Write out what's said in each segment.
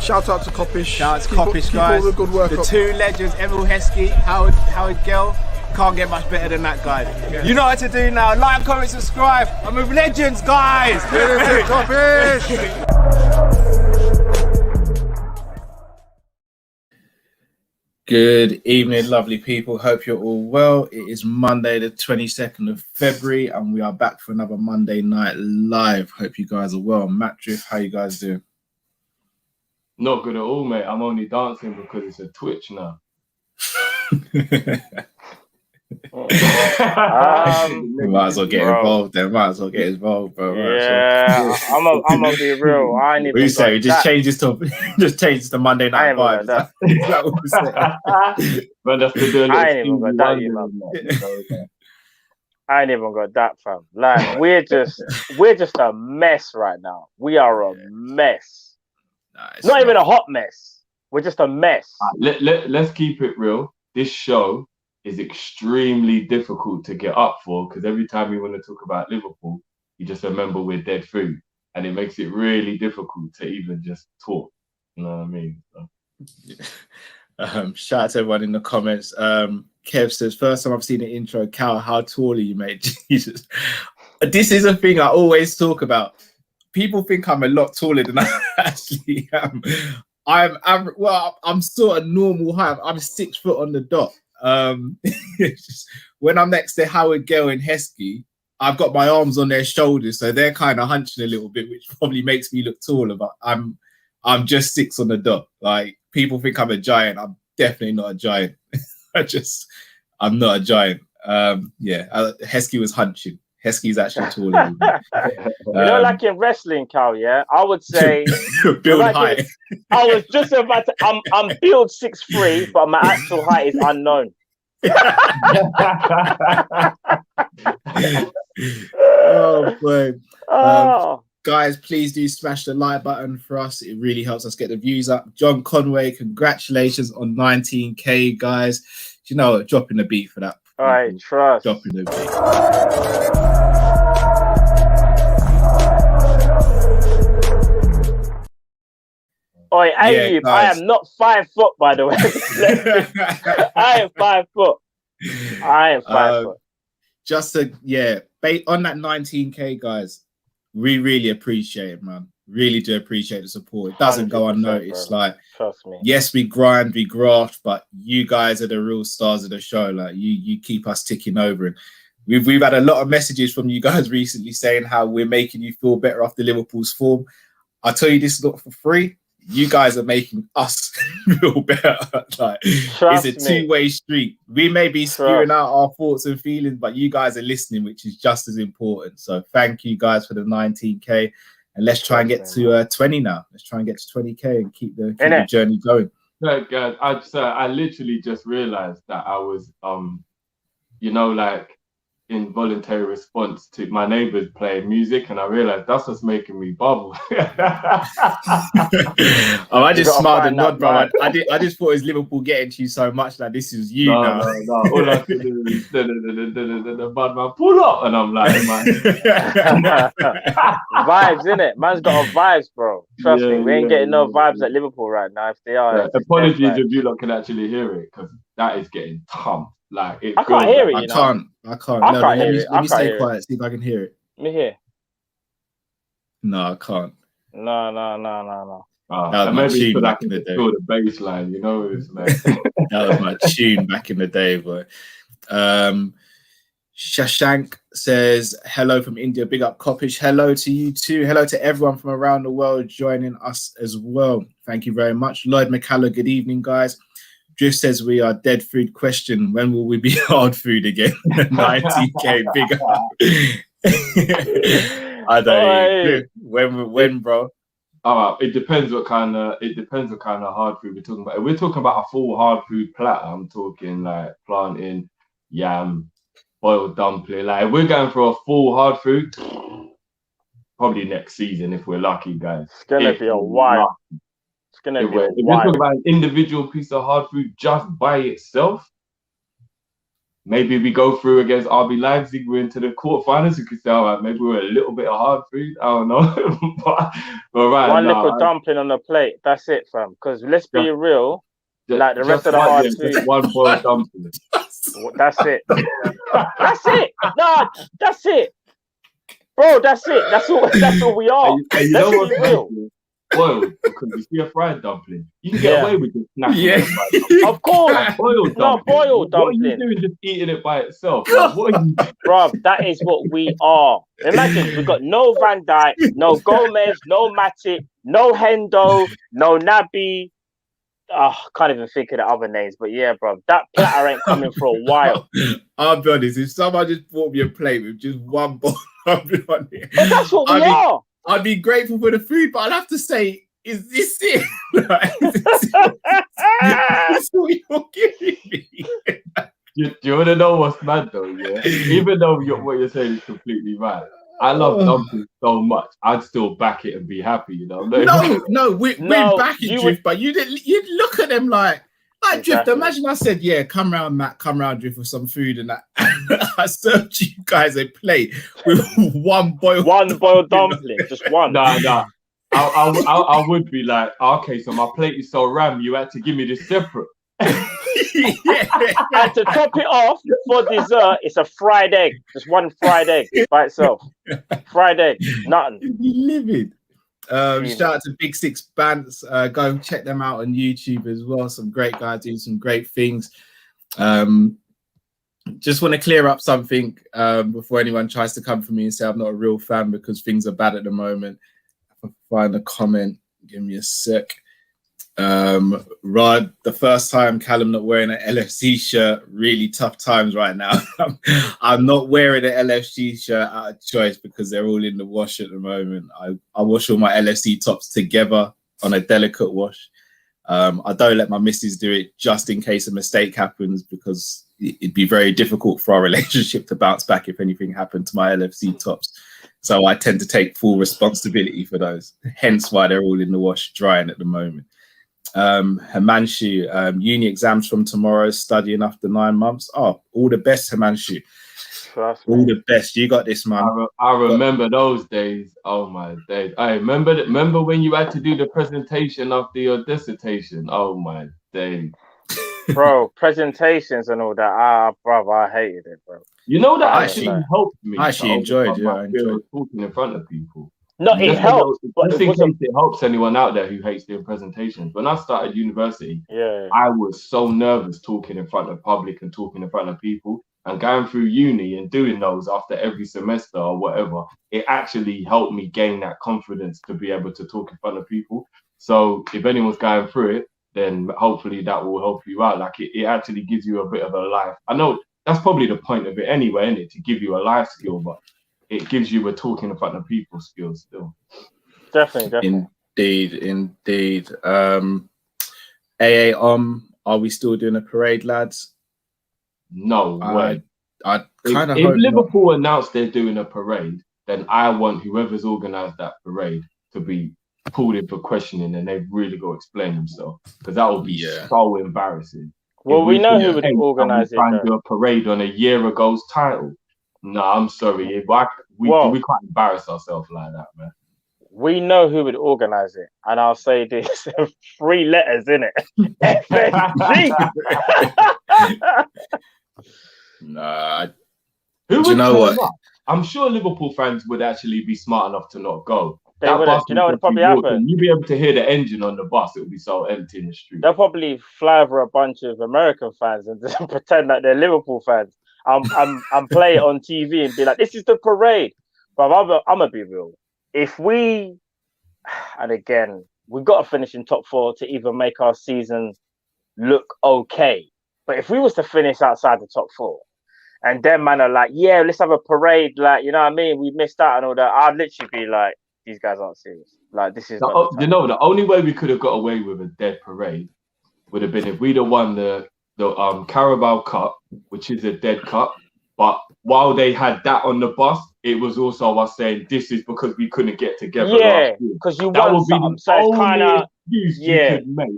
Shout out to Kop-Ish. Shout out to Kopish, guys. Keep all the good work the up. two legends, Emil Heskey, Howard Gill. Can't get much better than that, guys. Yeah. You know what to do now. Like, comment, subscribe. I'm with legends, guys. Kop-Ish. Good evening, lovely people. Hope you're all well. It is Monday, the 22nd of February, and we are back for another Monday Night Live. Hope you guys are well. Matt Drift, how you guys doing? Not good at all, mate. I'm only dancing because it's a Twitch now. Might as well get involved then. Might as well get involved, bro. Yeah, I'm gonna be real. I ain't even. What you say? Just change this to Monday Night Vibes. Is that what we say? But that's the I ain't even got that, you know. I ain't even got that, fam. Like we're just a mess right now. We are a mess. Not even a hot mess. We're just a mess. Let's keep it real. This show is extremely difficult to get up for because every time we want to talk about Liverpool, you just remember we're dead food, and it makes it really difficult to even just talk. You know what I mean? So. Shout out to everyone in the comments. Kev says, first time I've seen the intro. Cal, how tall are you, mate? Jesus. This is a thing I always talk about. People think I'm a lot taller than I actually am. I'm sort of normal height. I'm 6 foot on the dot. When I'm next to Howard Gill and Heskey, I've got my arms on their shoulders, so they're kind of hunching a little bit, which probably makes me look taller. But I'm just 6 on the dot. Like people think I'm a giant. I'm definitely not a giant. I'm not a giant. Heskey was hunching. Heskey's actually taller than me. You know, like in wrestling, Cal, yeah? I would say build height. I was just about to I'm build 6'3", but my actual height is unknown. Oh boy. Guys, please do smash the like button for us. It really helps us get the views up. John Conway, congratulations on 19k, guys. You know what? Dropping the beat for that. All right, trust. Dropping the beat. Oi, Ayub, I am not 5 foot, by the way. I am 5 foot. I am 5 foot. Just on that 19k, guys, we really appreciate it, man. Really do appreciate the support. It doesn't go unnoticed. Bro. Like, trust me. Yes, we grind, we graft, but you guys are the real stars of the show. Like, you keep us ticking over. And we've had a lot of messages from you guys recently saying how we're making you feel better after Liverpool's form. I tell you, this is not for free. You guys are making us feel better. Like, it's a two-way street. We may be spewing out our thoughts and feelings, but you guys are listening, which is just as important. So thank you guys for the 19k. And let's try and get to 20 now. Let's try and get to 20k and keep the journey going. No, guys, I literally just realized that I was, like involuntary response to my neighbors playing music, and I realized that's what's making me bubble. I just smiled and nod, bro. I just thought it was Liverpool getting to you so much that this is you now. No. All I could do is the bad man pull up, and I'm like, man. Vibes, innit? Man's got vibes, bro. Trust me, we ain't getting no vibes at Liverpool right now. If they are, apologies if you lot can actually hear it, because that is getting tough. Like, I can't hear it. I can't. Let me stay quiet. See if I can hear it. Let me hear. No, I can't. No. That was my tune back in the day. The bass line, you know, that was my tune back in the day, boy. Shashank says, hello from India. Big up, Kopish. Hello to you too. Hello to everyone from around the world joining us as well. Thank you very much. Lloyd McCullough, good evening, guys. Drift says we are dead food. Question: when will we be hard food again? 90k, big up. I don't know. When, bro? It depends what kind of hard food we're talking about. If we're talking about a full hard food platter, I'm talking like plantain, yam, boiled dumpling. Like, if we're going for a full hard food, probably next season if we're lucky, guys. It's gonna be a while. If we're talking about an individual piece of hard food just by itself, maybe we go through against RB Leipzig, we're into the quarterfinals. You could say, all right, maybe we're a little bit of hard food. I don't know. but right, one little dumpling on the plate. That's it, fam. Because let's be real, like the rest of the hard food. Just one boiled dumpling. That's it. That's it. No, that's it. Bro, that's it. That's all we are. Hey, you know what's real? Boiled, because you see a fried dumpling, you can get away with just snacking. Of course. Boiled boiled dumpling. What are you doing just eating it by itself? Like, what are you doing? Bro, that is what we are. Imagine we've got no Van Dijk, no Gomez, no Matic, no Hendo, no Naby. Can't even think of the other names, but yeah, bro, that platter ain't coming for a while. I'll be honest, if someone just brought me a plate with just one bowl on it, but that's what we are. I'd be grateful for the food, but I'd have to say, is this it? Is this what you're giving me? You want to know what's mad though, yeah? Even though what you're saying is completely right, I love dumplings so much. I'd still back it and be happy, you know. We're backing Drift, but you'd look at them like Drift. Imagine I said, yeah, come round Drift with some food and that. I served you guys a plate with one boiled dumpling, just one. Nah. I would be like, okay, so my plate is so ram, you had to give me this separate. And to top it off for dessert, it's a fried egg. Just one fried egg by itself. Fried egg, nothing. Livid. Shout out to Big Six Bands. Go check them out on YouTube as well. Some great guys doing some great things. Just want to clear up something before anyone tries to come for me and say I'm not a real fan because things are bad at the moment. If I find a comment, give me a sec. Rod, the first time Callum not wearing an LFC shirt, really tough times right now. I'm not wearing an LFC shirt out of choice because they're all in the wash at the moment. I wash all my LFC tops together on a delicate wash. I don't let my missus do it just in case a mistake happens because it'd be very difficult for our relationship to bounce back if anything happened to my LFC tops. So I tend to take full responsibility for those, hence why they're all in the wash drying at the moment. Himanshu, uni exams from tomorrow, studying after 9 months. Oh, all the best, Himanshu. All the best. You got this, man. I remember those days. Oh my days. I remember when you had to do the presentation after your dissertation. Oh my days. Bro, presentations and all that. Bro, I hated it, bro. You know that actually helped me. I actually enjoyed it. I enjoyed talking in front of people. No, it helps. But it helps anyone out there who hates doing presentations. When I started university, I was so nervous talking in front of public and talking in front of people. And going through uni and doing those after every semester or whatever, it actually helped me gain that confidence to be able to talk in front of people. So if anyone's going through it, then hopefully that will help you out. Like it actually gives you a bit of a life. I know that's probably the point of it anyway, isn't it? To give you a life skill, but it gives you a talking in front of people skill still. Definitely. Indeed. Are we still doing a parade, lads? No way. I kind of if Liverpool announced they're doing a parade, then I want whoever's organised that parade to be pulled in for questioning, and they've really got to explain themselves because that would be so embarrassing. Well, we know who would organise it. Trying to do a parade on a year ago's title. No, I'm sorry. We can't embarrass ourselves like that, man. We know who would organise it, and I'll say this: 3 letters in it. FSG. Nah. Who would know what? Up? I'm sure Liverpool fans would actually be smart enough to not go. They would. Do you know what would probably happen? You'd be able to hear the engine on the bus. It would be so empty in the street. They'll probably fly over a bunch of American fans and just pretend that they're Liverpool fans. I'm play it on TV and be like, "This is the parade." But I'm gonna be real. If we, and again, we've got to finish in top 4 to even make our season look okay. But if we was to finish outside the top 4, and them man are like, yeah, let's have a parade, like, you know what I mean? We missed out and all that. I'd literally be like, these guys aren't serious. Like, this is the only way we could have got away with a dead parade would have been if we'd have won the Carabao Cup, which is a dead cup. But while they had that on the bus, it was also us saying this is because we couldn't get together. Yeah, because you that won would be something. The so it's only kind of excuse you could make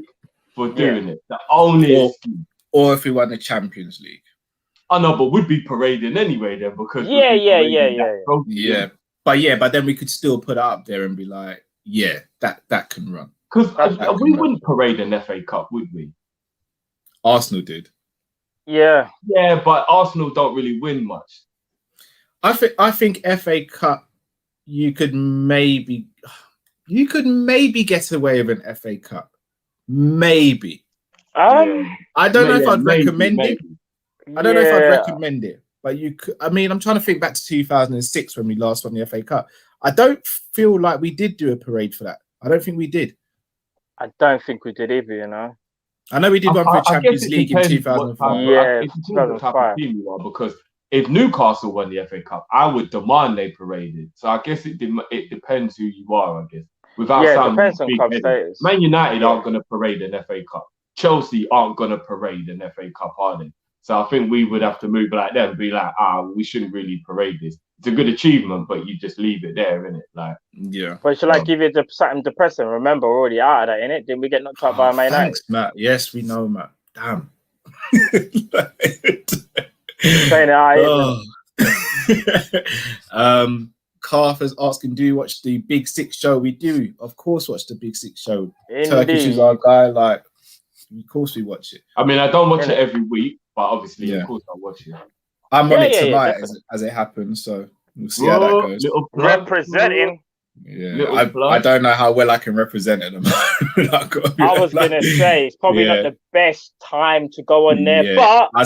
for doing it. The only excuse. Or if we won the Champions League. I know, but we'd be parading anyway then because Yeah, we'd be yeah, parading yeah, that yeah. trophy. Yeah, but then we could still put it up there and be like, yeah, that can run. Because That we can run. wouldn't parade an FA Cup, would we? Arsenal did. Yeah. Yeah, but Arsenal don't really win much. I think FA Cup, you could maybe get away with an FA Cup. Maybe. I don't know if I'd recommend it. I don't know if I'd recommend it, but you could. I mean, I'm trying to think back to 2006 when we last won the FA Cup. I don't feel like we did do a parade for that. I don't think we did. I don't think we did either, you know. I know we did one for the Champions League in depends 2005. Yeah, it depends what type of team you are, because if Newcastle won the FA Cup, I would demand they paraded. So I guess it depends who you are, I guess. Without sounding depends on club big-headed. status. Man United aren't going to parade an FA Cup. Chelsea aren't going to parade an FA Cup, are they? So I think we would have to move like them and be like, we shouldn't really parade this. It's a good achievement, but you just leave it there, innit? Like, yeah. But shall I give you something depressing? Remember, we're already out of that, innit? Didn't we get knocked out by Man United? Thanks, Matt. Yes, we know, Matt. Damn. Saying Carth is asking, do you watch the Big Six show? We do, of course, watch the Big Six show. Indeed. Turkish is our guy, like, of course we watch it. I mean, I don't watch it every week, but obviously, Yeah. of course, I'll watch it. I'm on it tonight definitely. as it happens, so we'll see how that goes. Little plug. Representing. Yeah, I don't know how well I can represent it. I was gonna say it's probably not the best time to go on there, but I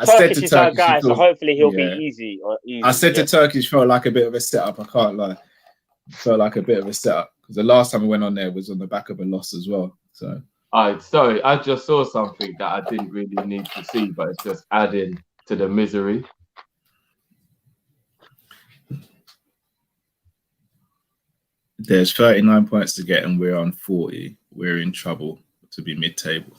said Turkish to is our Turkish, guy, so hopefully he'll be easy. I said to Turkish, felt like a bit of a setup. I can't lie, felt like a bit of a setup because the last time we went on there was on the back of a loss as well. So, sorry, I just saw something that I didn't really need to see, but it's just adding to the misery. There's 39 points to get, and we're on 40. We're in trouble to be mid-table.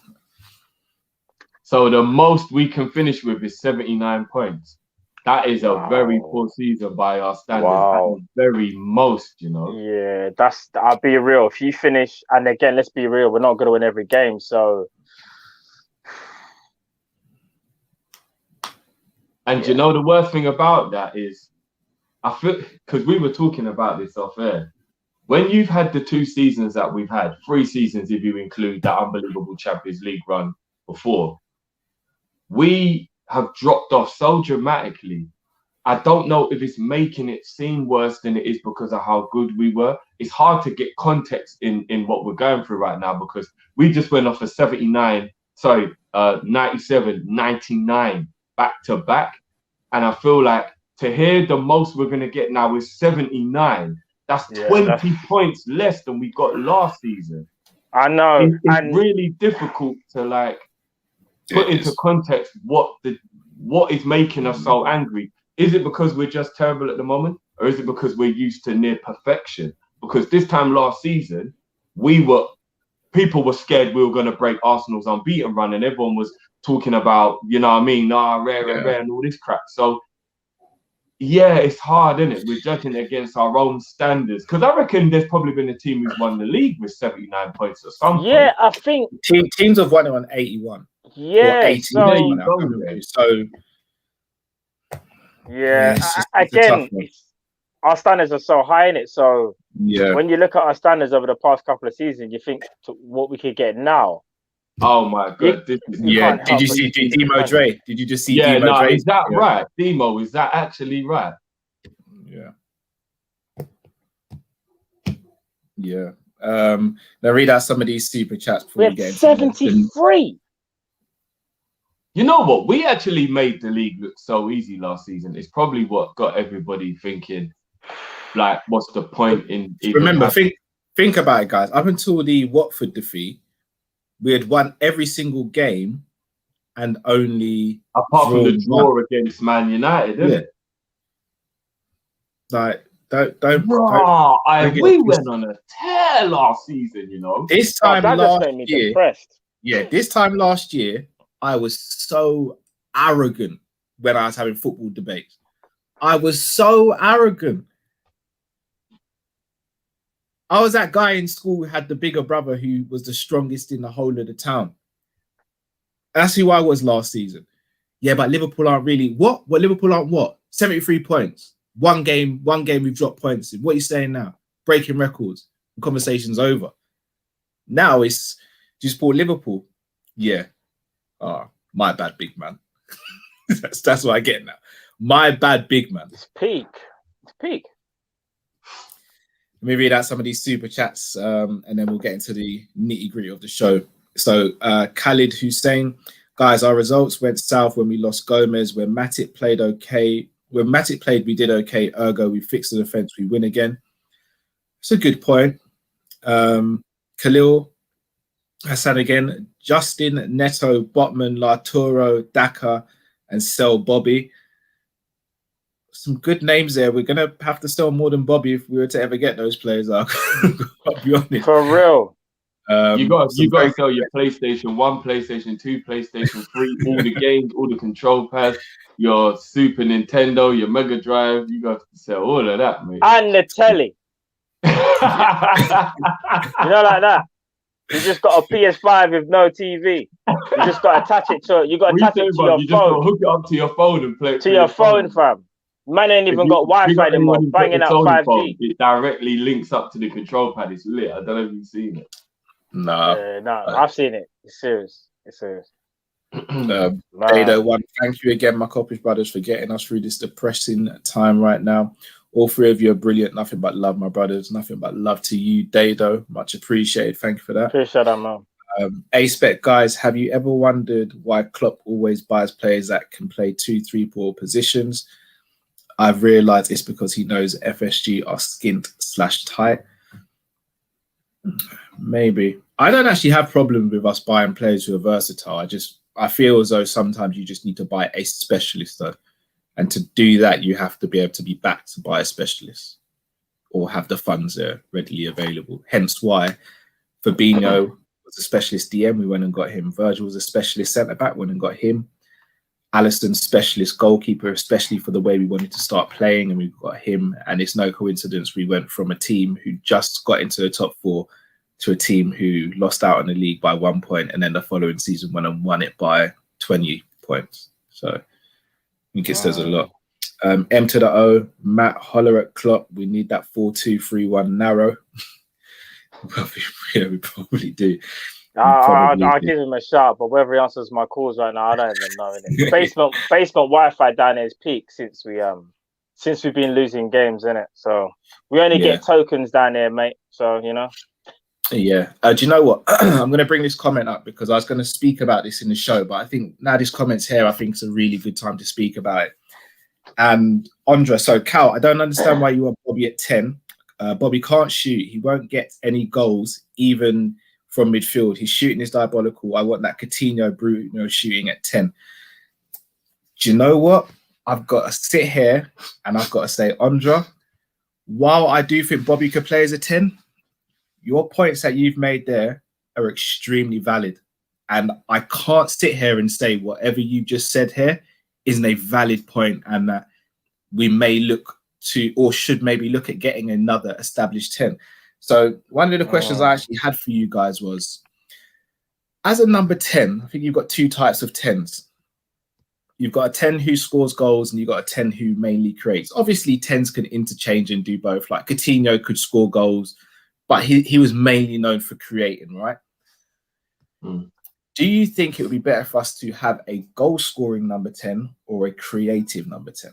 So the most we can finish with is 79 points. That is a very poor season by our standards. Wow. Very most, you know. Yeah, I'll be real. If you finish, and again, let's be real, we're not going to win every game. So, and you know, the worst thing about that is, I feel, because we were talking about this off air, when you've had the 2 seasons that we've had, 3 seasons if you include that unbelievable Champions League run before, we have dropped off so dramatically. I don't know if it's making it seem worse than it is because of how good we were. It's hard to get context in what we're going through right now because we just went off a 97, 99 back to back. And I feel like to hear the most we're going to get now is 79. That's 20 points less than we got last season. I know. It's really difficult to like put into context what is making us so angry. Is it because we're just terrible at the moment, or is it because we're used to near perfection? Because this time last season, people were scared we were going to break Arsenal's unbeaten run, and everyone was talking about, you know what I mean, rare and all this crap. So yeah, it's hard, isn't it? We're judging against our own standards. Because I reckon there's probably been a team who's won the league with 79 points or something. Yeah, I think teams have won it on 81. Yeah, again, our standards are so high in it. So when you look at our standards over the past couple of seasons, you think to what we could get now. Oh my god! Did you see Demo Dre? Did you just see Demo Dre? Is that right? Demo, is that actually right? Yeah. Now read out some of these super chats before we get into 73. You know what? We actually made the league look so easy last season. It's probably what got everybody thinking, like, what's the point in? Remember, think about it, guys. Up until the Watford defeat, we had won every single game, and only apart from the draw against Man United, isn't it? Like, we went on a tear last season. You know, this time last year. This time last year, I was so arrogant when I was having football debates. I was so arrogant. I was that guy in school who had the bigger brother who was the strongest in the whole of the town. That's who I was last season. Yeah, but Liverpool aren't really what? What Liverpool aren't what? 73 points. One game we've dropped points in. What are you saying now? Breaking records. The conversation's over. Now it's just for Liverpool. Yeah. My bad, big man. that's what I get now. My bad, big man. It's peak. It's peak. Let me read out some of these super chats, and then we'll get into the nitty gritty of the show. So Khalid Hussein, guys, our results went south when we lost Gomez. When Matip played okay, we did okay. Ergo, we fixed the defense, we win again. It's a good point. Khalil Hassan again, Justin, Neto, Botman, Larturo, Daka, and Sell Bobby. Some good names there. We're going to have to sell more than Bobby if we were to ever get those players. I'll be honest. For real. You got to sell your PlayStation 1, PlayStation 2, PlayStation 3, all the games, all the control pads, your Super Nintendo, your Mega Drive. You got to sell all of that, mate. And the telly. You know, like that. You just got a PS5 with no TV. You just got to attach it to your phone. You just got to hook it up to your phone and play it to your phone, fam. Man ain't even got Wi-Fi anymore. Banging out 5G. It directly links up to the control pad. It's lit. I don't know if you've seen it. No, I've seen it. It's serious. Ada one, thank you again, my Kopish brothers, for getting us through this depressing time right now. All three of you are brilliant. Nothing but love, my brothers. Nothing but love to you, Dado. Much appreciated. Thank you for that. Appreciate that, man. A-Spec, guys, have you ever wondered why Klopp always buys players that can play 2-3-4 positions? I've realised it's because he knows FSG are skint/tight. Maybe. I don't actually have problem with us buying players who are versatile. I feel as though sometimes you just need to buy a specialist, though. And to do that, you have to be able to be backed to buy a specialist or have the funds there readily available. Hence why Fabinho was a specialist DM. We went and got him. Virgil was a specialist centre-back. Went and got him. Alisson, specialist goalkeeper, especially for the way we wanted to start playing, and we got him. And it's no coincidence we went from a team who just got into the top 4 to a team who lost out on the league by 1 point, and then the following season went and won it by 20 points. So I think it says a lot. M to the O, Matt Holler at Klopp. We need that 4-2-3-1 narrow. We probably do. I'll give him a shout, but whether he answers my calls right now, I don't even know. Basement Wi-Fi down there is peak since we've been losing games, innit? So we only get tokens down there, mate. So you know. Yeah. Do you know what? I'm going to bring this comment up because I was going to speak about this in the show, but I think now this comment's here, I think it's a really good time to speak about it. And Andra, so Cal, I don't understand why you want Bobby at 10. Bobby can't shoot. He won't get any goals, even from midfield. His shooting is diabolical. I want that Coutinho Bruno shooting at 10. Do you know what? I've got to sit here and I've got to say, Andra, while I do think Bobby could play as a 10, your points that you've made there are extremely valid. And I can't sit here and say whatever you just said here isn't a valid point and that we may look to or should maybe look at getting another established 10. So one of the questions I actually had for you guys was, as a number 10, I think you've got 2 types of 10s. You've got a 10 who scores goals and you've got a 10 who mainly creates. Obviously, 10s can interchange and do both. Like Coutinho could score goals, but he was mainly known for creating, right? Do you think it would be better for us to have a goal-scoring number 10 or a creative number 10?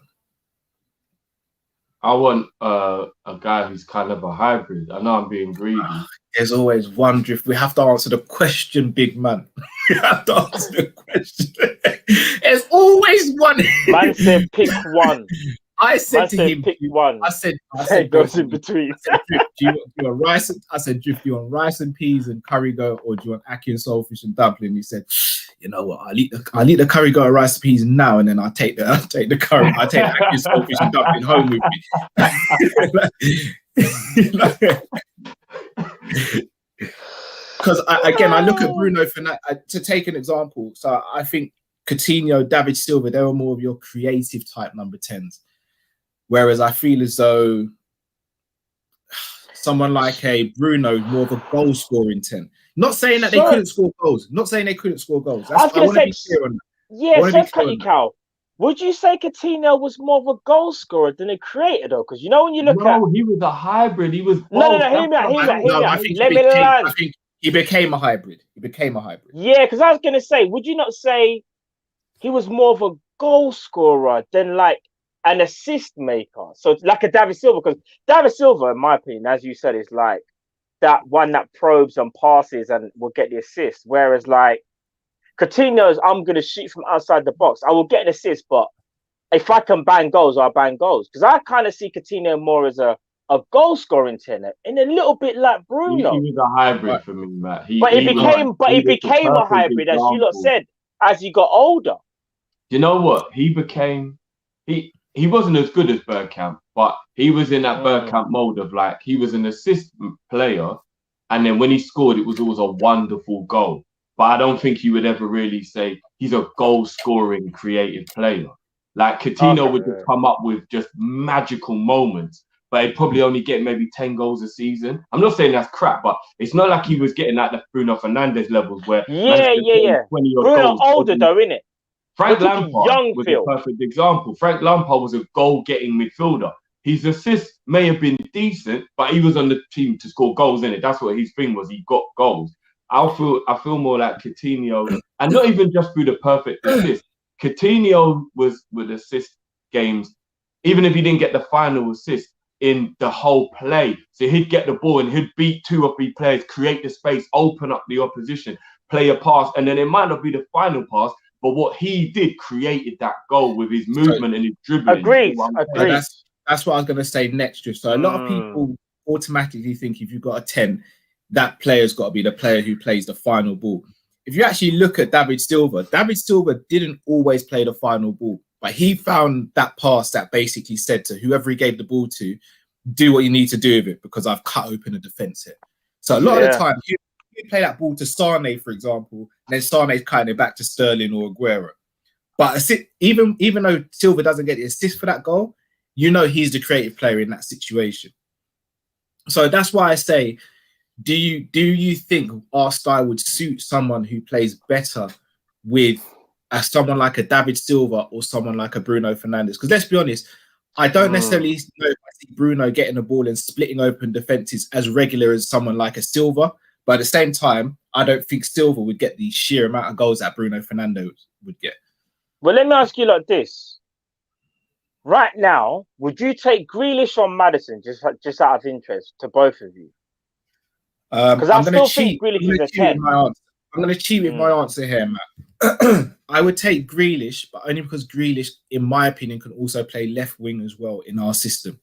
I want a guy who's kind of a hybrid. I know I'm being greedy. There's always one drift. We have to answer the question, big man. We have to answer the question. There's always one. Man said pick one. I said to him, pick one. I said goes in between. I said, do you want rice? I said, do you want rice and peas and curry goat, or do you want ackee and saltfish and dumpling? He said, you know what? I'll eat the curry goat and rice and peas now, and then I'll take the curry. I'll take the ackee and saltfish and dumpling home with me. Because I look at Bruno Fernandes to take an example. So I think Coutinho, David Silva, they were more of your creative type number 10s. Whereas I feel as though someone like a Bruno, more of a goal-scoring 10. Not saying that they couldn't score goals. Not saying they couldn't score goals. I want to be clear on that. Yeah, wanna so be cut clear you, on that. Cal. Would you say Coutinho was more of a goal scorer than a creator, though? Because you know when you look at No, he was a hybrid. He was no, both. hear That's me out, what I'm hear me out, hear me No, saying. out. I think Let me I land. think he became a hybrid. He became a hybrid. Yeah, because I was gonna say, would you not say he was more of a goal scorer than like an assist maker? So like a David Silva, because David Silva, in my opinion, as you said, is like that one that probes and passes and will get the assist. Whereas like Coutinho's, I'm gonna shoot from outside the box. I will get an assist, but if I can bang goals, I'll bang goals. Because I kind of see Coutinho more as a goal scoring tenor, and a little bit like He Bruno. was a hybrid Right. for me, Matt. But it All right. but He it was the became a perfect hybrid, as you lot example. said, as he got older. You know what? He became he wasn't as good as Bergkamp, but he was in that Bergkamp mold of like he was an assistant player, and then when he scored, it was always a wonderful goal. But I don't think you would ever really say he's a goal scoring creative player. Like Coutinho would just come up with just magical moments, but he'd probably only get maybe 10 goals a season. I'm not saying that's crap, but it's not like he was getting at the Bruno Fernandes levels where man's getting 20 odd Bruno goals. older though, innit? We're Frank talking Lampard young was Phil. a perfect example. Frank Lampard was a goal-getting midfielder. His assists may have been decent, but he was on the team to score goals in it. That's what his thing was. He got goals. I feel more like Coutinho, and not even just through the perfect assist. Coutinho would assist games, even if he didn't get the final assist in the whole play. So he'd get the ball and he'd beat 2 or 3 players, create the space, open up the opposition, play a pass, and then it might not be the final pass, but what he did created that goal with his movement and his dribbling. Agreed. That's what I was going to say next. Just so a lot of people automatically think if you've got a 10, that player's got to be the player who plays the final ball. If you actually look at David Silva didn't always play the final ball, but he found that pass that basically said to whoever he gave the ball to, do what you need to do with it because I've cut open a defense here. So a lot of the time, you play that ball to Sane, for example, and then Sane's cutting it back to Sterling or Aguero. But even though Silva doesn't get the assist for that goal, you know he's the creative player in that situation. So that's why I say, do you think our style would suit someone who plays better with someone like a David Silva or someone like a Bruno Fernandes? Because let's be honest, I don't necessarily know if I see Bruno getting the ball and splitting open defenses as regular as someone like a Silva. But at the same time, I don't think Silva would get the sheer amount of goals that Bruno Fernandes would get. Well, let me ask you like this. Right now, would you take Grealish or Maddison, just out of interest, to both of you? Because I still think Grealish is a 10. I'm going to cheat with my answer here, Matt. I would take Grealish, but only because Grealish, in my opinion, can also play left wing as well in our system.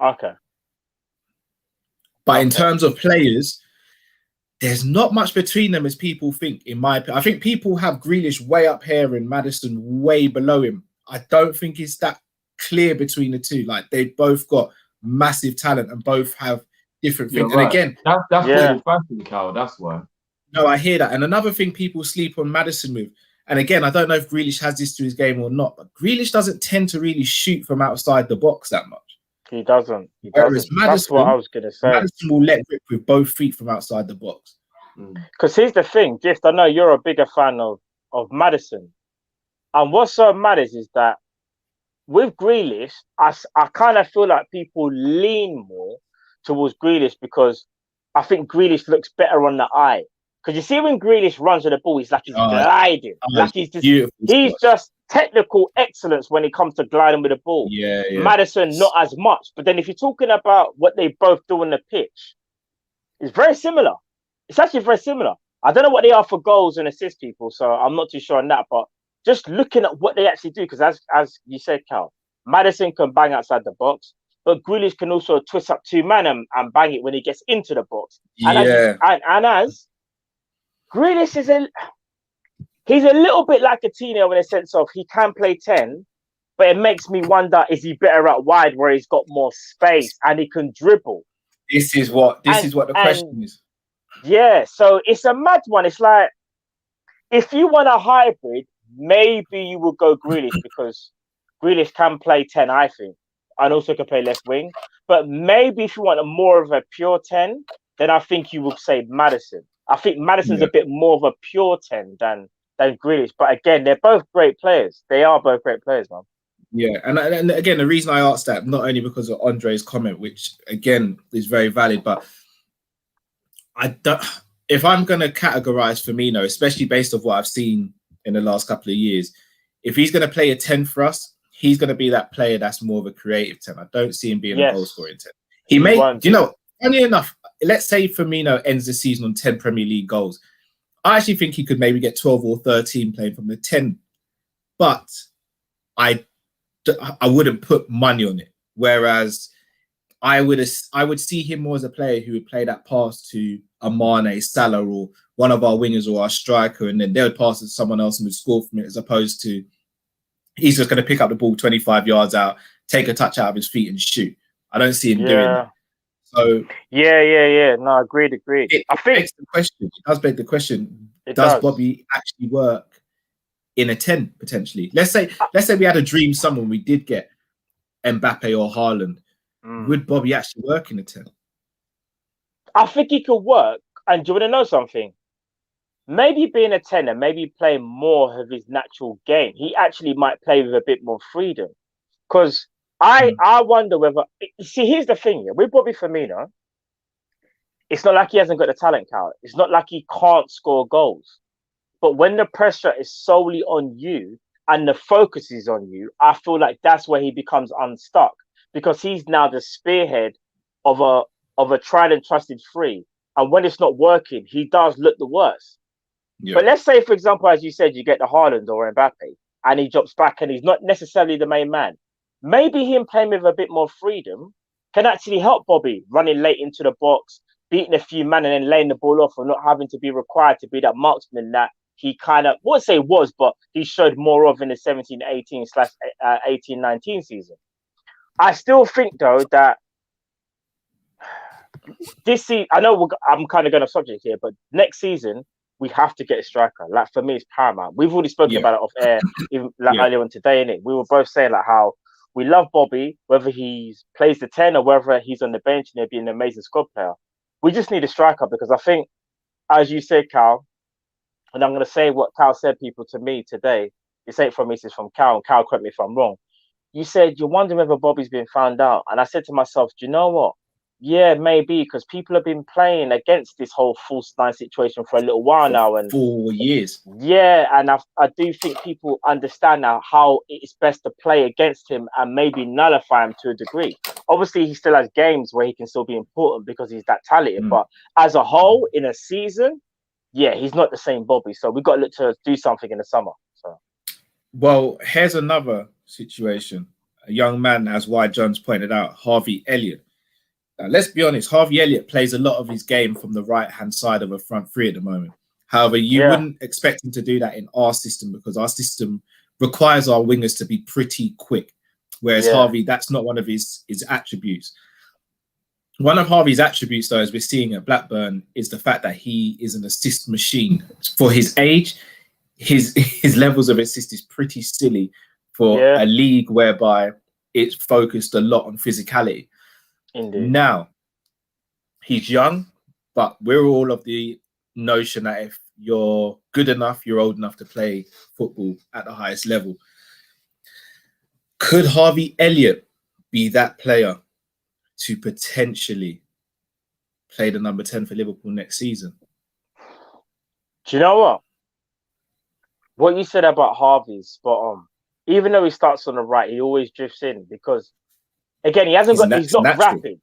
Okay. But in terms of players, there's not much between them as people think, in my opinion. I think people have Grealish way up here and Maddison way below him. I don't think it's that clear between the two. Like, they've both got massive talent and both have different things. Right. And again, that's what fashion, Cal. That's why. No, I hear that. And another thing people sleep on Maddison with, and again, I don't know if Grealish has this to his game or not, but Grealish doesn't tend to really shoot from outside the box that much. He doesn't. Whereas Maddison, that's what I was going to say. Maddison will let rip with both feet from outside the box. Because here's the thing, Gift, I know you're a bigger fan of Maddison. And what's so mad is that with Grealish, I kind of feel like people lean more towards Grealish because I think Grealish looks better on the eye. Because you see when Grealish runs with the ball, he's like he's gliding. Like he's just technical excellence when it comes to gliding with the ball. Yeah. Maddison, not as much. But then if you're talking about what they both do on the pitch, it's very similar. It's actually very similar. I don't know what they are for goals and assist people, so I'm not too sure on that. But just looking at what they actually do, because as you said, Cal, Maddison can bang outside the box, but Grealish can also twist up 2 men and bang it when he gets into the box. And as Grealish he's a little bit like Coutinho in a sense of he can play 10, but it makes me wonder, is he better out wide where he's got more space and he can dribble? This is what the question is. Yeah, so it's a mad one. It's like, if you want a hybrid, maybe you will go Grealish because Grealish can play 10, I think, and also can play left wing. But maybe if you want more of a pure 10, then I think you would say Maddison. I think Maddison's a bit more of a pure 10 than than Grealish. But again, they're both great players. They are both great players, man. Yeah, and again, the reason I asked that, not only because of Andre's comment, which again is very valid, but I don't. If I'm going to categorize Firmino, especially based on what I've seen in the last couple of years, if he's going to play a 10 for us, he's going to be that player that's more of a creative 10. I don't see him being a goal scoring 10. He may, funny enough, let's say Firmino ends the season on 10 Premier League goals. I actually think he could maybe get 12 or 13 playing from the 10, but I wouldn't put money on it. Whereas I would see him more as a player who would play that pass to a Mane, Salah, or one of our wingers or our striker, and then they would pass it to someone else and would score from it, as opposed to he's just going to pick up the ball 25 yards out, take a touch out of his feet and shoot. I don't see him doing that. So yeah. No, agreed. I think it does beg the question. Does Bobby actually work in a 10 potentially? Let's say we had a dream someone we did get Mbappe or Haaland. Would Bobby actually work in a 10? I think he could work. And do you want to know something? Maybe being a 10 and maybe playing more of his natural game, he actually might play with a bit more freedom. Because I wonder whether... See, here's the thing. With Bobby Firmino, it's not like he hasn't got the talent, Cal. It's not like he can't score goals. But when the pressure is solely on you and the focus is on you, I feel like that's where he becomes unstuck. Because he's now the spearhead of a tried and trusted three. And when it's not working, he does look the worst. Yeah. But let's say, for example, as you said, you get the Haaland or Mbappe, and he drops back and he's not necessarily the main man. Maybe him playing with a bit more freedom can actually help Bobby running late into the box, beating a few men and then laying the ball off, and not having to be required to be that marksman that he kind of, I wouldn't say was, but he showed more of in the 17-18/18-19 season. I still think, though, that this season, I know I'm kind of going off subject here, but next season, we have to get a striker. Like, for me, it's paramount. We've already spoken about it off air, even earlier on today, innit? We were both saying like how we love Bobby, whether he plays the 10 or whether he's on the bench and he'll be an amazing squad player. We just need a striker because I think, as you said, Cal, and I'm going to say what Cal said, people, to me today. This ain't from me, it's from Cal, and Cal, correct me if I'm wrong. You said you're wondering whether Bobby's been found out. And I said to myself, do you know what? Yeah, maybe, because people have been playing against this whole false nine situation for a little while now. And 4 years. Yeah, and I do think people understand now how it's best to play against him and maybe nullify him to a degree. Obviously, he still has games where he can still be important because he's that talented. But as a whole, in a season, yeah, he's not the same Bobby. So we've got to look to do something in the summer. So, well, here's another situation. A young man, as Y. Jones pointed out, Harvey Elliott. Now, let's be honest, Harvey Elliott plays a lot of his game from the right-hand side of a front three at the moment. However, you wouldn't expect him to do that in our system because our system requires our wingers to be pretty quick. Whereas Harvey, that's not one of his attributes. One of Harvey's attributes, though, as we're seeing at Blackburn, is the fact that he is an assist machine. For his age, his levels of assist is pretty silly for a league whereby it's focused a lot on physicality. Indeed. Now, he's young, but we're all of the notion that if you're good enough, you're old enough to play football at the highest level. Could Harvey Elliott be that player to potentially play the number 10 for Liverpool next season? Do you know what? What you said about Harvey is spot on. Even though he starts on the right, he always drifts in because, again, he's not rapid.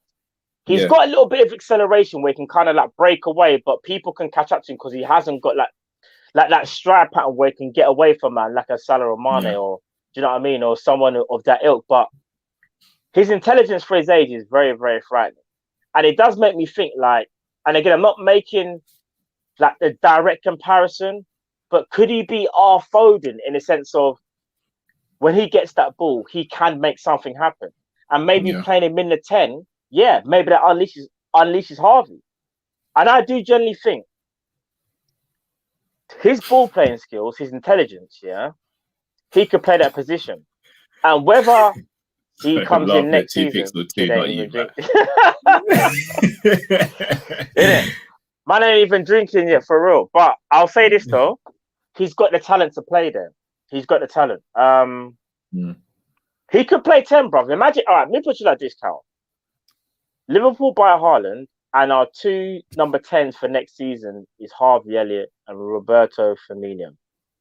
He's got a little bit of acceleration where he can kind of like break away, but people can catch up to him because he hasn't got like that stride pattern where he can get away from man like a Salah or Mane or, do you know what I mean, or someone of that ilk. But his intelligence for his age is very, very frightening. And it does make me think like, and again, I'm not making like the direct comparison, but could he be our Foden in the sense of when he gets that ball, he can make something happen? And maybe playing him in the 10, maybe that unleashes Harvey. And I do generally think his ball playing skills, his intelligence, he could play that position. And whether he comes in next season, man ain't even drinking yet for real. But I'll say this though, he's got the talent to play there. He's got the talent. Mm. He could play 10, brother. Imagine, all right, let me put you like this, Cal. Liverpool buy Haaland, and our 2 number 10s for next season is Harvey Elliott and Roberto Firmino.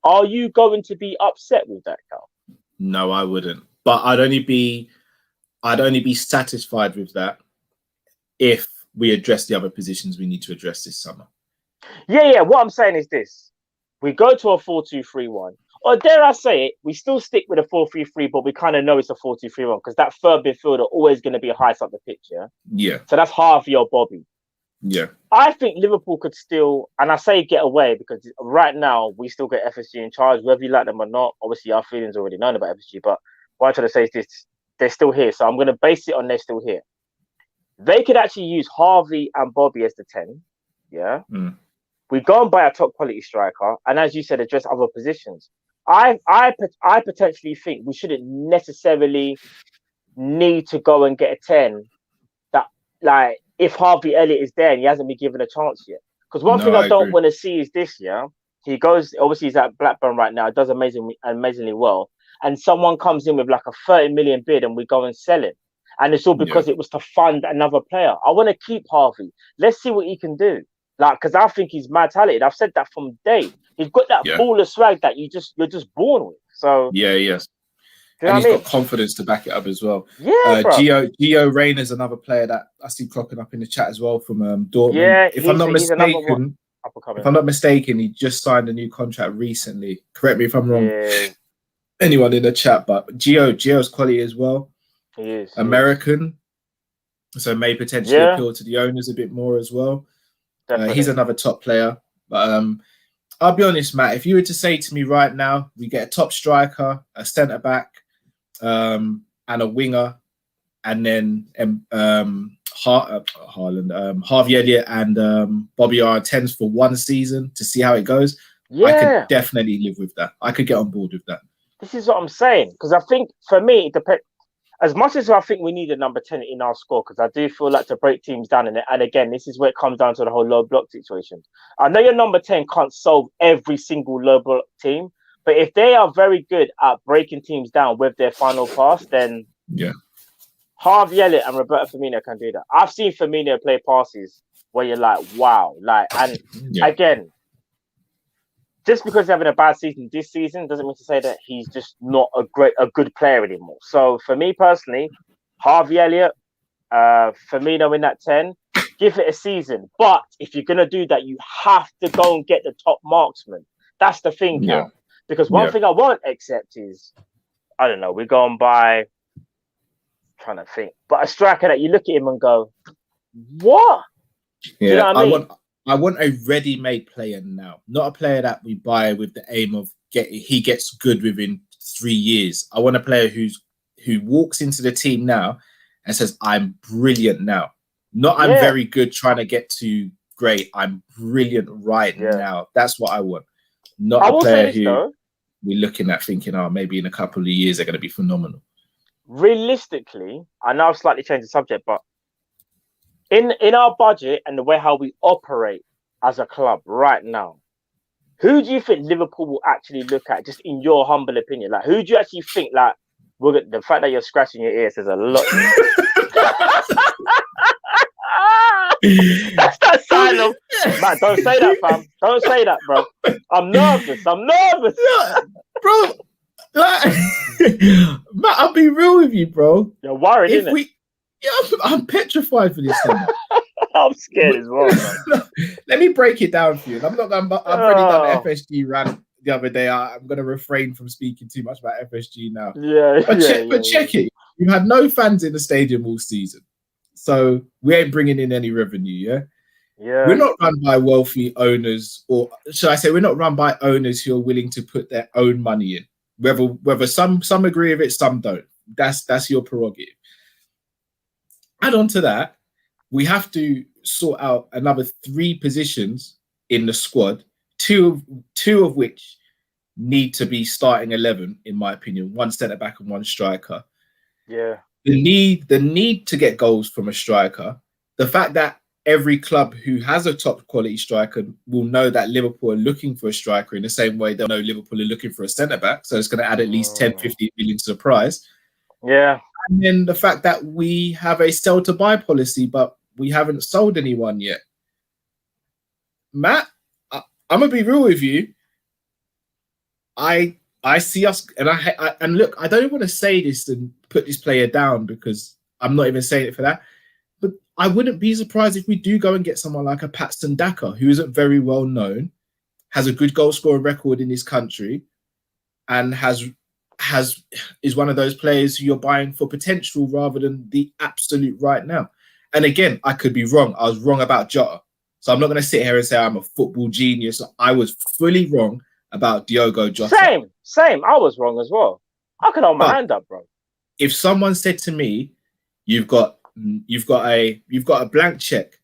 Are you going to be upset with that, Cal? No, I wouldn't. But I'd only be satisfied with that if we address the other positions we need to address this summer. Yeah. What I'm saying is this: we go to a 4-2-3-1, or dare I say it, we still stick with a 4-3-3, but we kind of know it's a 4-2-3-1 because that third midfielder always going to be highest up the pitch. Yeah. So that's Harvey or Bobby. Yeah. I think Liverpool could still, and I say get away because right now we still get FSG in charge, whether you like them or not. Obviously, our feelings already known about FSG, but what I'm trying to say is this: they're still here. So I'm going to base it on they're still here. They could actually use Harvey and Bobby as the 10. Yeah. Mm. We go and buy a top quality striker, and as you said, address other positions. I potentially think we shouldn't necessarily need to go and get a 10 that, like, if Harvey Elliott is there and he hasn't been given a chance yet. Because one thing I don't want to see is this, he goes, obviously he's at Blackburn right now, does amazingly well, and someone comes in with like a 30 million bid and we go and sell him. And it's all because it was to fund another player. I want to keep Harvey. Let's see what he can do. Like, because I think he's mad talented. I've said that from day. He's got that ball of swag that you're just born with. So yes. You know and he's got confidence to back it up as well. Yeah, bro. Gio Reyna's another player that I see cropping up in the chat as well from Dortmund. Yeah, if I'm not mistaken, he just signed a new contract recently. Correct me if I'm wrong. Yeah. Anyone in the chat, but Gio's quality as well. He is American, so may potentially appeal to the owners a bit more as well. He's another top player. But I'll be honest, Matt, if you were to say to me right now, we get a top striker, a centre back, and a winger, and then Harvey Elliott and Bobby are 10s for one season to see how it goes. I could definitely live with that. I could get on board with that. This is what I'm saying, because I think for me, it depends. As much as I think we need a number 10 in our squad, because I do feel like to break teams down in it. And again, this is where it comes down to the whole low block situation. I know your number 10 can't solve every single low block team, but if they are very good at breaking teams down with their final pass, then Harvey Elliott and Roberto Firmino can do that. I've seen Firmino play passes where you're like, wow. And again, just because he's having a bad season this season doesn't mean to say that he's just not a good player anymore. So for me personally, Harvey Elliott, Firmino in that 10, give it a season. But if you're going to do that, you have to go and get the top marksman. That's the thing, Cal. Because one thing I won't accept is, I don't know, we go and buy, trying to think, but a striker that you look at him and go, what? Yeah, you know what I mean? I want a ready-made player now, not a player that we buy with the aim of he gets good within 3 years. I want a player who walks into the team now and says, "I'm brilliant now." Not I'm very good trying to get to great. I'm brilliant right now. That's what I want. Not a player who we're looking at thinking, "Oh, maybe in a couple of years they're going to be phenomenal." Realistically, I know I've slightly changed the subject, but in our budget and the way how we operate as a club right now, who do you think Liverpool will actually look at, just in your humble opinion? Like, who do you actually think, like, the fact that you're scratching your ears says a lot. That's that sign of, man, don't say that, fam. Don't say that, bro. I'm nervous. Bro. Like, Matt, I'll be real with you, bro. You're worried, isn't it? I'm petrified for this summer. I'm scared as well. Let me break it down for you. I've already done the FSG rant the other day. I'm going to refrain from speaking too much about FSG now. Check it. You've had no fans in the stadium all season, so we ain't bringing in any revenue. We're not run by wealthy owners, or should I say, we're not run by owners who are willing to put their own money in. Whether some agree with it, some don't. That's your prerogative. Add on to that, we have to sort out another 3 positions in the squad, two of which need to be starting 11, in my opinion. 1 centre back and 1 striker. Yeah. The need to get goals from a striker. The fact that every club who has a top quality striker will know that Liverpool are looking for a striker in the same way they'll know Liverpool are looking for a centre back. So it's going to add at least 10, 15 million to the price. Yeah. And then the fact that we have a sell to buy policy, but we haven't sold anyone yet. Matt, I'm going to be real with you. I see us, and look, I don't want to say this and put this player down because I'm not even saying it for that. But I wouldn't be surprised if we do go and get someone like a Patson Daka, who isn't very well known, has a good goal scoring record in this country, and is one of those players who you're buying for potential rather than the absolute right now. And again, I could be wrong. I was wrong about Jota. So I'm not going to sit here and say I'm a football genius. I was fully wrong about Diogo Jota. Same. I was wrong as well. I can hold my hand up, bro. If someone said to me, you've got a blank check,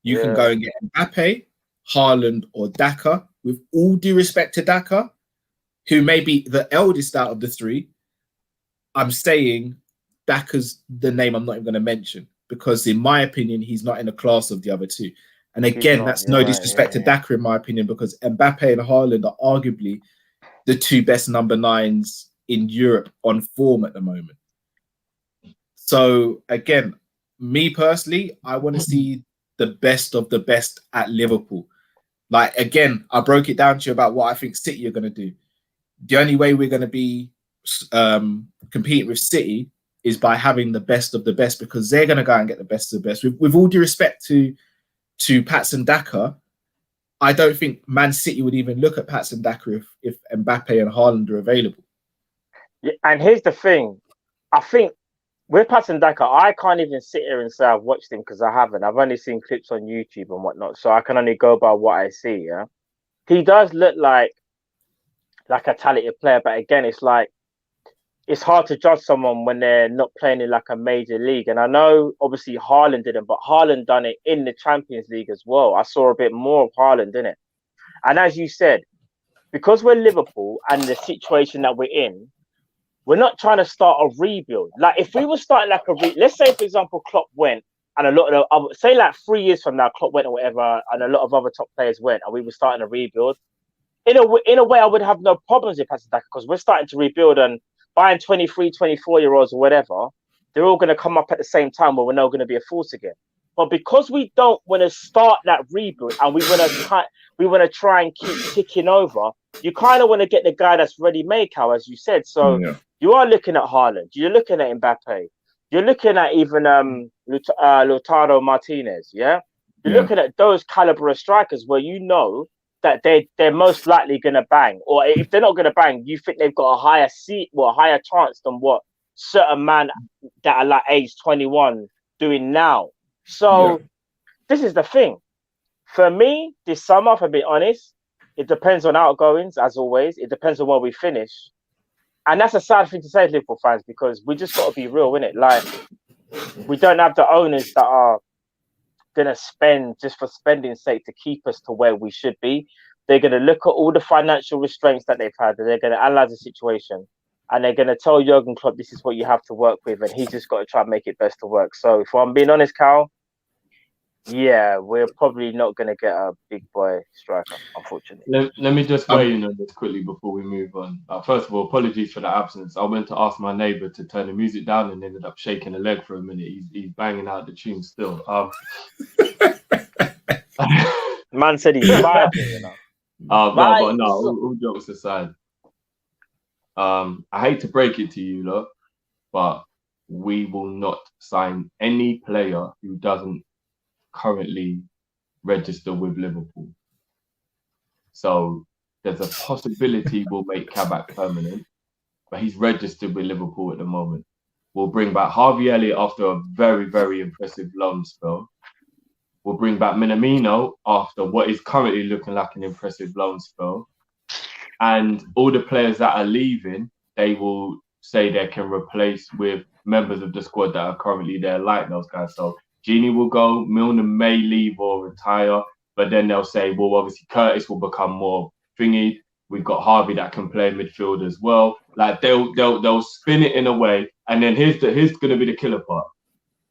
you can go and get Mbappe, Haaland, or Daka. With all due respect to Daka, who may be the eldest out of the three, I'm saying Daka's the name I'm not even going to mention because, in my opinion, he's not in the class of the other two. And again, that's no disrespect to Daka, in my opinion, because Mbappe and Haaland are arguably the two best number 9s in Europe on form at the moment. So again, me personally, I want to see the best of the best at Liverpool. Like, again, I broke it down to you about what I think City are going to do. The only way we're going to be competing with City is by having the best of the best, because they're going to go and get the best of the best. With all due respect to Patson Daka, I don't think Man City would even look at Patson Daka if Mbappe and Haaland are available. Yeah, and here's the thing. I think with Patson Daka, I can't even sit here and say I've watched him because I haven't. I've only seen clips on YouTube and whatnot, so I can only go by what I see, yeah? He does look like a talented player, but again, it's like, it's hard to judge someone when they're not playing in like a major league. And I know obviously Haaland didn't, but Haaland done it in the Champions League as well. I saw a bit more of Haaland in it. And as you said, because we're Liverpool and the situation that we're in, we're not trying to start a rebuild. Like if we were starting like let's say for example, Klopp went and a lot of the say like 3 years from now, Klopp went or whatever, and a lot of other top players went, and we were starting a rebuild. In a way, I would have no problems with Patson Daka because we're starting to rebuild and buying 23, 24-year-olds or whatever, they're all going to come up at the same time where we're not going to be a force again. But because we don't want to start that rebuild and we want to try and keep ticking over, you kind of want to get the guy that's ready-made, Cal, as you said. So you are looking at Haaland, you're looking at Mbappe, you're looking at even Lautaro Martinez, yeah? You're looking at those caliber of strikers where you know that they're most likely going to bang, or if they're not going to bang, you think they've got a higher chance than what certain man that are like age 21 doing now. So this is the thing. For me, this summer, if I'm being honest, it depends on outgoings, as always. It depends on where we finish. And that's a sad thing to say to Liverpool fans, because we just got to be real, innit? Like, we don't have the owners that are going to spend just for spending's sake to keep us to where we should be. They're going to look at all the financial restraints that they've had, and they're going to analyze the situation, and they're going to tell Jurgen Klopp this is what you have to work with, and he's just got to try and make it best to work. So if I'm being honest, Cal, we're probably not going to get a big boy striker, unfortunately. Let me just weigh in on this quickly before we move on. First of all, apologies for the absence. I went to ask my neighbour to turn the music down and ended up shaking a leg for a minute. He's banging out the tune still. Man said he's vibing, you know. But no, all jokes aside. I hate to break it to you, look, but we will not sign any player who doesn't currently register with Liverpool. So there's a possibility we'll make Kabak permanent, but he's registered with Liverpool at the moment. We'll bring back Harvey Elliott after a very, very impressive loan spell. We'll bring back Minamino after what is currently looking like an impressive loan spell. And all the players that are leaving, they will say they can replace with members of the squad that are currently there, like those guys. So Genie will go, Milner may leave or retire, but then they'll say, well, obviously Curtis will become more thingy. We've got Harvey that can play midfield as well. Like they'll spin it in a way, and then here's going to be the killer part.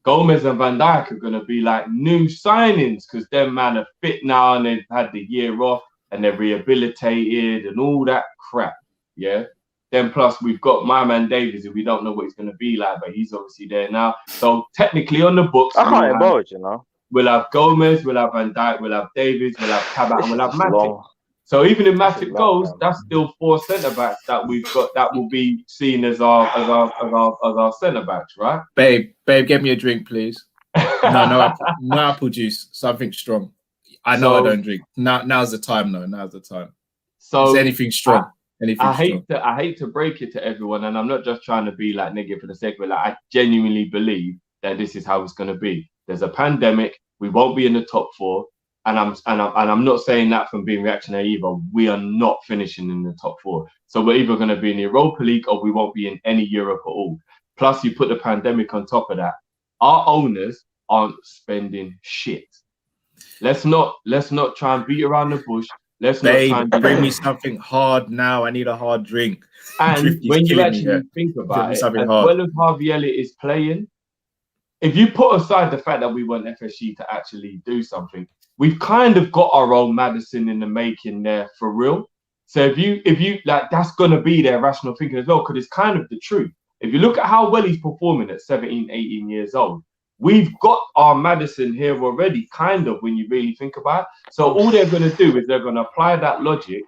Gomez and Van Dijk are going to be like new signings because them man are fit now and they've had the year off and they're rehabilitated and all that crap. Yeah. Then plus we've got my man Davies, who we don't know what he's going to be like, but he's obviously there now. So technically on the books, I can't indulge, you know. We'll have Gomez, we'll have Van Dijk, we'll have Davies, we'll have Cabot, and we'll have Matic. Long. So even if Matic Long, goes, man. that's still 4 centre backs that we've got that will be seen as our centre backs, right? Babe, get me a drink, please. No apple juice, something strong. I know I don't drink. Now's the time, though. Now's the time. So is anything strong? I hate to break it to everyone, and I'm not just trying to be like negative for the sake of it. Like, I genuinely believe that this is how it's going to be. There's a pandemic. We won't be in the top 4, and I'm not saying that from being reactionary either. We are not finishing in the top 4, so we're either going to be in the Europa League or we won't be in any Europe at all. Plus, you put the pandemic on top of that. Our owners aren't spending shit. Let's not try and beat around the bush. Let's not try and bring me something hard now. I need a hard drink. And when you actually think about it, as well as Harvey Elliott is playing, if you put aside the fact that we want FSG to actually do something, we've kind of got our own Maddison in the making there for real. So if you like, that's gonna be their rational thinking as well, because it's kind of the truth. If you look at how well he's performing at 17, 18 years old, we've got our Maddison here already, kind of, when you really think about it. So all they're going to do is they're going to apply that logic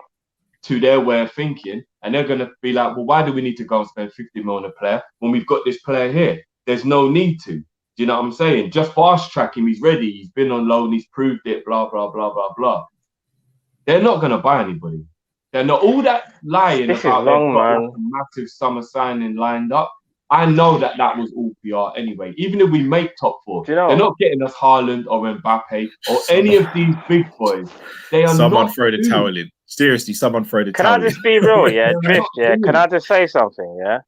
to their way of thinking, and they're going to be like, well, why do we need to go and spend 50 million on a player when we've got this player here? There's no need to. Do you know what I'm saying? Just fast track him. He's ready. He's been on loan. He's proved it, blah, blah, blah, blah, blah. They're not going to buy anybody. They're not all that lying this about long, like a massive summer signing lined up. I know that was all PR anyway. Even if we make top 4, they're not getting us Haaland or Mbappe or any of these big boys. They are someone not throw the towel in. Seriously, someone throw the towel in. Can I just be real, yeah? Drift, yeah? Can I just say something, yeah?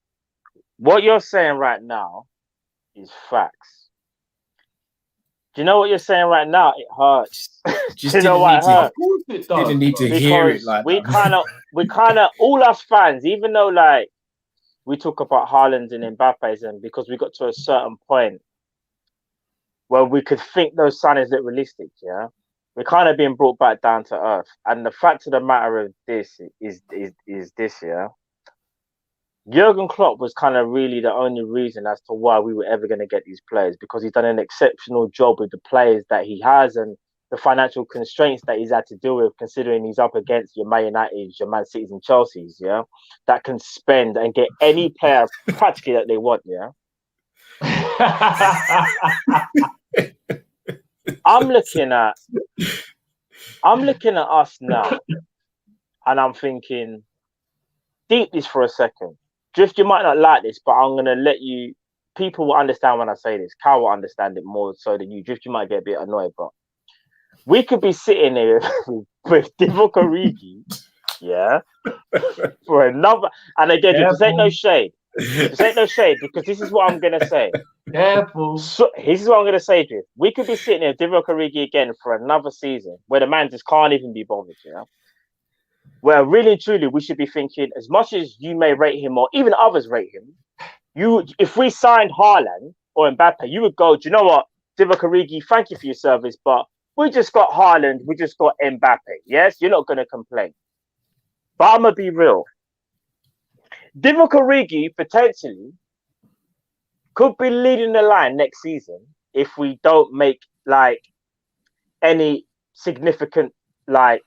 What you're saying right now is facts. Do you know what you're saying right now? It hurts. Just Do you know what it hurts? Of course it does. Didn't need to hear it like we that. we kind of, all us fans, even though like we talk about Haaland and Mbappe's, and because we got to a certain point where we could think those signings look realistic, yeah, we're kind of being brought back down to earth. And the fact of the matter of this is this, yeah. Jurgen Klopp was kind of really the only reason as to why we were ever going to get these players, because he's done an exceptional job with the players that he has and the financial constraints that he's had to deal with, considering he's up against your Man United, your Man Cities and Chelsea's, yeah, that can spend and get any player practically that they want, yeah. I'm looking at us now, and I'm thinking, deep this for a second. Drift, you might not like this, but I'm gonna let you. People will understand when I say this. Cal will understand it more so than you. Drift, you might get a bit annoyed, but we could be sitting here with Divock Origi, yeah, for another. And again, this ain't no shade. This ain't no shade, because this is what I'm gonna say. Careful. So this is what I'm gonna say, Drift. We could be sitting here with Divock Origi again for another season, where the man just can't even be bothered, you know. Where really and truly we should be thinking, as much as you may rate him or even others rate him, if we signed Haaland or Mbappe, you would go, do you know what, Divock Origi, thank you for your service, but we just got Haaland, we just got Mbappe. Yes, you're not going to complain. But I'm going to be real. Divock Origi potentially could be leading the line next season if we don't make like any significant like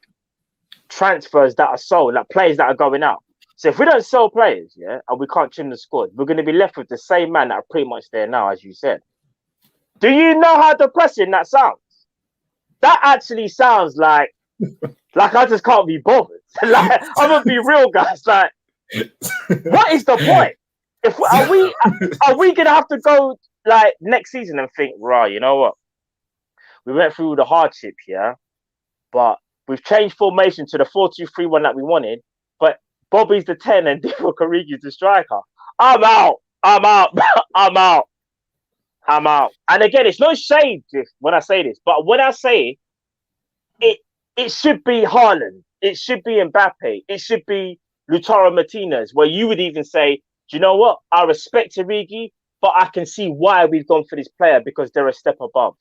transfers that are sold, like players that are going out. So if we don't sell players, yeah, and we can't trim the squad, we're going to be left with the same man that are pretty much there now, as you said. Do you know how depressing that sounds? That actually sounds like I just can't be bothered. Like, I'm gonna be real, guys. Like, what is the point? Are we gonna have to go like next season and think, right, you know what? We went through the hardship here, but we've changed formation to the 4-2-3-1 that we wanted, but Bobby's the 10 and Divock Origi's the striker. I'm out. And again, it's no shade when I say this, but when I say it should be Haaland, it should be Mbappe, it should be Lautaro Martinez, where you would even say, do you know what? I respect Origi, but I can see why we've gone for this player because they're a step above.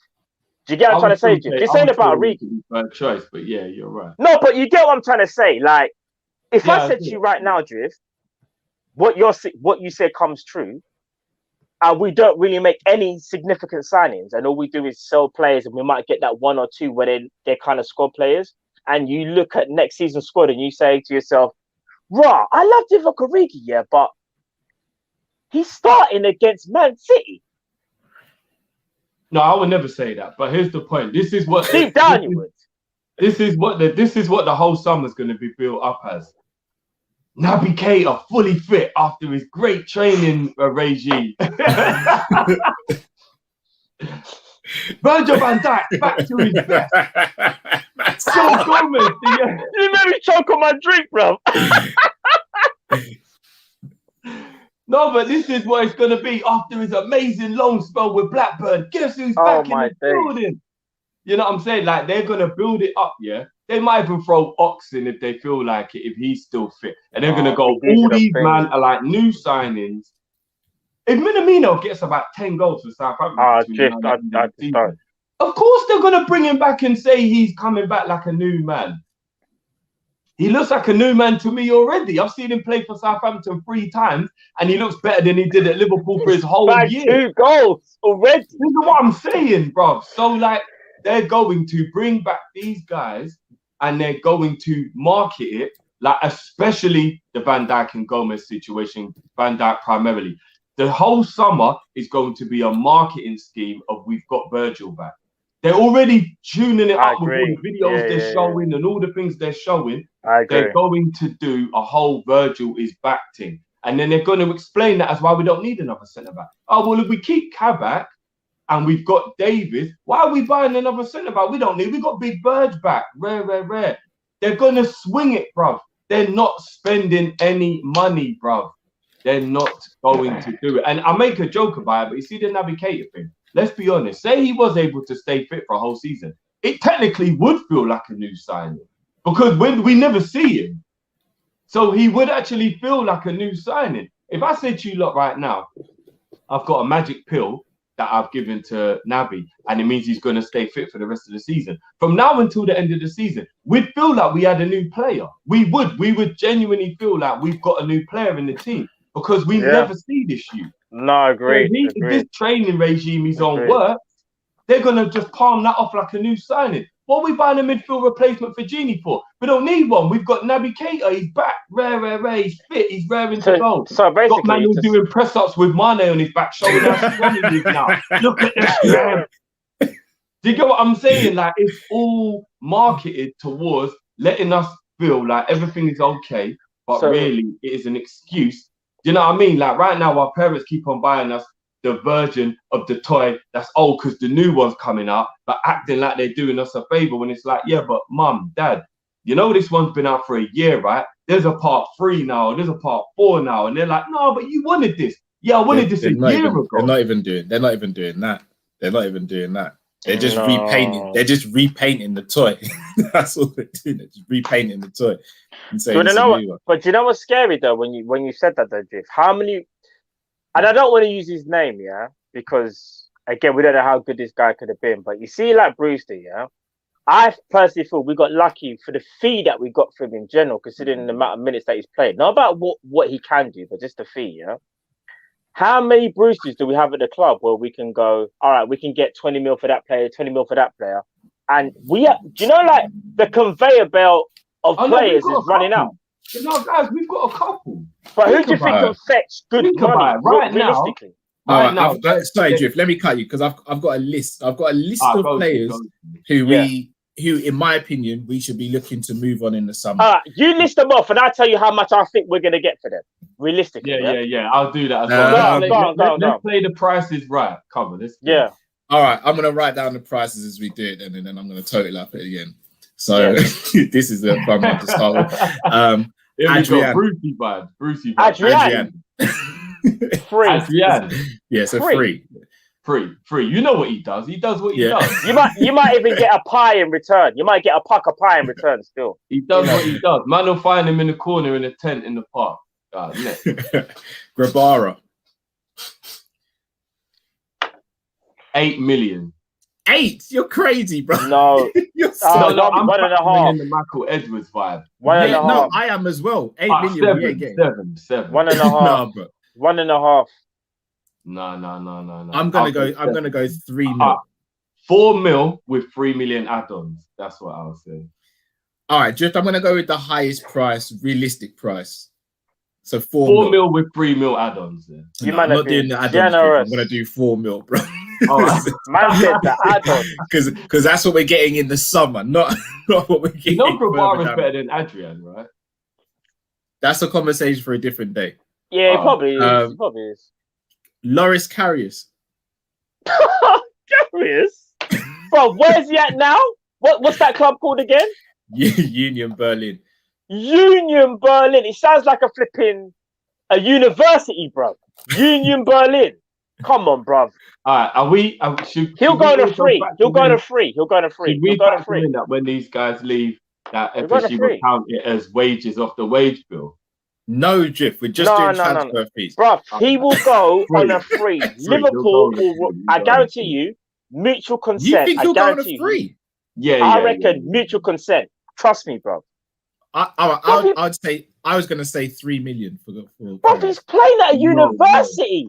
Do you get what I'm trying to say, Jim? This ain't about Origi. Bad choice, but yeah, you're right. No, but you get what I'm trying to say. Like, if I said to you right now, Drift, what you said comes true, and we don't really make any significant signings, and all we do is sell players, and we might get that one or two where they're kind of squad players, and you look at next season's squad and you say to yourself, "Rah, I love Divock Origi, yeah, but he's starting against Man City." No, I would never say that. But here's the point. This is what deep down you would. This is what the whole summer's going to be built up as. Naby Keita fully fit after his great training regime. Virgil van Dijk back to his best. So Gomez, you made me choke on my drink, bro. No, but this is what it's going to be after his amazing loan spell with Blackburn. Guess who's back in the building? You know what I'm saying? Like, they're going to build it up, yeah? They might even throw Ox in if they feel like it, if he's still fit. And they're going to go, all these man are like new signings. If Minamino gets about 10 goals for Southampton, of course they're going to bring him back and say he's coming back like a new man. He looks like a new man to me already. I've seen him play for Southampton 3 times, and he looks better than he did at Liverpool for his whole year. 2 goals already. This is what I'm saying, bro. So, like, they're going to bring back these guys, and they're going to market it, like, especially the Van Dijk and Gomez situation, Van Dijk primarily. The whole summer is going to be a marketing scheme of we've got Virgil back. They're already tuning it up with all the videos they're showing and all the things they're showing. They're going to do a whole Virgil is back thing. And then they're going to explain that as why we don't need another centre-back. Oh, well, if we keep Kabak and we've got Davis, why are we buying another centre-back? We don't need. We got Big Bird back. Rare. They're going to swing it, bruv. They're not spending any money, bruv. They're not going to do it. And I make a joke about it, but you see the Naby Keita thing. Let's be honest. Say he was able to stay fit for a whole season. It technically would feel like a new signing because we never see him. So he would actually feel like a new signing. If I say to you, look, right now, I've got a magic pill that I've given to Naby, and it means he's going to stay fit for the rest of the season. From now until the end of the season, we'd feel like we had a new player. We would genuinely feel like we've got a new player in the team because we never see this youth. No, agree. If this training regime is on work, they're going to just palm that off like a new signing. What are we buying a midfield replacement for Genie for? We don't need one. We've got Naby Keita. He's back. Rare. He's fit. He's raring to go. So basically, got Manuel doing press-ups with Mane on his back, showing how strong he is now. Look at this man. Do you get what I'm saying? Like, it's all marketed towards letting us feel like everything is okay, but really it is an excuse. Do you know what I mean? Like, right now, our parents keep on buying us the version of the toy that's old because the new one's coming out, but acting like they're doing us a favor when it's like, yeah, but mum, dad, you know this one's been out for a year, right? There's a part 3 now, there's a part 4 now, and they're like, no, but you wanted this. Yeah, I wanted this a year ago. They're not even doing that. They're just repainting. They're just repainting the toy. That's all they're doing. They're just repainting the toy. And saying but do you know what's scary though when you said that though, Jeff? How many? And I don't want to use his name, yeah, because again we don't know how good this guy could have been. But you see, like Brewster, yeah, I personally feel we got lucky for the fee that we got from him in general, considering the amount of minutes that he's played. Not about what he can do, but just the fee, yeah. How many Brewsters do we have at the club where we can go, all right, we can get 20 mil for that player, 20 mil for that player, and do you know, like the conveyor belt of players is running out. No, guys, we've got a couple. But who do you think can fetch good money realistically? Sorry, Drift, let me cut you because I've got a list. I've got a list of players who in my opinion, we should be looking to move on in the summer. You list them off and I'll tell you how much I think we're going to get for them. Realistically. Yeah. I'll do that as well. Let's play the prices right. Come on, yeah. All right, I'm going to write down the prices as we do it, and then I'm going to total up it again. So this is a fun one to start with. Brucey. Adrian. Free. Adrian. Yeah, so free. You know what he does. He does what he does. You might even get a pie in return. You might get a pack of pie in return still. He does what he does. Man will find him in the corner in a tent in the park. Grabara. 8 million. 8? You're crazy, bro. No. You're No, I'm 1.5. factoring in the Michael Edwards vibe. 1.5. No, I am as well. 8 million. We ain't getting. 7. 1.5. No, bro. 1.5. No. I'm gonna go 3 mil. 4 mil with 3 million add-ons. That's what I was saying. All right, Drift. I'm gonna go with the highest price, realistic price. So 4 mil with 3 mil add-ons. Then. No, I'm not doing the add-ons. I'm gonna do 4 mil, bro. Man said the add-on. Because that's what we're getting in the summer, not what we're getting. You know, Guevara's better than Adrian, right? That's a conversation for a different day. Yeah, it probably is. It probably is. Loris Karius. Karius? Bro, where's he at now? What's that club called again? Union Berlin. Union Berlin. It sounds like a university, bro. Union Berlin. Come on, bro. All right, He'll go on a free. He'll go on a free. We factor in that when these guys leave, that FSG will count it as wages off the wage bill. No, Drift. We're just doing transfer fees. Bro, he will go on a free. Liverpool will, I guarantee you, mutual consent. You think he'll go on a free? I reckon mutual consent. Trust me, bro. I'd say I was gonna say 3 million for Bro, he's playing at a university.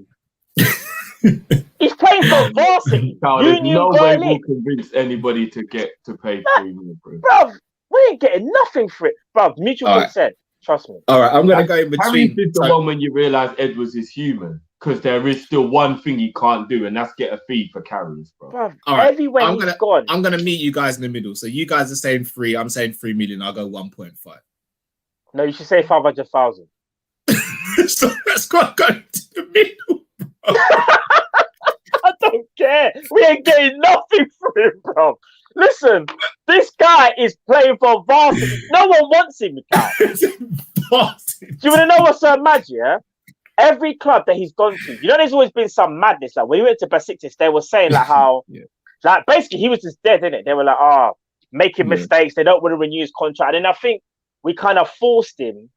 He's playing for varsity. No way we'll convince anybody to pay 3 million, bro. Bro, we ain't getting nothing for it, bro. Mutual consent. Trust me. All right, I'm gonna go in between. Harry is the one when you realise Edwards is human, because there is still one thing he can't do, and that's get a fee for carries, bro. All right, everywhere he's gone. I'm gonna meet you guys in the middle. So you guys are saying 3. I'm saying 3 million. I'll go 1.5. No, you should say 500,000. So let's go to the middle, bro. I don't care. We ain't getting nothing for him, bro. Listen, this guy is playing for varsity. No one wants him, Cal. Do you want to know what's so mad, yeah? Every club that he's gone to, you know, there's always been some madness. Like when he went to Besiktas, they were saying like how, like basically he was just dead, innit? They were like, making mistakes. They don't want to renew his contract. And I think we kind of forced him.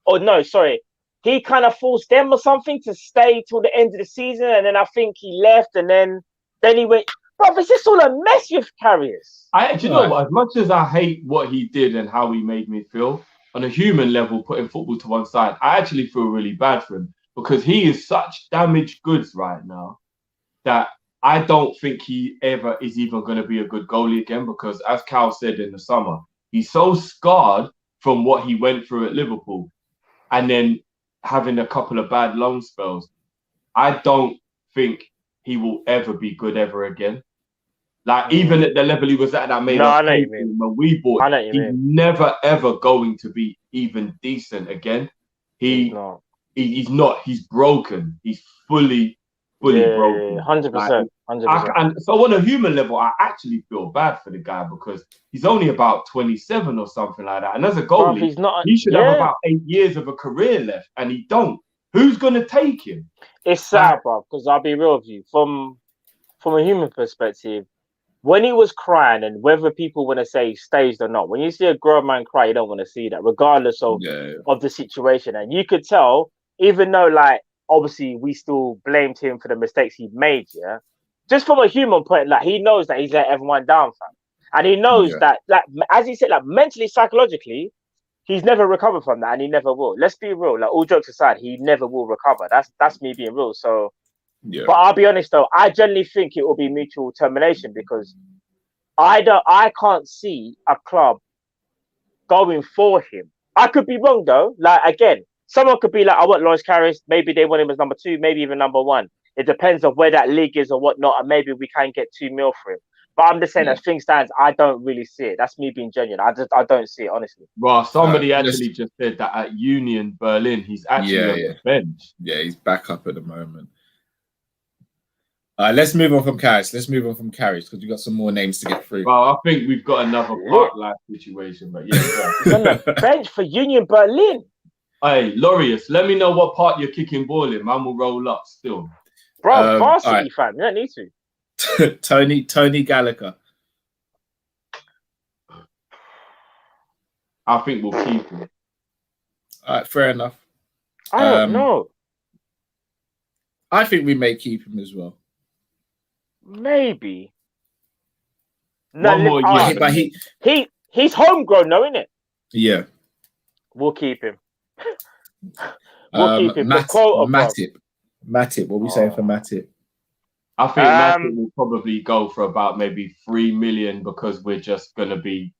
He kind of forced them or something to stay till the end of the season. And then I think he left, and then he went. Bro, it's just all a mess with Karius. Do you know what? As much as I hate what he did and how he made me feel, on a human level, putting football to one side, I actually feel really bad for him because he is such damaged goods right now that I don't think he ever is even going to be a good goalie again, because as Cal said in the summer, he's so scarred from what he went through at Liverpool and then having a couple of bad loan spells. I don't think he will ever be good ever again. Like, even at the level he was at, that made us when we bought, he's never, ever going to be even decent again. He's not. He's broken. He's fully broken. 100%. 100%. And so on a human level, I actually feel bad for the guy because he's only about 27 or something like that. And as a goalie, he should have about 8 years of a career left, and he don't. Who's going to take him? It's sad, bro, because I'll be real with you. From a human perspective, when he was crying, and whether people want to say he staged or not, when you see a grown man cry, you don't want to see that, regardless of the situation. And you could tell, even though, like, obviously we still blamed him for the mistakes he made, just from a human point, like, he knows that he's let everyone down, fam. And he knows that, like, as he said, like, mentally, psychologically, he's never recovered from that, and he never will. Let's be real. Like, all jokes aside, he never will recover. That's me being real. So, but I'll be honest though, I generally think it will be mutual termination, because I can't see a club going for him. I could be wrong though. Like, again, someone could be like, I want Loris Karius. Maybe they want him as number 2, maybe even number 1. It depends on where that league is or whatnot, and maybe we can get 2 mil for him. But I'm just saying, as things stands, I don't really see it. That's me being genuine. I don't see it, honestly. Well, somebody actually just said that at Union Berlin, he's actually on the bench. Yeah, he's back up at the moment. Let's move on from Karius. Because we've got some more names to get through. Well, I think we've got another part-life situation, but he's on the bench for Union Berlin. Hey, Lorius, let me know what part you're kicking ball in. Man will roll up still. Bro, varsity fam, you don't need to. Tony Gallagher. I think we'll keep him. All right, fair enough. I don't know. I think we may keep him as well. Maybe. No, One more year. But he's homegrown, though, isn't it? yeah. We'll keep him. We'll keep him. Matip. What are we saying for Matip? I think Matip will probably go for about maybe 3 million because we're just going to be.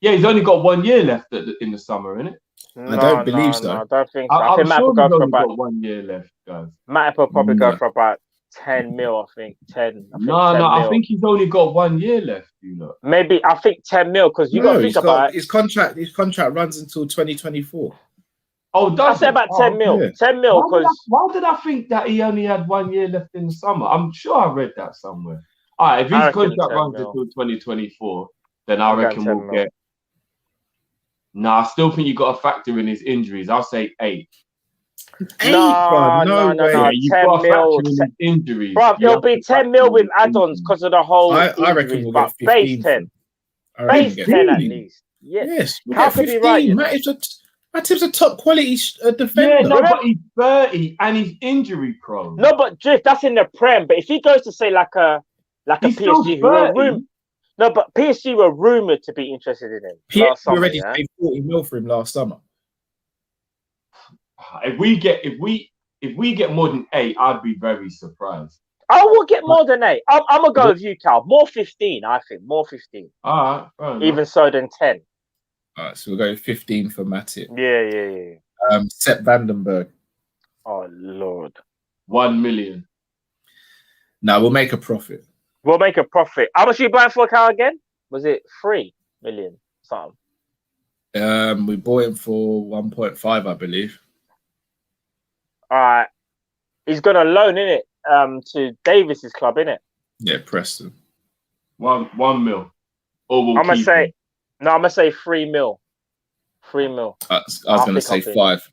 Yeah, he's only got 1 year left in the summer, isn't it? I don't believe so. No, I don't think so. I I'm think Matip sure will go he's for only about got 1 year left, guys. Matip will probably go for about 10 mil, I think. 10. I think he's only got 1 year left, you know. Maybe, I think 10 mil, because you got to think about it. His contract runs until 2024. Oh, does I said about 10 mil. Yeah. 10 mil, because... Why did I think that he only had 1 year left in the summer? I'm sure I read that somewhere. All right, if his contract runs until 2024, then I reckon we'll get... I still think you got to factor in his injuries. I'll say 8. 8, No, way. no. You've 10 got to mil. factor in his injuries. Bro, it'll be 10 mil with add-ons because of the whole I reckon we'll get 15. base 10. Base 10 at least. Yeah. Yes, we'll How get could 15. be right? You know? Matip's a top quality defender. Yeah, no, but he's 30 and he's injury prone. No, but Drift, that's in the Prem. But if he goes to say like a PSG, who were no, but PSG were rumored to be interested in him. PSG already paid 40 mil for him last summer. If we get more than 8, I'd be very surprised. I will get more than 8. I'm gonna go with you, Cal. More 15, I think. More 15. All right. Even so, than 10. All right, so we'll go 15 for Matip. Yeah. Sepp Vandenberg. Oh Lord. 1 million. Now we'll make a profit. We'll make a profit. How much are you buying for a car again? Was it 3 million? Something. We bought him for 1.5, I believe. All right. He's got a loan, innit? To Davis's club, innit? Yeah, Preston. 1 mil. Or we'll I'm gonna say 3 mil. 3 mil. I was gonna say 5.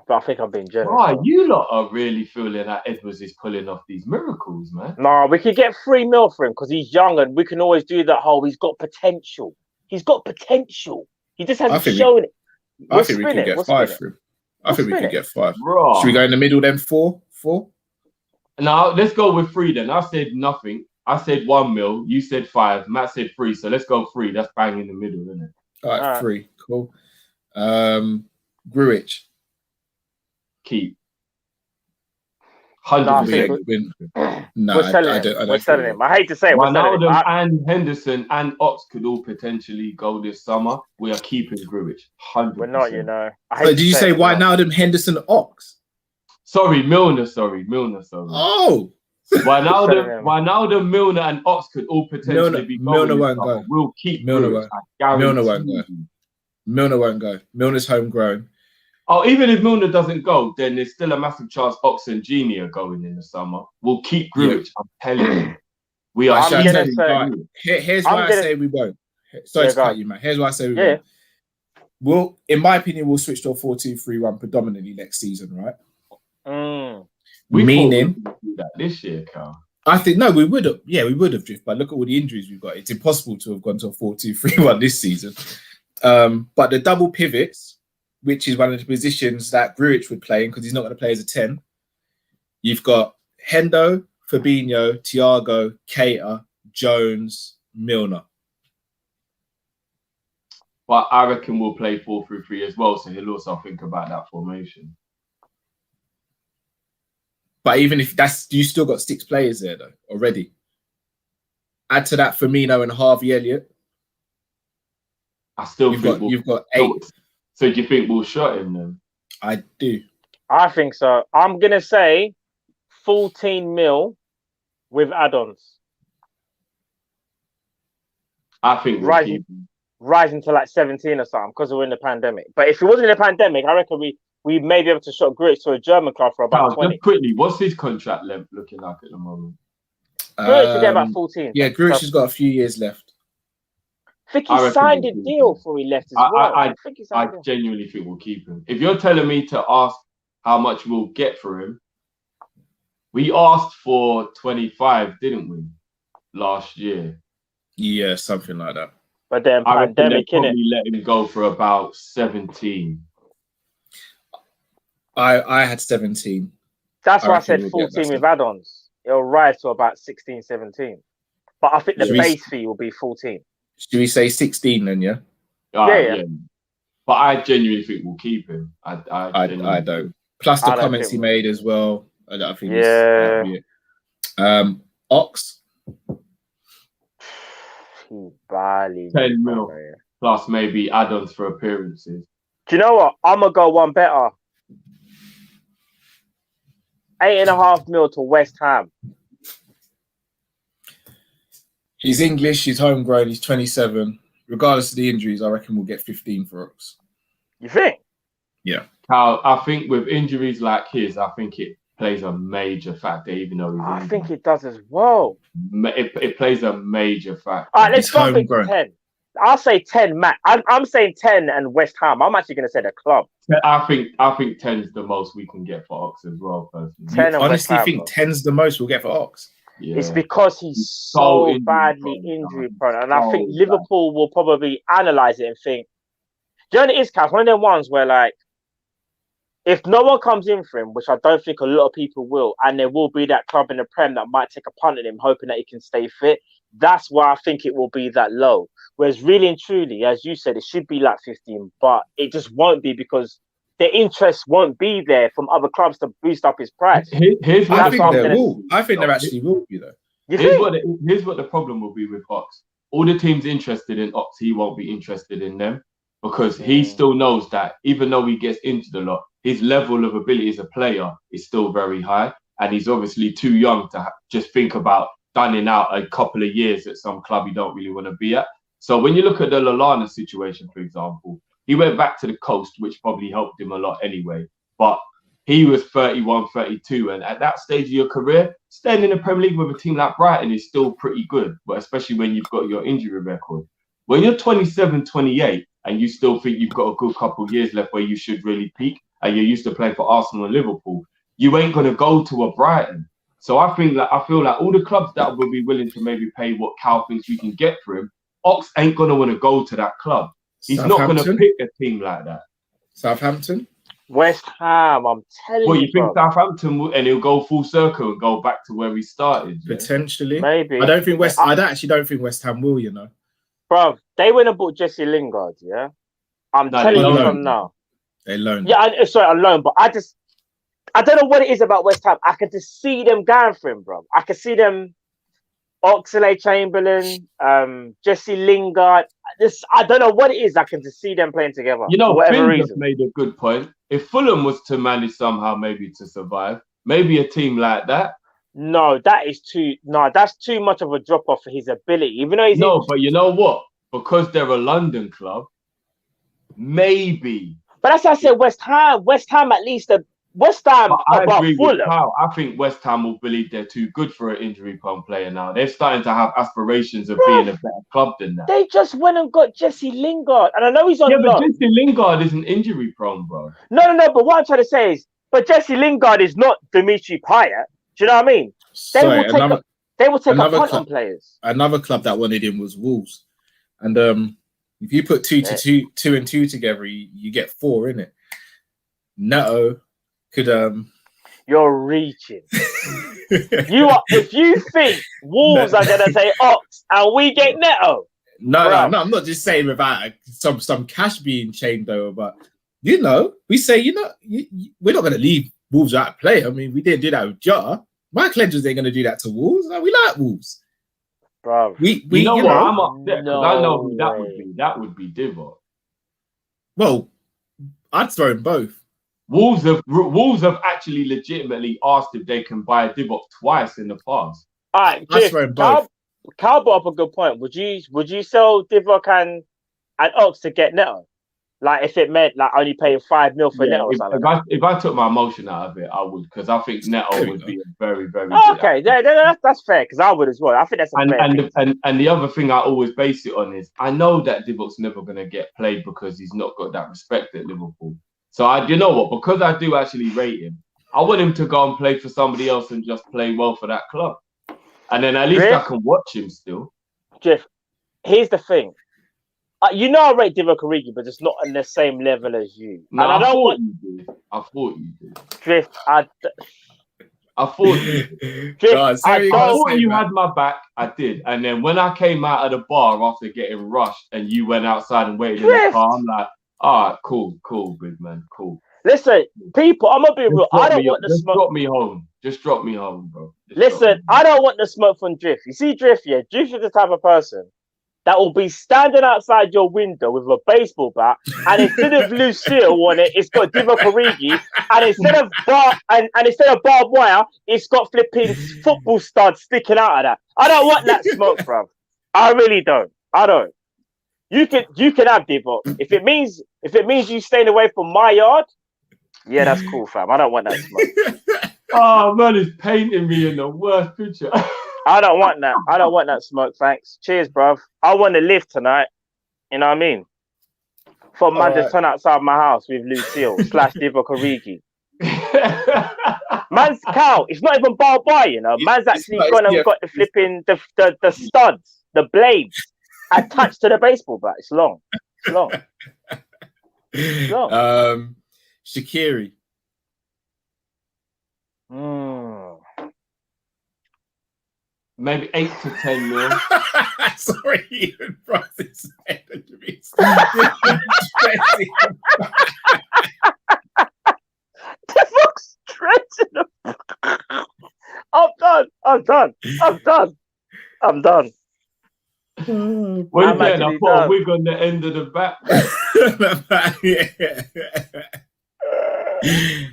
But I think I'm being generous. Oh, you lot are really feeling that Edwards is pulling off these miracles, man. No, we could get 3 mil for him because he's young and we can always do that whole he's got potential. He's got potential. He just hasn't shown it. I think we can get 5 for him. I think we can get 5. Bro. Should we go in the middle then? 4? Now let's go with 3 then. I said nothing. I said 1 mil. You said 5. Matt said 3. So let's go 3. That's bang in the middle, isn't it? All right, 3. Cool. Gruitch. Keep. 100%. No, we're selling him. I hate to say it. Ronaldo and Henderson and Ox could all potentially go this summer. We are keeping Gruitch. 100%. We're not, you know. So did you say Wijnaldum, Henderson, Ox? Sorry, Milner. Oh. Wijnaldum, Milner, and Ox could all potentially be going. Milner won't go. We'll keep Milner. Milner won't go. Milner won't go. Milner's homegrown. Oh, even if Milner doesn't go, then there's still a massive chance Ox and Genie are going in the summer. We'll keep Gruitch. I'm telling you. We are. Here's why I say we won't. Sorry to cut you, man. Here's why I say we won't. We'll, in my opinion, we'll switch to a 4-2-3-1 predominantly next season, right? Meaning that this year, Carl. I think we would have. Yeah, we would have, Drift. But look at all the injuries we've got. It's impossible to have gone to a 4-2-3-1 this season. But the double pivots, which is one of the positions that Gruitch would play in because he's not going to play as a 10. You've got Hendo, Fabinho, Thiago, Keita, Jones, Milner. But I reckon we'll play 4-3-3 as well, so he'll also think about that formation. But even if you still got 6 players there though already. Add to that Firmino and Harvey Elliott. You've got 8. So do you think we'll shut him then? I do. I think so. I'm gonna say 14 mil with add-ons. I think rising to like 17 or something because we're in the pandemic. But if it wasn't in the pandemic, I reckon we may be able to shop Gruitch to a German club for about 20. Just quickly, what's his contract length looking like at the moment? Gruitch will get about 14. Yeah, Gruitch has got a few years left. I think he signed a deal before he left as well. I genuinely think we'll keep him. If you're telling me to ask how much we'll get for him, we asked for 25, didn't we, last year? Yeah, something like that. But then pandemic, innit? We let him go for about 17. I had 17. That's why I said 14 with add-ons. it'll rise to about 16, 17. But I think the Should we- base fee will be 14. Should we say 16 then? Yeah. Yeah. But I genuinely think we'll keep him. I genuinely- don't. Plus the I don't comments he think- made as well. I think. Yeah. Ox. He barely 10 mil. Plus maybe add-ons for appearances. Do you know what? I'm gonna go one better. 8.5 mil to West Ham. He's English. He's homegrown. He's 27. Regardless of the injuries, I reckon we'll get 15 for Ox. You think? Yeah. Cal, I think with injuries like his, I think it plays a major factor, even though he's I injured. think it does as well. It plays a major factor. All right, let's He's jump into homegrown. 10. I'll say 10, Matt. I'm saying 10 and West Ham. I'm actually going to say the club. I think 10 is the most we can get for Ox as well, personally. 10 You and West honestly Ham, think bro. 10's the most we'll get for Ox? Yeah. It's because he's so so injury badly prone, injury man. prone. And I So think bad. Liverpool will probably analyse it and think, do you know what it is, Cass? One of them ones where, like, if no one comes in for him, which I don't think a lot of people will, and there will be that club in the Prem that might take a punt at him, hoping that he can stay fit, that's why I think it will be that low. Whereas really and truly, as you said, it should be like 15, but it just won't be because the interest won't be there from other clubs to boost up his price. Here's what I That's think what I'm there gonna- will. I think there actually will be though. You Here's think? here's what the problem will be with Ox. All the teams interested in Ox, he won't be interested in them because he still knows that even though he gets injured a lot, his level of ability as a player is still very high, and he's obviously too young to just think about dining out a couple of years at some club you don't really want to be at. So when you look at the Lallana situation, for example, he went back to the coast, which probably helped him a lot anyway. But he was 31, 32, and at that stage of your career, staying in the Premier League with a team like Brighton is still pretty good, but especially when you've got your injury record. When you're 27, 28, and you still think you've got a good couple of years left where you should really peak, and you're used to playing for Arsenal and Liverpool, you ain't going to go to a Brighton. So I feel like all the clubs that will be willing to maybe pay what Cal thinks we can get for him, Ox ain't going to want to go to that club. He's not going to Southampton? pick a team like that. Southampton. West Ham, I'm telling Well, you, you think bro. Southampton will, and he'll go full circle and go back to where he started? Yeah? Potentially. Maybe. I actually don't think West Ham will, you know. Bro, they went and bought Jesse Lingard, yeah? I'm No, telling they you loaned from him. now. They loaned. Yeah, sorry, alone, but I don't know what it is about West Ham. I can just see them going for him, bro. I can see them, Oxlade-Chamberlain, Jesse Lingard. I don't know what it is. I can just see them playing together. You know, for whatever Finn just reason. made a good point. If Fulham was to manage somehow, maybe to survive, maybe a team like that. No, that's too much of a drop off for his ability. Even though he's No, but you know what? Because they're a London club, maybe. but that's why I said West Ham. West Ham at least West Ham But I above agree with Fulham. Kyle. I think West Ham will believe they're too good for an injury-prone player now. They're starting to have aspirations of being a better club than that. They just went and got Jesse Lingard, and I know he's on Yeah, but loan. Jesse Lingard isn't injury-prone, bro. No. But what I'm trying to say is, but Jesse Lingard is not Dimitri Payet. Do you know what I mean? They Sorry, will take a another punt club- on players. another club that wanted him was Wolves. And if you put two and two together, you get 4 in it. Neto could You're reaching. If you think Wolves are gonna say Ox and we get Neto, no, Bruv. I'm not just saying without some cash being chained over, but we say we're not going to leave Wolves out of play. I mean, we didn't do that with Jota. Mike Legends ain't going to do that to Wolves. Like, we like Wolves. bro. You know what? I'm upset because I know who that No would way. be. That would be Divock. Well, I'd throw in both. Wolves have actually legitimately asked if they can buy Divock twice in the past. All right, I'd Jiff, throw in both. Cal brought up a good point. Would you sell Divock and Ox to get Neto? Like if it meant like only paying 5 mil for Neto or something. If I took my emotion out of it, I would, because I think There Neto we would go. be a very, very Oh, good okay, that's fair because I would as well. I think that's a fair thing. and the other thing I always base it on is I know that Divock's never going to get played because he's not got that respect at Liverpool. So you know what? Because I do actually rate him, I want him to go and play for somebody else and just play well for that club. And then at least I Griff? can watch him still. Jeff, here's the thing. I rate Divock Origi, but it's not on the same level as you. No, and I don't want you did. I thought you did. Drift. I thought I thought you had my back. I did. And then when I came out of the bar after getting rushed and you went outside and waited in the car, I'm like, all right, cool, big man, cool. Listen, people, I'm gonna be real. I don't want the smoke. Just drop me home, bro. Listen, I don't want the smoke from Drift. You see, Drift, yeah, Drift is the type of person that will be standing outside your window with a baseball bat, and instead of Lucille on it, it's got Divock Origi, and instead of barbed wire, it's got flipping football studs sticking out of that. I don't want that smoke, bro. I really don't. I don't. You can have Divock. If it means you staying away from my yard, yeah, that's cool, fam. I don't want that smoke. Oh man, it's painting me in the worst picture. I don't want that. I don't want that smoke, thanks. Cheers, bruv. I want to live tonight. You know what I mean? For man to turn outside my house with Lucille / Divock Origi. Man's cow. It's not even barbed wire, you know. Man's actually gone and got the flipping the studs, the blades attached to the baseball bat. It's long. It's long. It's long. Shaqiri. Maybe 8 to 10 mil. Sorry, even Francis said it to me. The fuck's stretching. I'm done. What are you getting? I put a wig on the end of the back.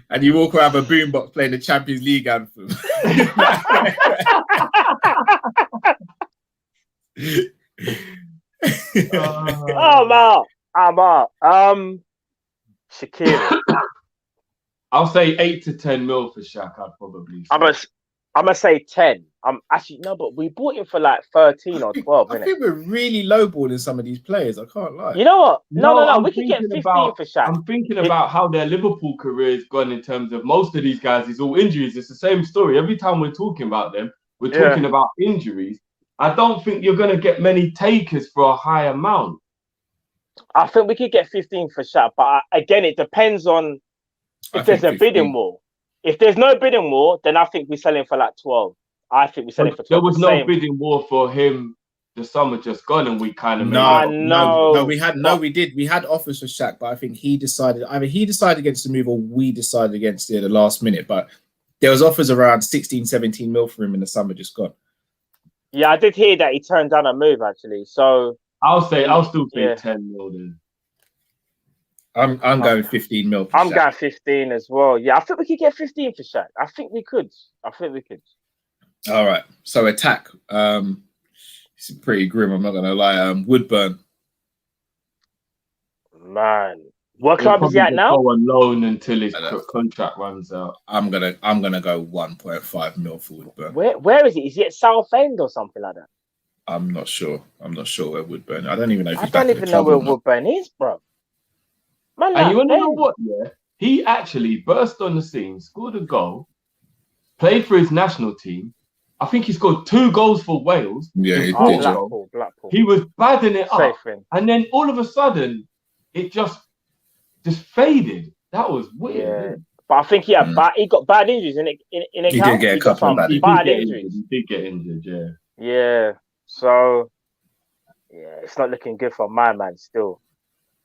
And you walk around with a boombox playing the Champions League anthem. I'm out. Shaqiri. I'll say 8 to 10 mil for Shaq. I'd probably say. I'm gonna say 10. Actually no, but we bought him for like 13 or 12. I think we're really lowballing some of these players. I can't lie. You know what? No. We can get 15 for Shaq. I'm thinking about how their Liverpool career has gone in terms of most of these guys. It's all injuries. It's the same story. Every time we're talking about them, we're talking about injuries. I don't think you're gonna get many takers for a high amount. I think we could get 15 for Shaq, but again, it depends on if there's a bidding war. If there's no bidding war, then I think we're selling for like 12. I think we're selling for 12. There was no bidding war for him the summer just gone, and we kind of we did. We had offers for Shaq, but I think he decided against the move, or we decided against it at the last minute. But there was offers around 16, 17 mil for him in the summer just gone. Yeah, I did hear that he turned down a move actually. So I'll still think 10 mil then. I'm going 15 mil. I'm going 15 as well. Yeah, I think we could get 15 for Shaq. I think we could. All right. So attack. It's pretty grim. I'm not gonna lie. Woodburn. Man, what club is he at now? Go on loan until his contract runs out. I'm gonna go 1.5 mil for Woodburn. Where is he? Is he at Southend or something like that? I'm not sure where Woodburn. I don't even know. I don't even know where Woodburn is, bro. Man, and you want to know what? Yeah, he actually burst on the scene, scored a goal, played for his national team. I think he scored 2 goals for Wales. Yeah, he did. Blackpool. He was badding it up, and then all of a sudden, it just faded. That was weird. Yeah. But I think he got bad injuries in it. He did get a couple of bad injuries. He did get injured. Yeah. Yeah. So, yeah, it's not looking good for my man still.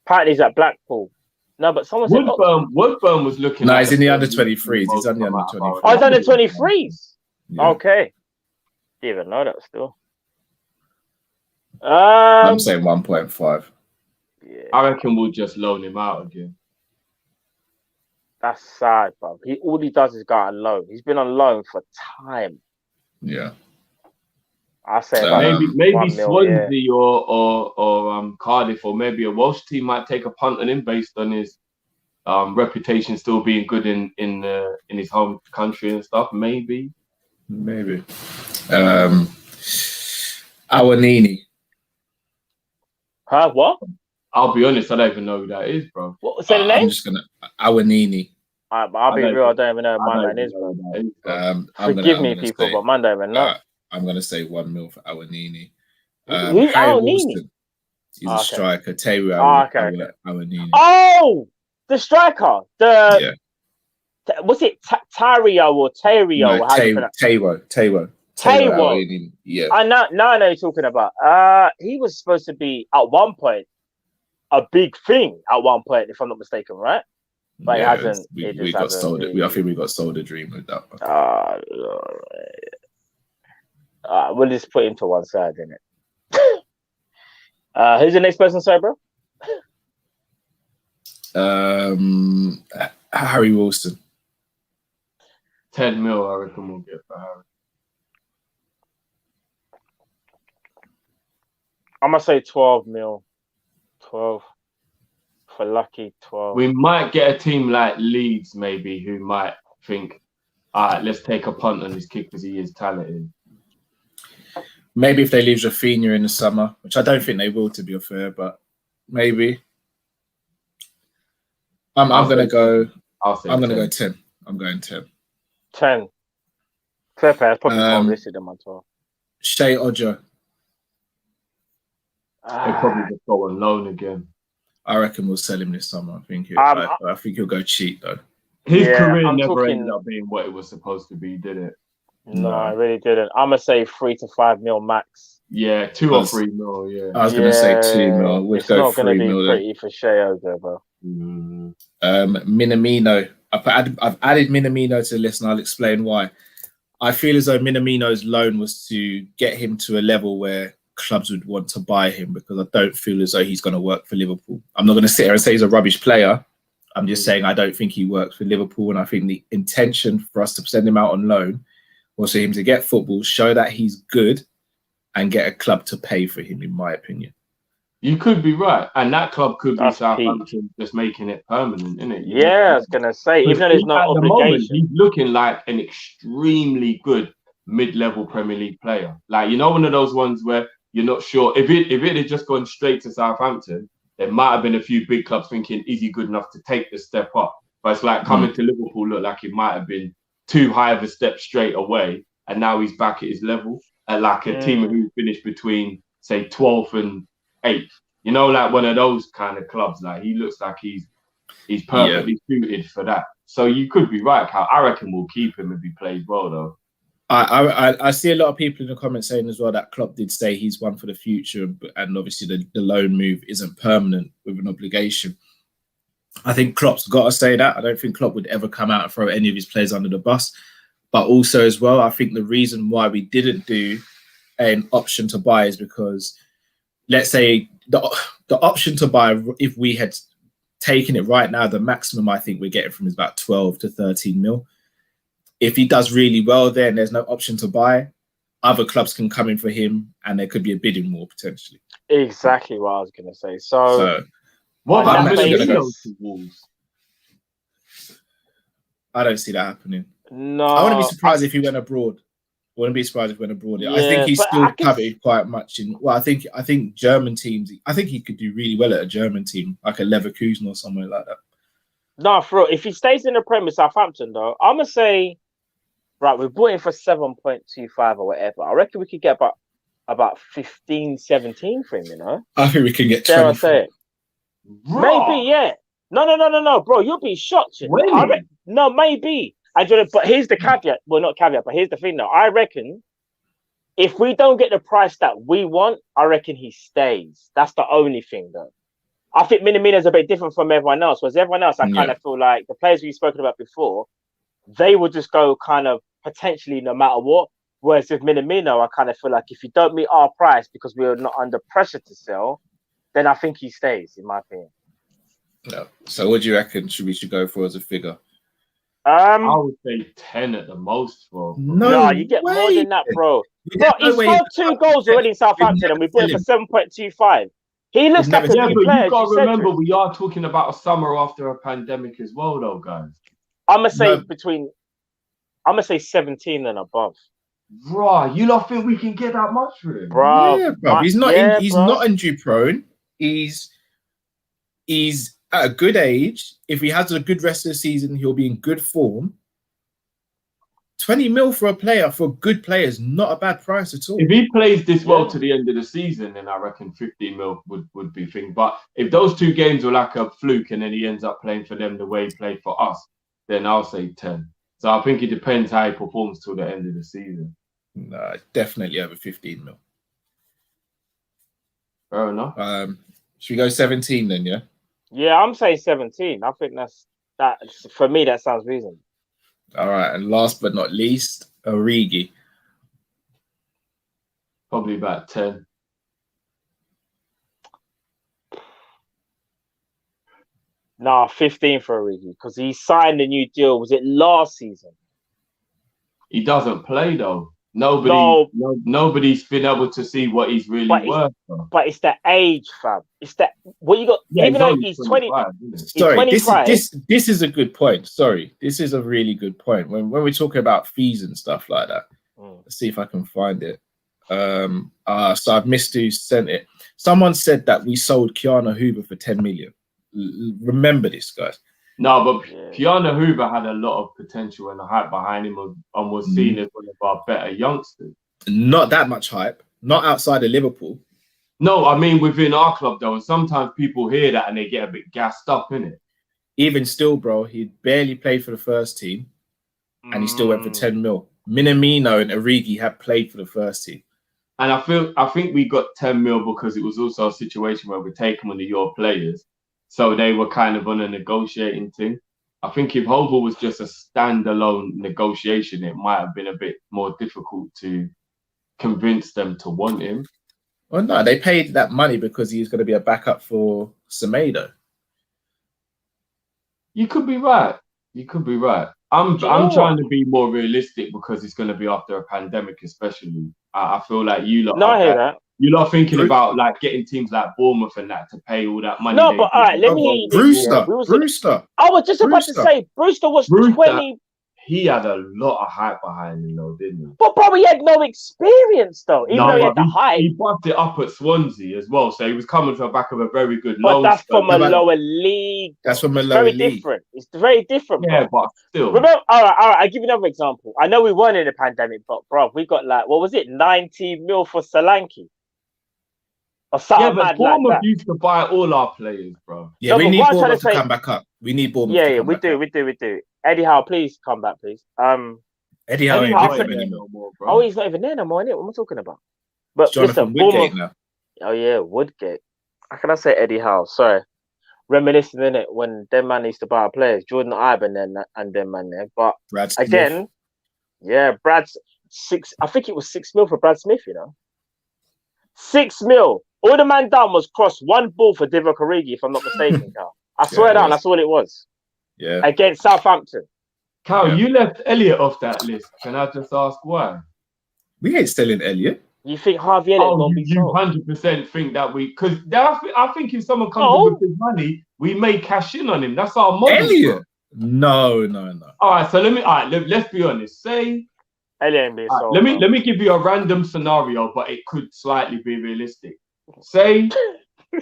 Apparently, he's at Blackpool. No, but someone said Woodburn was looking. No, he's in the under 23s. He's on the under 23s. Oh, he's under 23s. Yeah. Okay. Didn't even know that still. I'm saying 1.5. Yeah. I reckon we'll just loan him out again. That's sad, bro. All he does is go on loan. He's been on loan for time. Yeah. I say maybe Swansea or Cardiff, or maybe a Welsh team might take a punt on him based on his reputation still being good in his home country and stuff. Maybe. Awanini. Huh? What? I'll be honest, I don't even know who that is, bro. What? Say the name? I'm just gonna Awanini. I'll be real. I don't even know who my man is, bro. Forgive me, people, but man don't even know. I'm gonna say 1 mil for Awanini. Who's Awanini? He's a striker. Teru Awanini. Oh, the striker. Was it Tario or Tario? No, Or how do you pronounce Tawo. Tawo. Yeah. I know who you're talking about. He was supposed to be at one point a big thing at one point, if I'm not mistaken, right? But it hasn't. We got sold it. I think we got sold a dream with that one. We'll just put him to one side, innit? Who's the next person, sorry, bro? Harry Wilson. 10 mil, I reckon we'll get for Harry. I'm gonna say 12 mil. 12 for lucky 12. We might get a team like Leeds, maybe, who might think, all right, let's take a punt on this kid because he is talented. Maybe if they leave Rafinha in the summer, which I don't think they will, to be fair, but maybe. I'm gonna go 10. I'm going 10. 10. Fair play. That's probably more risky than my 12. Shea Ojo. They'll probably just go on loan again. I reckon we'll sell him this summer. I think he'll go cheap though. His career never ended up being what it was supposed to be, did it? No, I really didn't. I'm gonna say 3 to 5 mil max. Yeah, 2 or 3 mil. Yeah, I was gonna say 2 mil. We'll go 3 mil. It's not gonna be pretty for Shea Ojo, bro. Minamino. I've added Minamino to the list, and I'll explain why. I feel as though Minamino's loan was to get him to a level where clubs would want to buy him, because I don't feel as though he's going to work for Liverpool. I'm not going to sit here and say he's a rubbish player. I'm just saying I don't think he works for Liverpool, and I think the intention for us to send him out on loan was for him to get football, show that he's good, and get a club to pay for him, in my opinion. You could be right, and that club could be Southampton, just making it permanent, isn't it? I was gonna say, even though there's no obligation, moment, he's looking like an extremely good mid-level Premier League player. Like, you know, one of those ones where you're not sure if it had just gone straight to Southampton, there might have been a few big clubs thinking, is he good enough to take the step up? But it's like coming to Liverpool looked like it might have been too high of a step straight away, and now he's back at his level at like a team who finished between, say, 12th and 8th. You know, like one of those kind of clubs. Like, he looks like he's perfectly suited for that. So you could be right, Cal. I reckon we'll keep him if he plays well, though. I see a lot of people in the comments saying as well that Klopp did say he's one for the future, and obviously the loan move isn't permanent with an obligation. I think Klopp's got to say that. I don't think Klopp would ever come out and throw any of his players under the bus. But also as well, I think the reason why we didn't do an option to buy is because, let's say, the option to buy, if we had taken it right now, the maximum I think we're getting from is about 12 to 13 mil. If he does really well there and there's no option to buy, other clubs can come in for him and there could be a bidding war potentially. Exactly what I was going to say. So what about Minamino to Wolves? I don't see that happening. No. I wouldn't be surprised if he went abroad. I think he's still coveted quite much in. Well, I think German teams. I think he could do really well at a German team, like a Leverkusen or somewhere like that. No, for real. If he stays in the Premier Southampton, though, I'm gonna say, right, we bought him for 7.25 or whatever. I reckon we could get about 15, 17 for him. You know, I think we can get 20. Dare I say it? Maybe, yeah. No, bro, you'll be shocked. Really? No, maybe. But here's the caveat. Well, not caveat, but here's the thing, though. I reckon if we don't get the price that we want, I reckon he stays. That's the only thing, though. I think Minamino's a bit different from everyone else. Whereas everyone else, I kind of feel like the players we've spoken about before, they would just go kind of potentially no matter what. Whereas with Minamino, I kind of feel like if you don't meet our price because we're not under pressure to sell, then I think he stays, in my opinion. No. So what do you reckon we should go for as a figure? I would say 10 at the most, bro. No, you get more than that, bro. Bro, he scored 2 goals already in Southampton and we bought him for 7.25. He looks like a new player. But you got to remember, we are talking about a summer after a pandemic as well, though, guys. I'm going to say 17 and above. Bro, you don't think we can get that much for him? Bro, yeah, bro. He's not injury prone. He's at a good age. If he has a good rest of the season, he'll be in good form. 20 mil for a player, for a good player, is not a bad price at all. If he plays this well to the end of the season, then I reckon 15 mil would be thing. But if those 2 games were like a fluke and then he ends up playing for them the way he played for us, then I'll say 10. So I think it depends how he performs till the end of the season. No, definitely over 15 mil. Fair enough. Should we go 17 then? Yeah. Yeah, I'm saying 17. I think that for me that sounds reasonable. All right, and last but not least, Origi. Probably about 10. Nah, 15 for Origi because he signed a new deal. Was it last season? He doesn't play though. Nobody's been able to see what he's really worth. But it's the age, fam. It's that what you got. Yeah, even though he's 20. Sorry, this is a good point. Sorry, this is a really good point. When we're talking about fees and stuff like that, let's see if I can find it. So I've missed who sent it. Someone said that we sold Keanu Hoover for 10 million. Remember this, guys. No, but Keanu Hoover had a lot of potential and a hype behind him and was seen as one of our better youngsters. Not that much hype. Not outside of Liverpool. No, I mean within our club though. And sometimes people hear that and they get a bit gassed up, innit? Even still, bro, he barely played for the first team and he still went for 10 mil. Minamino and Origi had played for the first team. And I think we got 10 mil because it was also a situation where we're taking one of your players. So they were kind of on a negotiating thing. I think if Hova was just a standalone negotiation, it might have been a bit more difficult to convince them to want him. Well, no, they paid that money because he's going to be a backup for Semedo. You could be right. You could be right. I'm trying to be more realistic because it's going to be after a pandemic, especially. I feel like you lot. No, I hear that. You're not thinking about like getting teams like Bournemouth and that to pay all that money. No, but all right, let me. Brewster. I was just about to say Brewster was 20. He had a lot of hype behind him, though, didn't he? But probably had no experience, though. Even though he had the hype. He buffed it up at Swansea as well, so he was coming to the back of a very good loan. But that's from a lower league. That's from a lower league. Very different. It's very different, bro. Yeah, but still. Remember, all right. I'll give you another example. I know we weren't in a pandemic, but, bro, we got like, what was it, 19 mil for Solanke? Or something but Bournemouth like used to buy all our players, bro. Yeah, we need Bournemouth to come back up. We need Bournemouth. Yeah, we do. Eddie Howe, please come back, please. Eddie Howe ain't with him anymore, bro. Oh, he's not even there no more, innit? What am I talking about? But listen, Woodgate now. Oh yeah, Woodgate. How can I say Eddie Howe? Sorry, reminiscing innit when them man used to buy our players, Jordan Iben and them man there. But Brad again, Smith. Yeah, Brad's 6. I think it was 6 mil for Brad Smith. You know, 6 mil. All the man done was cross one ball for Divock Origi, if I'm not mistaken, Carl. I swear down, that's all it was. Yeah. Against Southampton. Carl, you left Elliot off that list. Can I just ask why? We ain't selling Elliot. You think Harvey Elliott gonna be sold? You 100% think that because I think if someone comes in with his money, we may cash in on him. That's our model. Elliot? No. All right, so let's be honest. Say Elliot ain't being sold. Let me give you a random scenario, but it could slightly be realistic. Say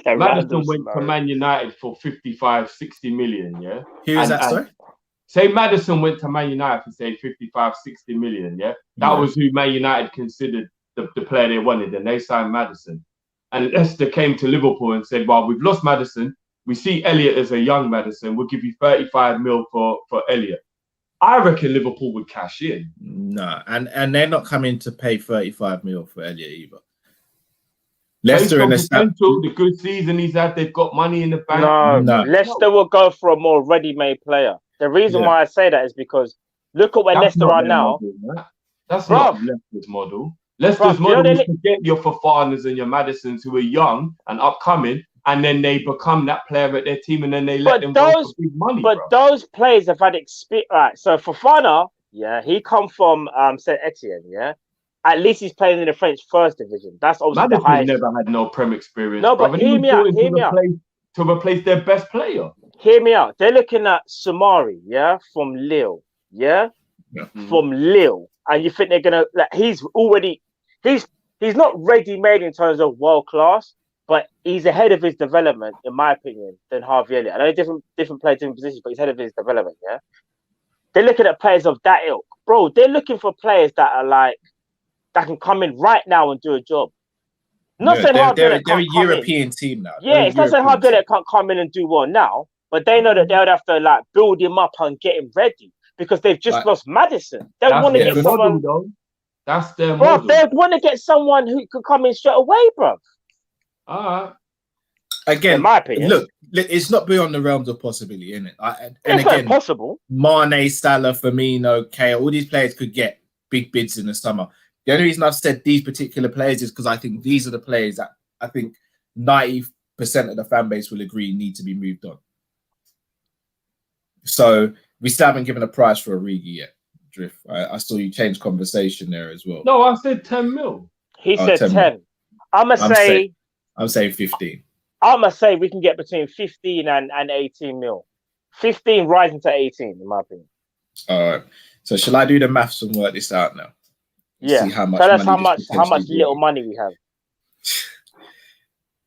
Maddison went to Man United for 55, 60 million, yeah? Who is that, sorry? Say Maddison went to Man United for, say, 55, 60 million, yeah? That was who Man United considered the player they wanted, and they signed Maddison. And Leicester came to Liverpool and said, well, we've lost Maddison. We see Elliot as a young Maddison. We'll give you 35 mil for Elliot. I reckon Liverpool would cash in. No, and they're not coming to pay 35 mil for Elliot either. Leicester and the good season he's had, they've got money in the bank. No. Leicester will go for a more ready-made player. The reason why I say that is because look at where Leicester are now. Model, that's not Leicester's model. Leicester's model is to get your Fofanas and your Madisons who are young and upcoming, and then they become that player at their team, and then they let them go for big money. But those players have had experience. Right, so Fofana, he come from Saint Etienne, At least he's playing in the French first division. That's obviously Madison the highest. Never had no Prem experience. No, but hear me out. To replace their best player. Hear me out. They're looking at Samari, from Lille, from Lille, and you think they're gonna he's not ready-made in terms of world class, but he's ahead of his development, in my opinion, than Harvey Elliott. I know different players, different positions, but he's ahead of his development. They're looking at players of that ilk, bro. They're looking for players that are like. That can come in right now and do a job. Not saying they're a European team now. Yeah, it's not saying Harvey Elliott can't come in and do well now, but they know that they would have to like build him up and get him ready because they've just lost Madison. They want to get someone. Though. That's their bro, model. they want to get someone who could come in straight away, bro. All right. Again, in my opinion, look, it's not beyond the realms of possibility, isn't it? And it's again, possible. Mane, Salah, Firmino, Kane, all these players could get big bids in the summer. The only reason I've said these particular players is because I think these are the players that I think 90% of the fan base will agree need to be moved on. So we still haven't given a price for Origi yet, Drift. I saw you change conversation there as well. No, I said 10 mil. He said 10. I'm saying 15. I'm going to say we can get between 15 and 18 mil. 15 rising to 18, in my opinion. All right. So shall I do the maths and work this out now? Yeah. See how much Tell us money how much little money we have.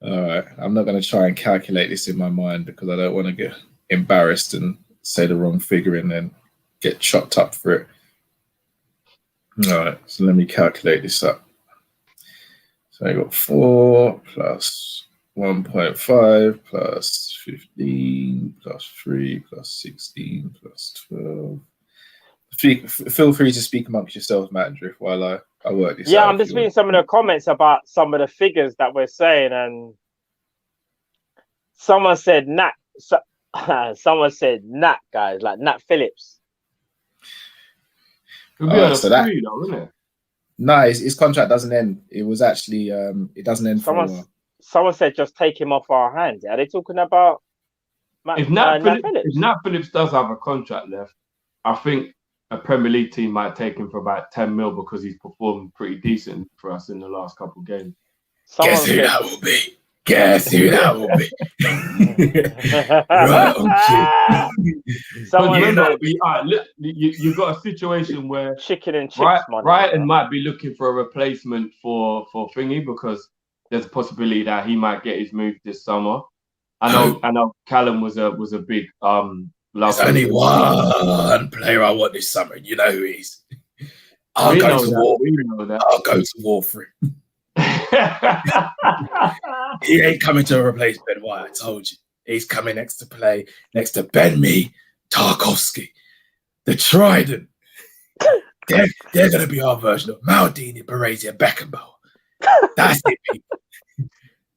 All right. I'm not going to try and calculate this in my mind because I don't want to get embarrassed and say the wrong figure and then get chopped up for it. All right. So let me calculate this up. So I got 4 plus 1.5 plus 15 plus 3 plus 16 plus 12. Feel free to speak amongst yourselves, Matt and Drift, while I work this out. Yeah, I'm just reading some of the comments about some of the figures that we're saying, and someone said Nat. Someone said Nat, guys, like Nat Phillips. It'll be on a free though, isn't it? No, his contract doesn't end. It was actually it doesn't end for a while. Someone said just take him off our hands. Are they talking about if Nat Phillips does have a contract left, I think a Premier League team might take him for about 10 mil because he's performed pretty decent for us in the last couple of games. Guess who that will be? Guess who that will be? Right, you got a situation where chicken and chips, Brighton might be looking for a replacement for Thingy because there's a possibility that he might get his move this summer. I know Callum was a big There's only one player I want this summer. You know who he is. I'll go to war. I'll go to war for him. He ain't coming to replace Ben White. I told you. He's coming next to Ben Mee, Tarkovsky, the Trident. They're going to be our version of Maldini, Baresi, and Beckenbauer. That's it, people.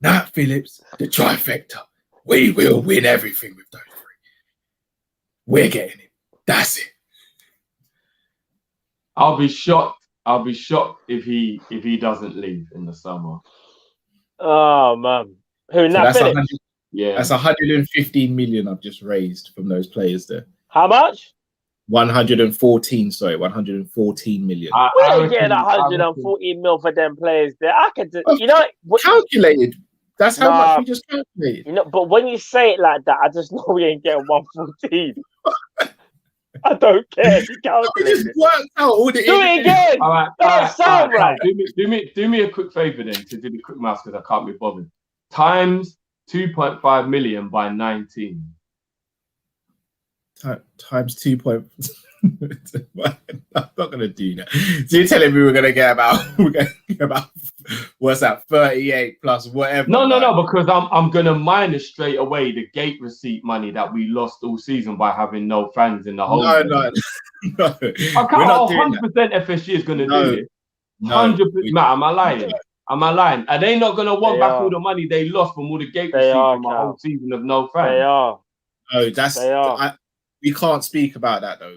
Nat Phillips, the trifecta. We will win everything with those three. We're getting him. That's it. I'll be shocked if he doesn't leave in the summer. Oh man, who? Nat Phillips? Yeah, that's 115 million I've just raised from those players there. How much? 114 million. We ain't getting 114 mil for them players there. I could, calculated. That's how much we just calculated. But when you say it like that, I just know we ain't getting 114. I don't care. You just worked out all the. Do it again. All right. Right. Do me a quick favor then to do the quick maths because I can't be bothered. Times 2.5 million by 19. Times 2. I'm not gonna do that. So you're telling me we're gonna get about what's that? 38 plus whatever. No, because I'm gonna minus straight away the gate receipt money that we lost all season by having no fans in the whole. No. I can't. 100% FSG is gonna do it. 100%. Matt, am I lying? Am I lying? Are they not gonna want back all the money they lost from all the gate receipts from the whole season of no fans? They are. No, they are. We can't speak about that though.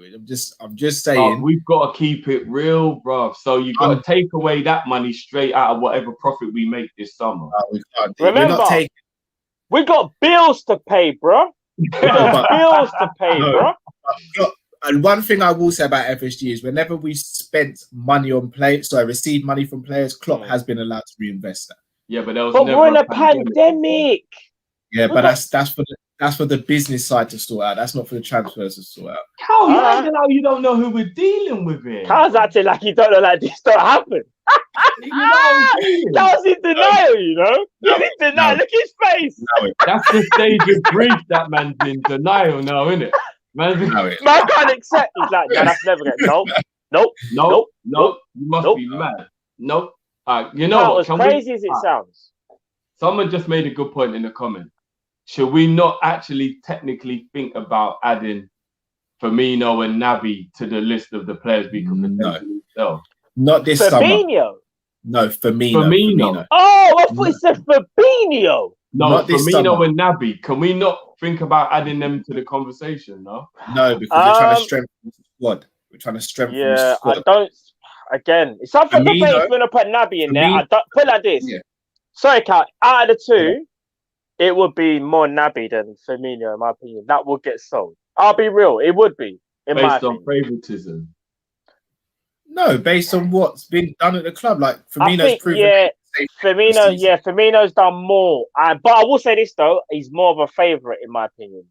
I'm just saying we've got to keep it real, bruv. So you got to take away that money straight out of whatever profit we make this summer. We can't. Remember, we got bills to pay, bro. Bro. And one thing I will say about FSG is whenever we spent money on players, received money from players, Klopp has been allowed to reinvest that. Yeah, but we're in a pandemic. Yeah, but that's for the business side to sort out. That's not for the transfers to sort out. How you don't know who we're dealing with here? How's acting like you don't know like this don't happen? That was in denial, He's in denial. Look at his face. That's the stage of grief that man's in denial now, isn't it? Man can't accept. He's like, no, that's never going. Nope. You must be mad. Nope. You know what? As crazy as it sounds. Someone just made a good point in the comment. should we not actually technically think about adding Firmino and Naby to the list of the players we could potentially sell? Not this summer. Fabinho. No, Firmino. Oh, I thought you said Fabinho. No, Not this Firmino summer. and Naby. Can we not think about adding them to the conversation? No, because we're trying to strengthen the squad. We're trying to strengthen the squad. I don't. Again, it's something to debate if we're gonna put Naby in there. I don't put it like this. Yeah. Sorry, Cal. Out of the two, it would be more Naby than Firmino, in my opinion. That would get sold. I'll be real. It would be based on favoritism. No, based on what's been done at the club. Like Firmino's proven. Yeah, Firmino's done more. But I will say this though, he's more of a favourite in my opinion.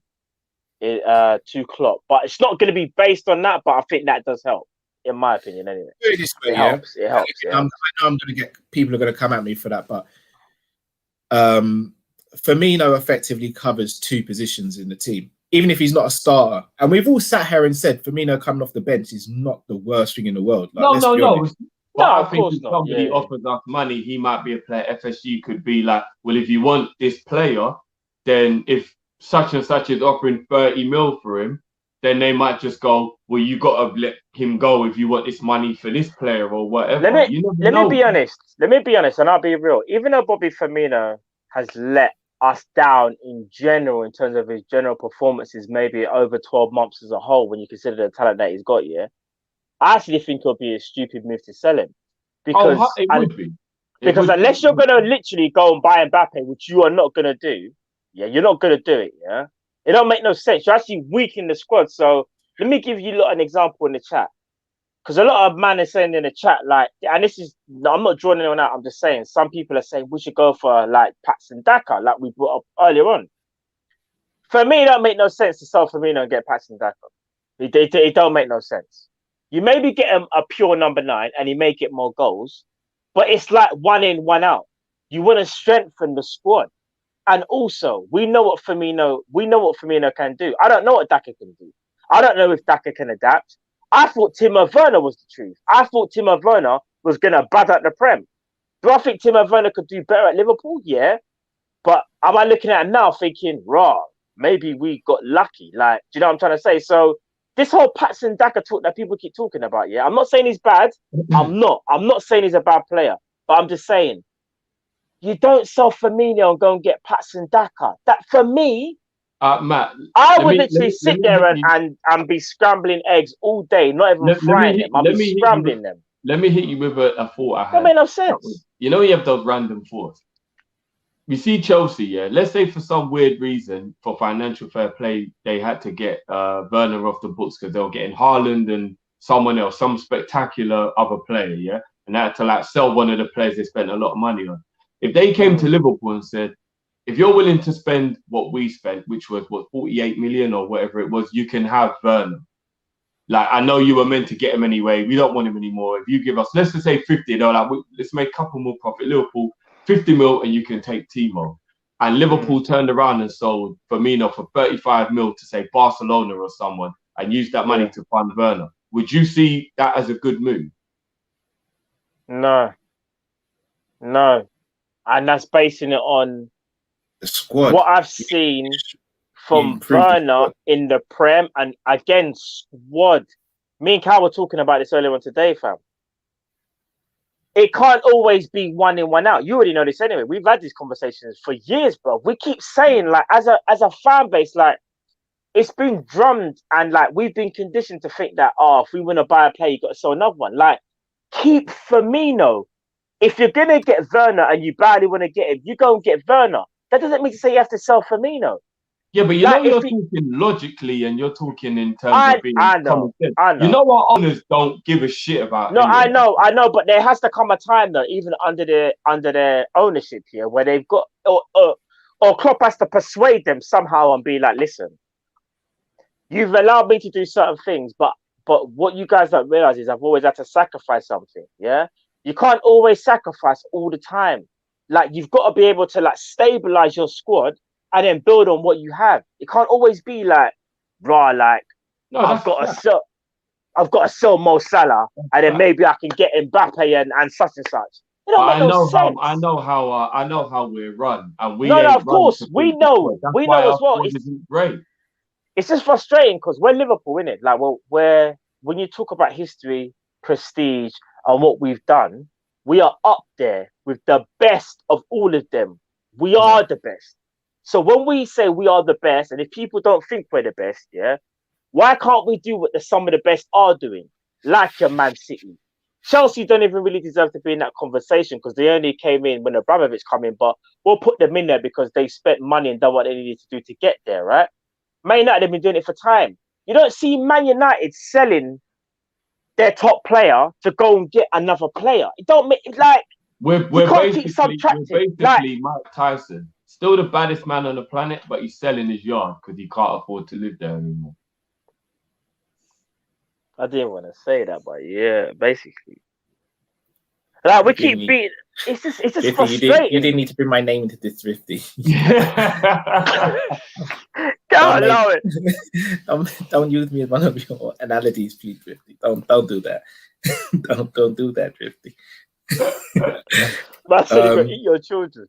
To Klopp, but it's not going to be based on that. But I think that does help, in my opinion. Anyway, it helps. It helps. I know I'm going to get people are going to come at me for that, but Firmino effectively covers two positions in the team, even if he's not a starter. And we've all sat here and said Firmino coming off the bench is not the worst thing in the world. Like, no. But I think if somebody offers us money, he might be a player. FSG could be like, well, if you want this player, then if such and such is offering 30 mil for him, then they might just go, well, you got to let him go if you want this money for this player or whatever. Let me be honest, and I'll be real. Even though Bobby Firmino has let us down in general in terms of his general performances, maybe over 12 months as a whole, when you consider the talent that he's got, I actually think it'll be a stupid move to sell him. Because it would be. Because unless you're going to literally go and buy Mbappe, which you are not going to do, you're not going to do it, It don't make no sense. You're actually weakening the squad. So let me give you an example in the chat. Because a lot of man are saying in the chat, like, and this is, I'm not drawing anyone out, I'm just saying, some people are saying we should go for, like, Patson Daka, like we brought up earlier on. For me, it don't make no sense to sell Firmino and get Patson Daka. It don't make no sense. You maybe get him a pure number 9 and he may get more goals, but it's like one in, one out. You want to strengthen the squad. And also, we know what Firmino can do. I don't know what Daka can do. I don't know if Daka can adapt. I thought Timo Werner was the truth. I thought Timo Werner was going to bad at the Prem. Do I think Timo Werner could do better at Liverpool? Yeah. But am I looking at it now thinking, maybe we got lucky? Like, do you know what I'm trying to say? So this whole Patson Daka talk that people keep talking about, I'm not saying he's bad. I'm not saying he's a bad player. But I'm just saying, you don't sell Firmino and go and get Patson Daka. That, for me, Matt, I would literally sit there and be scrambling eggs all day, not even frying them. I'll be scrambling them. Let me hit you with a thought I had. That made no sense. You know, you have those random thoughts. We see Chelsea, let's say for some weird reason, for financial fair play, they had to get Werner off the books because they were getting Haaland and someone else, some spectacular other player, and they had to like sell one of the players they spent a lot of money on. If they came to Liverpool and said, if you're willing to spend what we spent, which was 48 million or whatever it was, you can have Werner. Like, I know you were meant to get him anyway. We don't want him anymore. If you give us, let's just say 50, they're like, let's make a couple more profit. Liverpool, 50 mil, and you can take Timo. And Liverpool turned around and sold Firmino for 35 mil to say Barcelona or someone and used that money to fund Werner. Would you see that as a good move? No. And that's basing it on the squad. What I've seen from Werner in the Prem, and again, squad. Me and Cal were talking about this earlier on today, fam. It can't always be one in, one out. You already know this anyway. We've had these conversations for years, bro. We keep saying, like, as a fan base, like, it's been drummed and like we've been conditioned to think that, if we want to buy a player, you got to sell another one. Like, keep Firmino. If you're going to get Werner and you badly want to get him, you go and get Werner. That doesn't mean to say you have to sell Firmino. Yeah, but you're talking logically and you're talking in terms of being common sense. I know. You know what owners don't give a shit about. No, I know, but there has to come a time though, even under their ownership here, where they've got or Klopp has to persuade them somehow and be like, listen, you've allowed me to do certain things, but what you guys don't realize is I've always had to sacrifice something. Yeah. You can't always sacrifice all the time. Like, you've got to be able to like stabilize your squad and then build on what you have. It can't always be like, I've got to sell Mo Salah and then maybe I can get Mbappe and such and such. It don't But make no sense. I know how we're run, and we No, ain't of run course, to we beat the know. squad. That's We why know our as well. squad isn't great. It's just frustrating because we're Liverpool, innit? Like, well, when you talk about history, prestige, and what we've done, we are up there with the best of all of them. We are the best. So when we say we are the best, and if people don't think we're the best, yeah, why can't we do what some of the best are doing? Like your Man City. Chelsea don't even really deserve to be in that conversation because they only came in when Abramovich came in, but we'll put them in there because they spent money and done what they needed to do to get there, right? Man United have been doing it for time. You don't see Man United selling their top player to go and get another player. It don't make it like We're can't keep basically subtracting. Like, Mike Tyson, still the baddest man on the planet, but he's selling his yard because he can't afford to live there anymore. I didn't want to say that, but yeah, basically. Like we keep beating. It's just Thrifty, frustrating. you didn't need to bring my name into this, Thrifty. Can't allow it. Don't use me as one of your analogies, please, Thrifty. Don't do that. don't do that, Thrifty. Man said you gotta eat your children.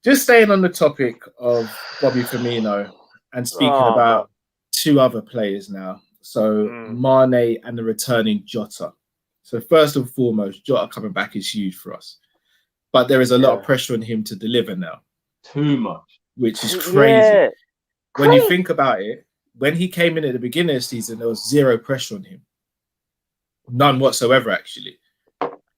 Just staying on the topic of Bobby Firmino and speaking about two other players now. So Mane and the returning Jota. So first and foremost, Jota coming back is huge for us. But there is a lot of pressure on him to deliver now. Too much. Which is crazy. Yeah. When you think about it, when he came in at the beginning of the season, there was zero pressure on him. None whatsoever, actually.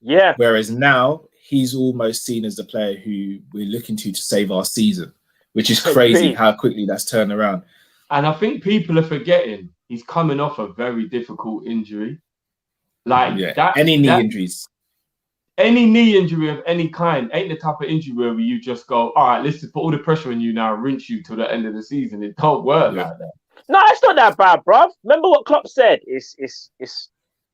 Yeah. Whereas now, he's almost seen as the player who we're looking to save our season, which is crazy how quickly that's turned around. And I think people are forgetting he's coming off a very difficult injury. Like any knee injuries. Any knee injury of any kind ain't the type of injury where you just go, all right, let's just put all the pressure on you now, rinse you till the end of the season. It don't work like that. No, it's not that bad, bruv. Remember what Klopp said? This is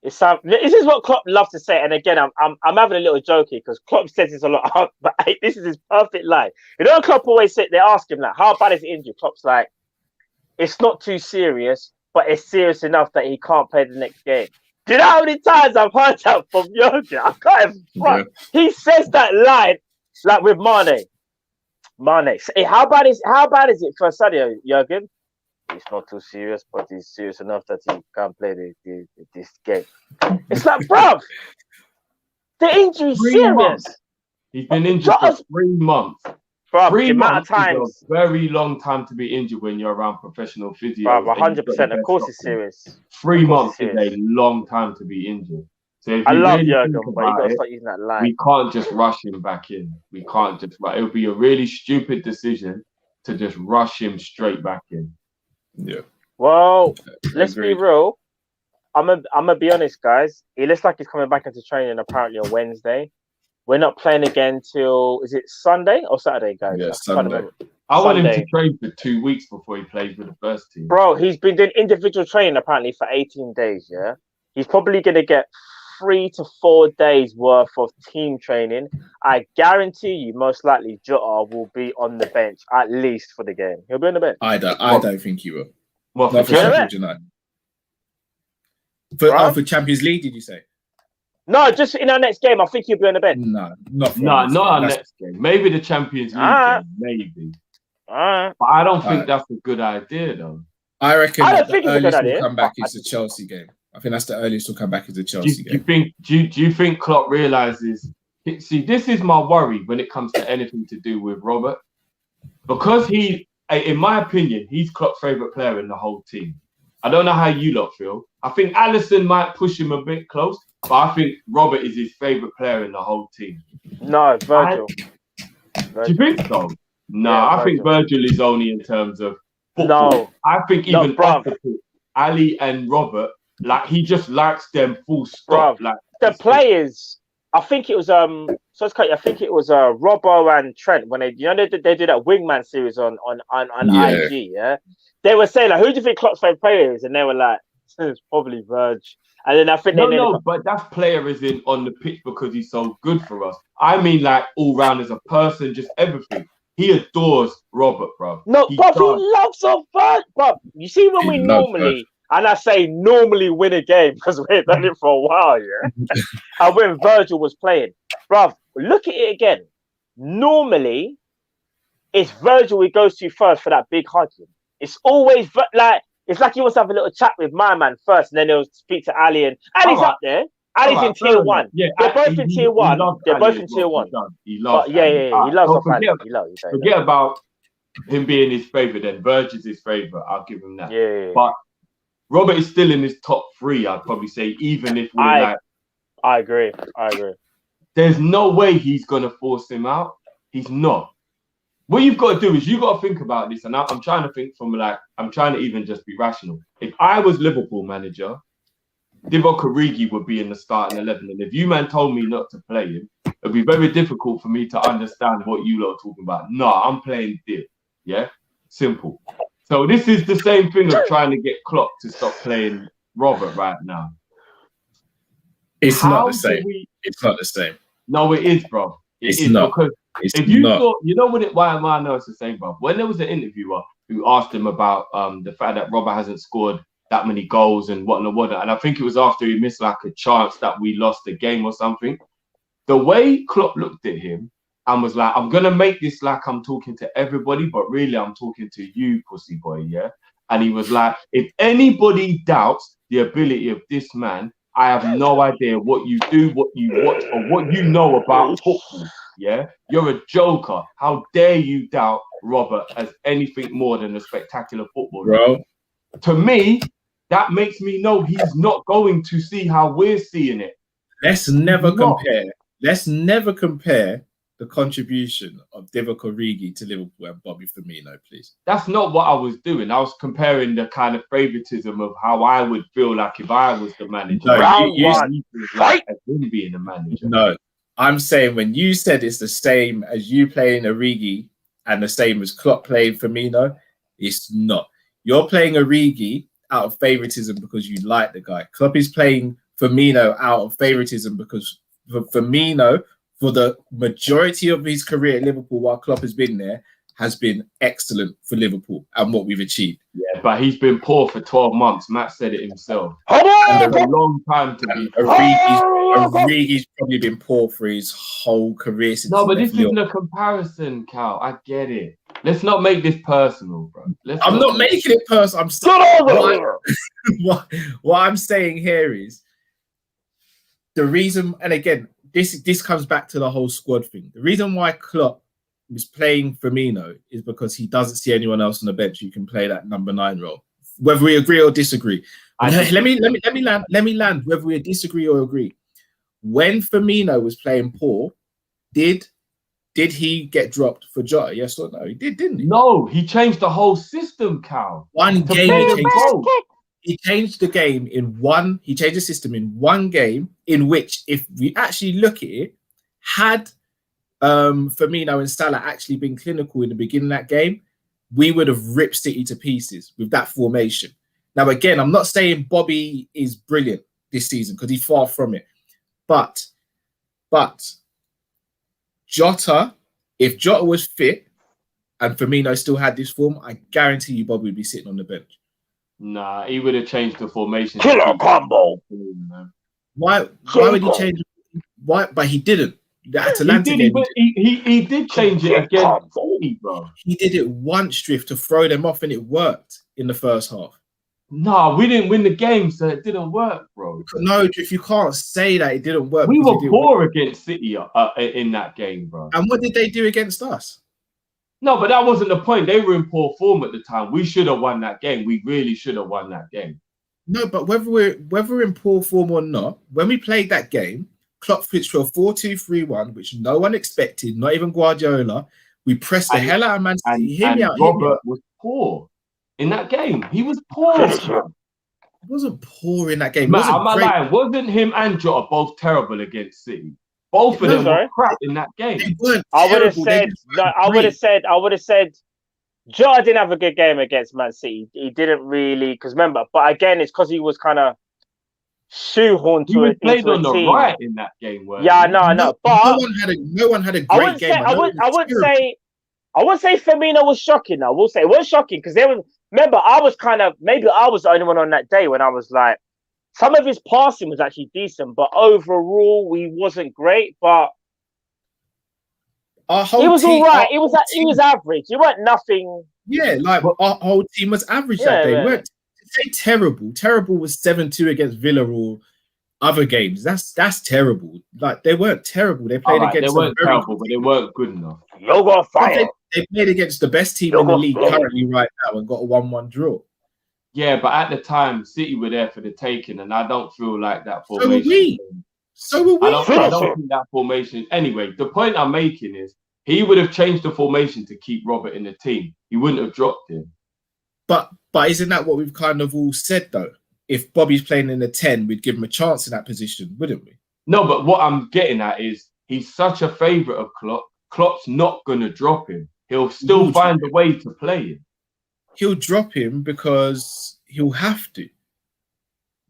what Klopp loves to say. And again, I'm having a little joke here because Klopp says this a lot, but this is his perfect line. You know, Klopp always said, they ask him like, how bad is the injury? Klopp's like, it's not too serious, but it's serious enough that he can't play the next game. Do you know how many times I've heard that from Jurgen? I can't even front. Yeah. He says that line like with Mane. Hey, how bad is it for Sadio, Jurgen? It's not too serious, but it's serious enough that he can't play this game. It's like, bruv, the injury's serious. Months. He's been injured for 3 months. Bruv, 3 months amount of times. Is a very long time to be injured when you're around professional physio. Bruv, 100%. Of course it's serious. 3 months is a long time to be injured. So if I love really Jurgen, but you got to start using that line. We can't just rush him back in. We can't just. It would be a really stupid decision to just rush him straight back in. Yeah. Well, let's be real. I'm gonna be honest, guys. It looks like he's coming back into training apparently on Wednesday. We're not playing again till, is it Sunday or Saturday, guys? Yeah, Sunday. I want him to train for 2 weeks before he plays with the first team. Bro, he's been doing individual training apparently for 18 days, yeah? He's probably going to get 3 to 4 days worth of team training. I guarantee you, most likely, Jota will be on the bench, at least for the game. He'll be on the bench. I don't think he will. What, not for Sheffield United? For Champions League, did you say? No, just in our next game, I think he'll be on the bench. No, not our next game. Maybe the Champions League game, maybe. But I don't think that's a good idea, though. I reckon the earliest will come back is the Chelsea game. I think that's the earliest will come back is the Chelsea game. Do you think Klopp realises? See, this is my worry when it comes to anything to do with Robert, because in my opinion, he's Klopp's favourite player in the whole team. I don't know how you lot feel. I think Alisson might push him a bit close, but I think Robert is his favourite player in the whole team. No, Virgil. Do you think so? No, I think Virgil is only in terms of football. No. I think even opposite Ali and Robert, like he just likes them full stop. Bruv, like the players, I think it was I think it was Robbo and Trent when they did that Wingman series on IG, yeah. They were saying like, who do you think Klopp's favourite player is? And they were like, it's probably Virg. And then I think but that player is in on the pitch because he's so good for us. I mean, like all round as a person, just everything. He adores Robert, bro. No, he loves a Virg, bro. You see when we normally And I say normally win a game because we've done it for a while, yeah. And when Virgil was playing, bruv, look at it again. Normally, it's Virgil he goes to first for that big hugging. It's always like it's like he wants to have a little chat with my man first, and then he'll speak to Ali. And Ali's up there. Ali's in tier one. Yeah, they're both in tier one. They're both in tier one. He loves. He loves Ali. Forget about him being his favourite. Then Virgil's his favourite. I'll give him that. Yeah. But Robert is still in his top 3. I'd probably say, even if I agree. There's no way he's gonna force him out. He's not. What you've got to do is you've got to think about this, and I'm trying to think I'm trying to even just be rational. If I was Liverpool manager, Divock Origi would be in the starting 11, and if you man told me not to play him, it'd be very difficult for me to understand what you lot are talking about. No, I'm playing Div. Yeah, simple. So this is the same thing of trying to get Klopp to stop playing Robert right now. It's not the same. It's not the same. No, it is, bro. It's not. Because if you thought, you know what why I know it's the same, bro. When there was an interviewer who asked him about the fact that Robert hasn't scored that many goals and whatnot, and I think it was after he missed like a chance that we lost the game or something. The way Klopp looked at him and was like, I'm gonna make this like I'm talking to everybody, but really I'm talking to you, pussy boy, yeah. And he was like, if anybody doubts the ability of this man, I have no idea what you do, what you watch, or what you know about football. Yeah, you're a joker. How dare you doubt Robert as anything more than a spectacular footballer? Bro, to me, that makes me know he's not going to see how we're seeing it. Let's never compare. Let's never compare the contribution of Divock Origi to Liverpool and Bobby Firmino, please. That's not what I was doing. I was comparing the kind of favoritism of how I would feel like if I was the manager. No, like him being the manager. No, I'm saying when you said it's the same as you playing Origi and the same as Klopp playing Firmino, it's not. You're playing Origi out of favoritism because you like the guy. Klopp is playing Firmino out of favoritism because Firmino, for the majority of his career at Liverpool while Klopp has been there, has been excellent for Liverpool and what we've achieved. Yeah, but he's been poor for 12 months. Matt said it himself. And a long time to be. Origi's probably been poor for his whole career. No, but this isn't a comparison, Cal. I get it. Let's not make this personal, bro. I'm not making it personal. I'm still what I'm saying here is the reason, and again, this comes back to the whole squad thing. The reason why Klopp is playing Firmino is because he doesn't see anyone else on the bench who can play that number 9 role. Whether we agree or disagree. Let me land whether we disagree or agree. When Firmino was playing poor, did he get dropped for Jota? Yes or no? He did, didn't he? No, he changed the whole system, Cal. One game he changed the game in one. He changed the system in one game in which, if we actually look at it, had Firmino and Salah actually been clinical in the beginning of that game, we would have ripped City to pieces with that formation. Now, again, I'm not saying Bobby is brilliant this season because he's far from it. But Jota, if Jota was fit and Firmino still had this form, I guarantee you Bobby would be sitting on the bench. Nah, he would have changed the formation. Killer combo. Why would he change? Why? But he didn't. The Atalanta game. He did change it again, bro. He did it once, Drift, to throw them off, and it worked in the first half. No, we didn't win the game, so it didn't work, bro. No, Drift, you can't say that it didn't work. We were poor against City in that game, bro. And what did they do against us? No, but that wasn't the point. They were in poor form at the time. We should have won that game. We really should have won that game. No, but whether we're in poor form or not, when we played that game, Klopp switched to a 4-2-3-1, which no one expected, not even Guardiola. We pressed the hell out of Man City. And Robert was poor in that game. He was poor. He wasn't poor in that game. Man, am I lying? Wasn't him and Jota both terrible against City? Both of them were crap in that game. I would have said Jota didn't have a good game against Man City. He didn't really, because remember, but again, it's because he was kind of shoehorned to it. He played on the right in that game. Yeah, I know. But no one had a great game. I wouldn't say Firmino was shocking. I will say it was shocking because remember, I was maybe I was the only one on that day when I was like, some of his passing was actually decent, but overall we wasn't great. But Our whole he was all team, right. He was average. He wasn't nothing. yeah, like our whole team was average that Yeah, day. We yeah. weren't to say terrible. Terrible was 7-2 against Villa or other games. That's terrible. Like they weren't terrible. They All played right, they against a weren't very terrible, but they weren't good enough. You're gonna fire. they played against the best team You're in the gonna league fire. currently right now and got a 1-1 draw. Yeah, but at the time, City were there for the taking, and I don't feel like that So were formation. we. So were we. I don't think that formation. Anyway, the point I'm making is he would have changed the formation to keep Robert in the team. He wouldn't have dropped him. But isn't that what we've kind of all said though? If Bobby's playing in the 10, we'd give him a chance in that position, wouldn't we? No, but what I'm getting at is he's such a favourite of Klopp. Klopp's not going to drop him. He'll still find a way to play him. He'll drop him because he'll have to.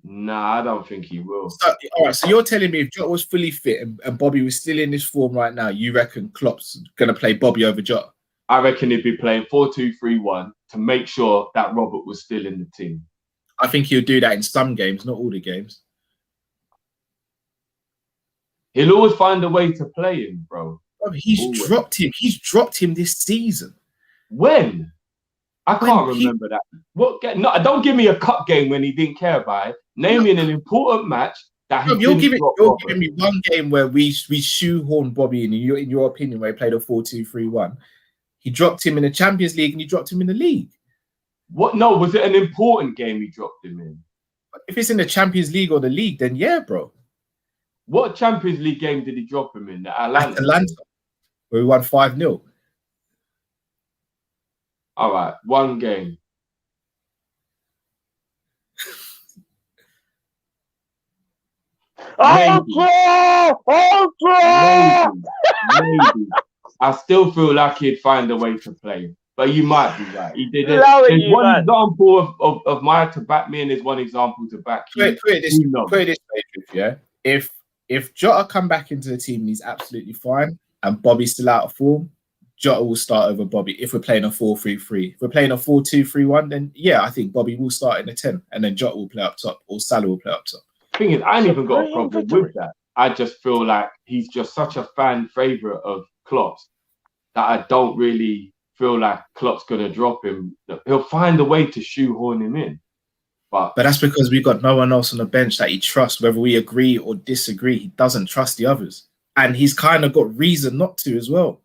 Nah, I don't think he will. So, all right, so you're telling me if Jota was fully fit and Bobby was still in this form right now, you reckon Klopp's going to play Bobby over Jota? I reckon he'd be playing 4-2-3-1 to make sure that Robert was still in the team. I think he'll do that in some games, not all the games. He'll always find a way to play him, bro. He's dropped him. He's dropped him this season. When? I can't remember that. What? No, don't give me a cup game when he didn't care about it. Name me an important match that he you're giving Robert. me one game where we shoehorned Bobby in your opinion, where he played a 4-2-3-1. He dropped him in the Champions League and he dropped him in the league. What? No, was it an important game he dropped him in? If it's in the Champions League or the league, then yeah, bro. What Champions League game did he drop him in? Atlanta, where we won 5-0. All right, one game. Maybe. I still feel like he'd find a way to play, but you might be right. He did it. There's one example of Maya to back me, and there's one example to back you. Put it this way, yeah. If Jota come back into the team and he's absolutely fine, and Bobby's still out of form, Jota will start over Bobby. If we're playing a 4-3-3, if we're playing a 4-2-3-1, then yeah, I think Bobby will start in the 10, and then Jota will play up top, or Salah will play up top. Thing is, I ain't even got a problem with that. I just feel like he's just such a fan favourite of Klopp's that I don't really feel like Klopp's going to drop him. He'll find a way to shoehorn him in. But that's because we've got no one else on the bench that he trusts, whether we agree or disagree. He doesn't trust the others. And he's kind of got reason not to as well.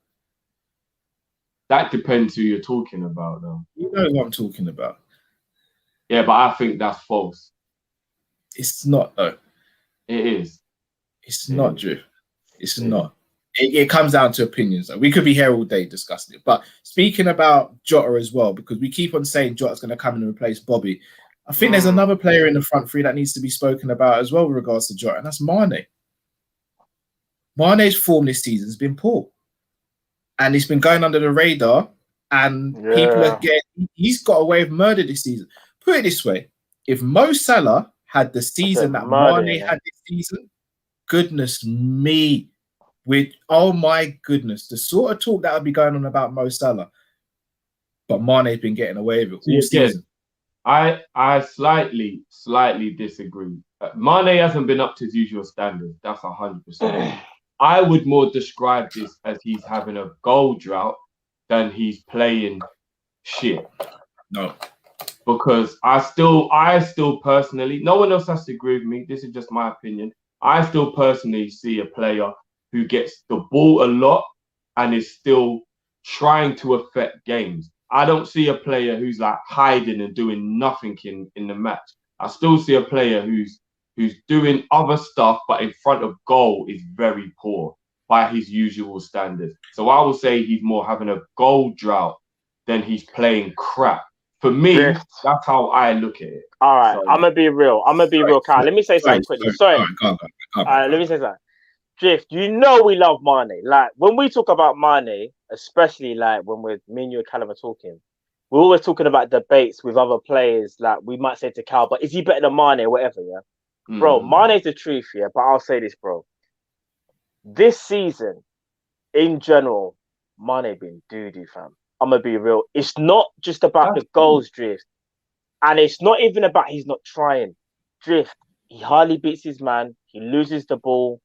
That depends who you're talking about, though. You know what I'm talking about. Yeah, but I think that's false. It's not, though. It is. It's not, Drew. It's not. It comes down to opinions. We could be here all day discussing it. But speaking about Jota as well, because we keep on saying Jota's going to come in and replace Bobby, I think there's another player in the front three that needs to be spoken about as well with regards to Jota, and that's Mane. Mane's form this season has been poor. And it's been going under the radar, and people are getting... He's got away with murder this season. Put it this way. If Mo Salah had the season that Mane had this season, goodness me, oh my goodness, the sort of talk that would be going on about Mo Salah. But Mane's been getting away with it all season. I slightly disagree. Mane hasn't been up to his usual standards. That's 100%. I would more describe this as he's having a goal drought than he's playing shit. No. Because I still personally, no one else has to agree with me. This is just my opinion. I still personally see a player who gets the ball a lot and is still trying to affect games. I don't see a player who's like hiding and doing nothing in the match. I still see a player who's doing other stuff, but in front of goal is very poor by his usual standards. So I will say he's more having a goal drought than he's playing crap. For me, that's how I look at it. All right, so, I'm gonna be real. Kyle. Let me say something quickly. Sorry. Let me say something. Drift, you know we love Mane. Like when we talk about Mane, especially like when me and you and Callum are talking, we're always talking about debates with other players. Like we might say to Cal, but is he better than Mane or whatever? Yeah, bro, Mane's the truth. Yeah, but I'll say this, bro. This season, in general, Mane been doo-doo, fam. I'm gonna be real. It's not just about the goals drift, and it's not even about he's not trying. Drift. He hardly beats his man. He loses the ball.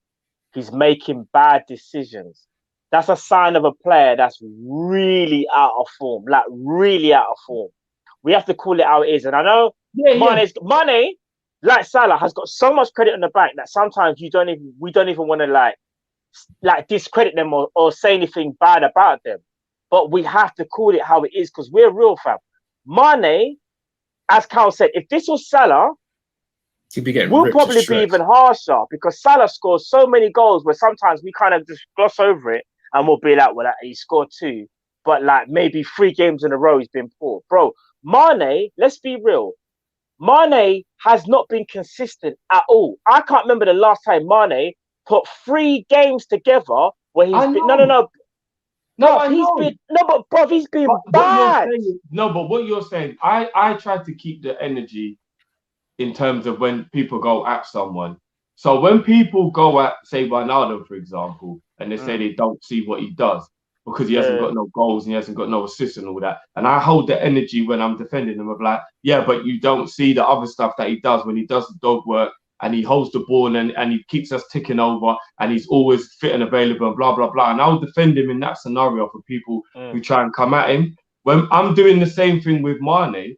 He's making bad decisions. That's a sign of a player that's really out of form. Like really out of form. We have to call it how it is. And I know Mane, like Salah, has got so much credit on the bank that sometimes we don't even want to like discredit them or say anything bad about them. But we have to call it how it is because we're real, fam. Mane, as Cal said, if this was Salah, we'll probably be even harsher because Salah scores so many goals where sometimes we kind of just gloss over it and we'll be like, well, he scored 2, but like maybe 3 games in a row he's been poor. Bro, Mane, let's be real. Mane has not been consistent at all. I can't remember the last time Mane put 3 games together where he's been. He's been bad. But what you're saying, I try to keep the energy in terms of when people go at someone. So when people go at, say, Ronaldo, for example, and they say they don't see what he does because he hasn't got no goals and he hasn't got no assists and all that. And I hold the energy when I'm defending him of like, yeah, but you don't see the other stuff that he does when he does the dog work and he holds the ball and he keeps us ticking over and he's always fit and available and blah, blah, blah. And I'll defend him in that scenario for people who try and come at him. When I'm doing the same thing with Mane,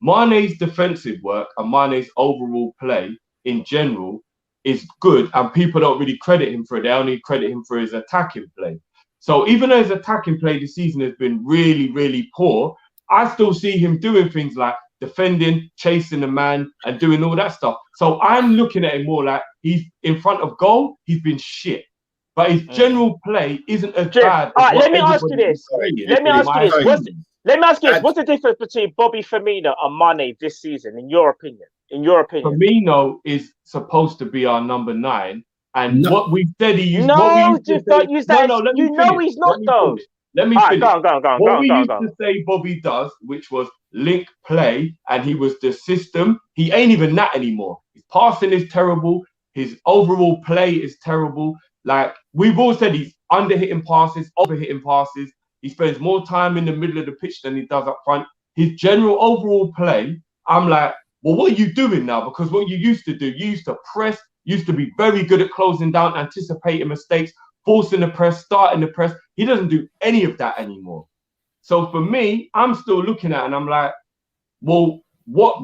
Mane's defensive work and Mane's overall play in general is good, and people don't really credit him for it. They only credit him for his attacking play. So even though his attacking play this season has been really, really poor, I still see him doing things like defending, chasing the man, and doing all that stuff. So I'm looking at him more like he's in front of goal, he's been shit. But his general play isn't as bad. All right, let me ask you this. What's the difference between Bobby Firmino and Mane this season, in your opinion? Firmino is supposed to be our number 9, and what we said he used. He's not though. Let me finish. Go on. We used to say Bobby does, which was link play, and he was the system. He ain't even that anymore. His passing is terrible. His overall play is terrible. Like we've all said, he's under-hitting passes, over-hitting passes. He spends more time in the middle of the pitch than he does up front. His general overall play, I'm like, well, what are you doing now? Because what you used to do, you used to press, used to be very good at closing down, anticipating mistakes, forcing the press, starting the press. He doesn't do any of that anymore. So for me, I'm still looking at it and I'm like, well, what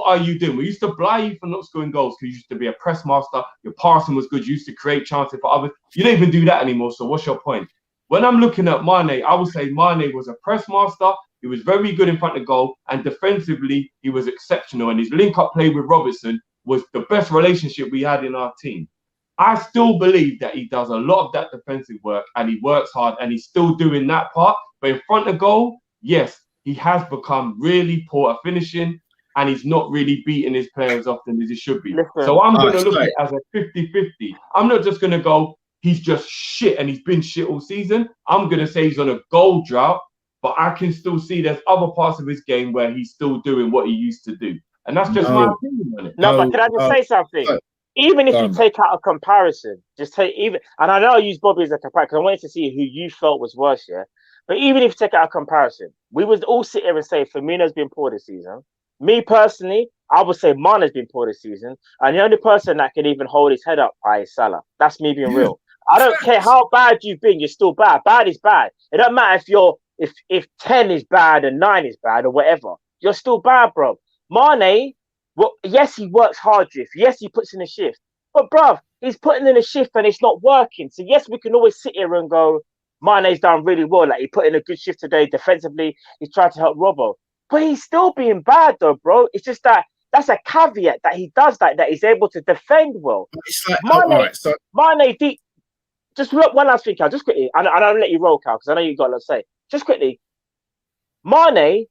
are you doing? We used to bly you for not scoring goals because you used to be a press master. Your passing was good. You used to create chances for others. You don't even do that anymore. So what's your point? When I'm looking at Mane, I would say Mane was a press master. He was very good in front of goal, and defensively, he was exceptional. And his link-up play with Robertson was the best relationship we had in our team. I still believe that he does a lot of that defensive work, and he works hard, and he's still doing that part. But in front of goal, yes, he has become really poor at finishing, and he's not really beating his players often as he should be. So I'm going to look at it as a 50-50. I'm not just going to go, he's just shit and he's been shit all season. I'm going to say he's on a goal drought, but I can still see there's other parts of his game where he's still doing what he used to do. And that's just my opinion on it. But can I just say something? Even if you take out a comparison, and I know I use Bobby as a comparison because I wanted to see who you felt was worse, yeah? But even if you take out a comparison, we would all sit here and say Firmino's been poor this season. Me personally, I would say Mane's been poor this season. And the only person that can even hold his head up high is Salah. That's me being real. I don't care how bad you've been, you're still bad. Bad is bad. It don't matter if 10 is bad and 9 is bad or whatever. You're still bad, bro. Mane, well, yes, he works hard, Drift. Yes, he puts in a shift. But, bruv, he's putting in a shift and it's not working. So, yes, we can always sit here and go, Mane's done really well. Like, he put in a good shift today defensively. He's tried to help Robbo. But he's still being bad, though, bro. It's just that that's a caveat that he does that he's able to defend well. It's like, Mane, just look one last thing, Cal, just quickly. And I'll let you roll, Cal, because I know you've got a lot to say. Just quickly, Mane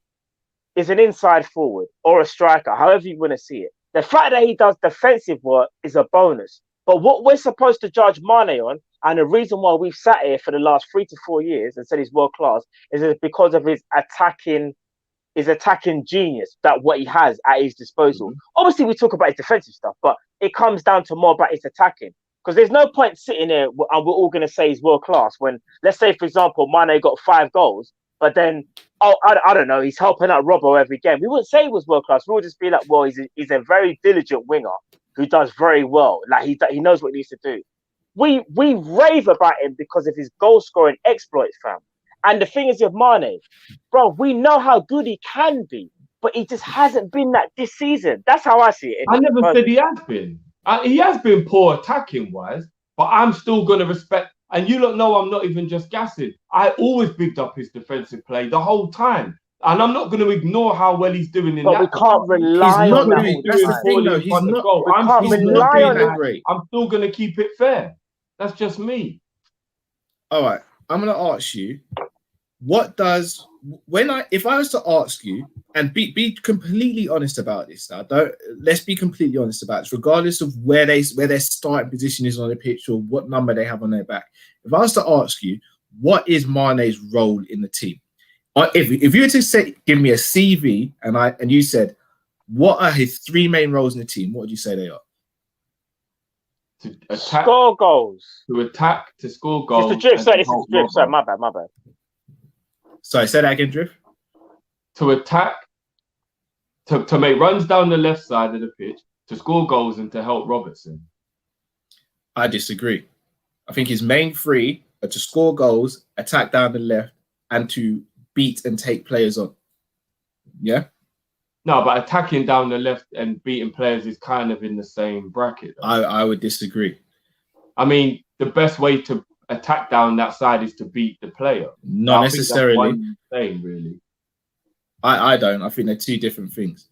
is an inside forward or a striker, however you want to see it. The fact that he does defensive work is a bonus. But what we're supposed to judge Mane on, and the reason why we've sat here for the last 3 to 4 years and said he's world class, is because of his attacking genius, that what he has at his disposal. Mm-hmm. Obviously, we talk about his defensive stuff, but it comes down to more about his attacking. Because there's no point sitting there and we're all going to say he's world class when, let's say, for example, Mane got 5 goals, But then, I don't know, he's helping out Robbo every game. We wouldn't say he was world class. We would just be like, well, he's a very diligent winger who does very well. Like he knows what he needs to do. We rave about him because of his goal scoring exploits, fam. And the thing is with Mane, bro, we know how good he can be, but he just hasn't been that this season. That's how I see it. I never said he has been. He has been poor attacking wise, but I'm still going to respect. And you lot know I'm not even just gassing. I always bigged up his defensive play the whole time. And I'm not going to ignore how well he's doing in but that. we can't rely on that. That's the thing, though. He's not. We can't rely on that. Great. I'm still going to keep it fair. That's just me. All right. I'm going to ask you, if I was to ask you, and be completely honest about this now, let's be completely honest about this, regardless of where their starting position is on the pitch or what number they have on their back. If I was to ask you, what is Mane's role in the team? If you were to give me a CV and you said, what are his 3 main roles in the team? What would you say they are? To attack, score goals. To attack, to score goals. It's a drift. Sorry, Sorry, my bad. Sorry, say that again, Drift. To attack, to make runs down the left side of the pitch, to score goals and to help Robertson. I disagree. I think his main 3 are to score goals, attack down the left, and to beat and take players on. Yeah? No, but attacking down the left and beating players is kind of in the same bracket. I would disagree. I mean, the best way to attack down that side is to beat the player. Not necessarily. Same, really. I don't. I think they're 2 different things.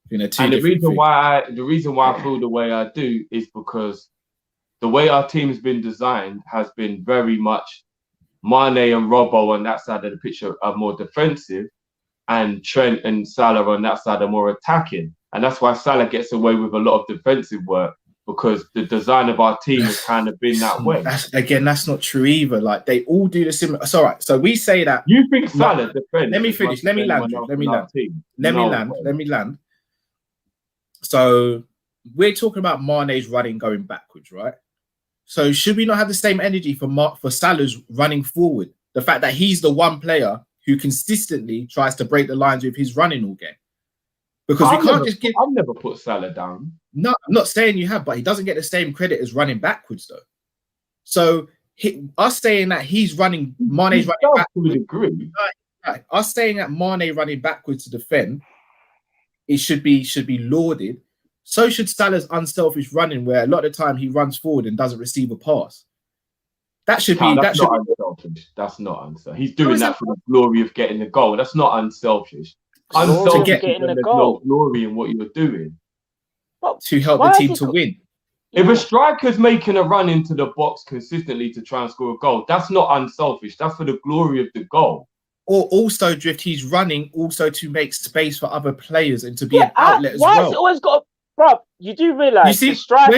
The reason why I feel the way I do is because the way our team's been designed has been very much Mane and Robbo on that side of the pitch are more defensive, and Trent and Salah on that side are more attacking. And that's why Salah gets away with a lot of defensive work, because the design of our team has kind of been that way. That's not true either. Like, they all do the similar. It's all right. So we say that. You think Salah defends? Let me finish. Let me land. So we're talking about Mane's running going backwards, right? So should we not have the same energy for Salah's running forward? The fact that he's the one player who consistently tries to break the lines with his running all game. Because I've never put Salah down. No, I'm not saying you have, but he doesn't get the same credit as running backwards, though. So us saying that Mane's running backwards, agree. Us saying that Mane running backwards to defend, it should be lauded. So should Salah's unselfish running, where a lot of the time he runs forward and doesn't receive a pass. That's not unselfish. That's not unselfish. He's doing that for the glory of getting the goal. That's not unselfish. Unselfish, getting the no goal. glory in what you're doing. To help the team to win. If a striker's making a run into the box consistently to try and score a goal, that's not unselfish. That's for the glory of the goal. Or also, Drift, he's running also to make space for other players and to be an outlet as well. Why has it always got... Bro, you do realise the striker...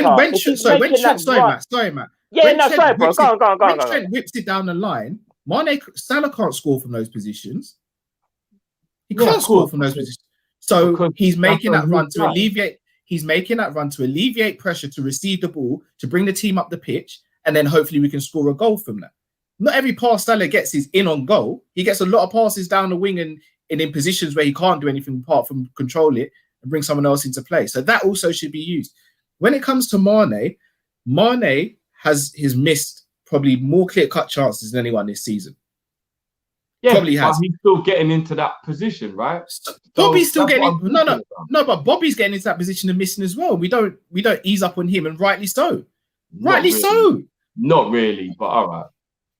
Sorry, Matt. Yeah, no, sorry, bro. Go on. When Trent whips it down the line, Salah can't score from those positions. He can't score from those positions. So he's making that run to alleviate... He's making that run to alleviate pressure, to receive the ball, to bring the team up the pitch, and then hopefully we can score a goal from that. Not every pass Salah gets is in on goal. He gets a lot of passes down the wing and in positions where he can't do anything apart from control it and bring someone else into play. So that also should be used. When it comes to Mane has missed probably more clear-cut chances than anyone this season. Yeah, probably has. But he's still getting into that position, right? Bobby's still getting no, but Bobby's getting into that position and missing as well. We don't ease up on him, and rightly so. Not really, but all right.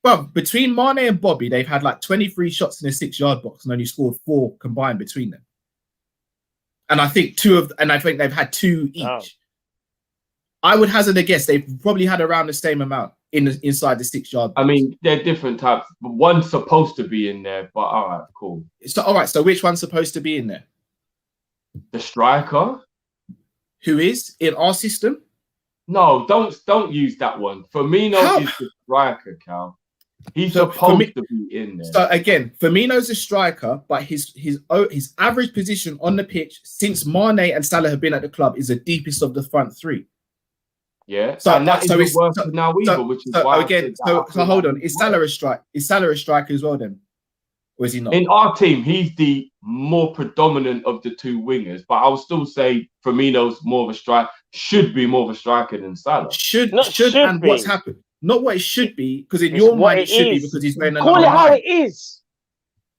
But between Mane and Bobby, they've had like 23 shots in the 6-yard box and only scored 4 combined between them. And I think they've had 2 each. Oh. I would hazard a guess they've probably had around the same amount inside the 6-yard box. I mean, they're different types. One's supposed to be in there, but all right, cool. So which one's supposed to be in there? The striker. Who is in our system? No, don't use that one. Firmino is the striker, Cal. He's supposed to be in there. So again, Firmino's a striker, but his average position on the pitch since Mane and Salah have been at the club is the deepest of the front 3. Yeah. So hold on. Is Salah a striker as well then? or is he not? In our team, he's the more predominant of the two wingers, but I would still say Firmino's more of a striker, should be more of a striker than Salah. Should Should and be. what's happened? Not what it should be, because in It's your what mind it it should be is. because he's playing a Call number it how 9. it is.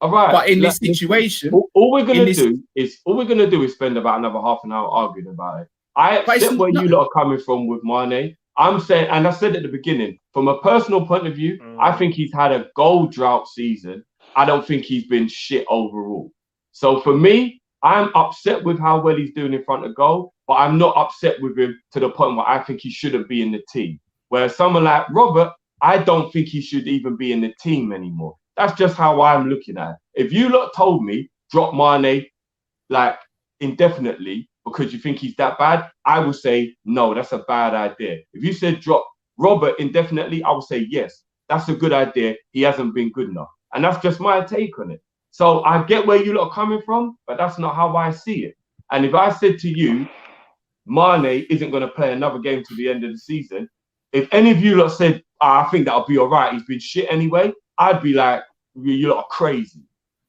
All right. But in this situation, all we're gonna do is spend about another half an hour arguing about it. I But it's accept where not- you lot are coming from with Mane. I'm saying, and I said at the beginning, from a personal point of view, I think he's had a goal drought season. I don't think he's been shit overall. So for me, I'm upset with how well he's doing in front of goal, but I'm not upset with him to the point where I think he shouldn't be in the team. Whereas someone like Robert, I don't think he should even be in the team anymore. That's just how I'm looking at it. If you lot told me drop Mane like indefinitely because you think he's that bad, I would say no, that's a bad idea. If you said drop Robert indefinitely, I would say yes, that's a good idea. He hasn't been good enough. And that's just my take on it. So I get where you lot are coming from, but that's not how I see it. And if I said to you, Mane isn't going to play another game to the end of the season, if any of you lot said, I think that'll be all right, he's been shit anyway, I'd be like, you lot are crazy.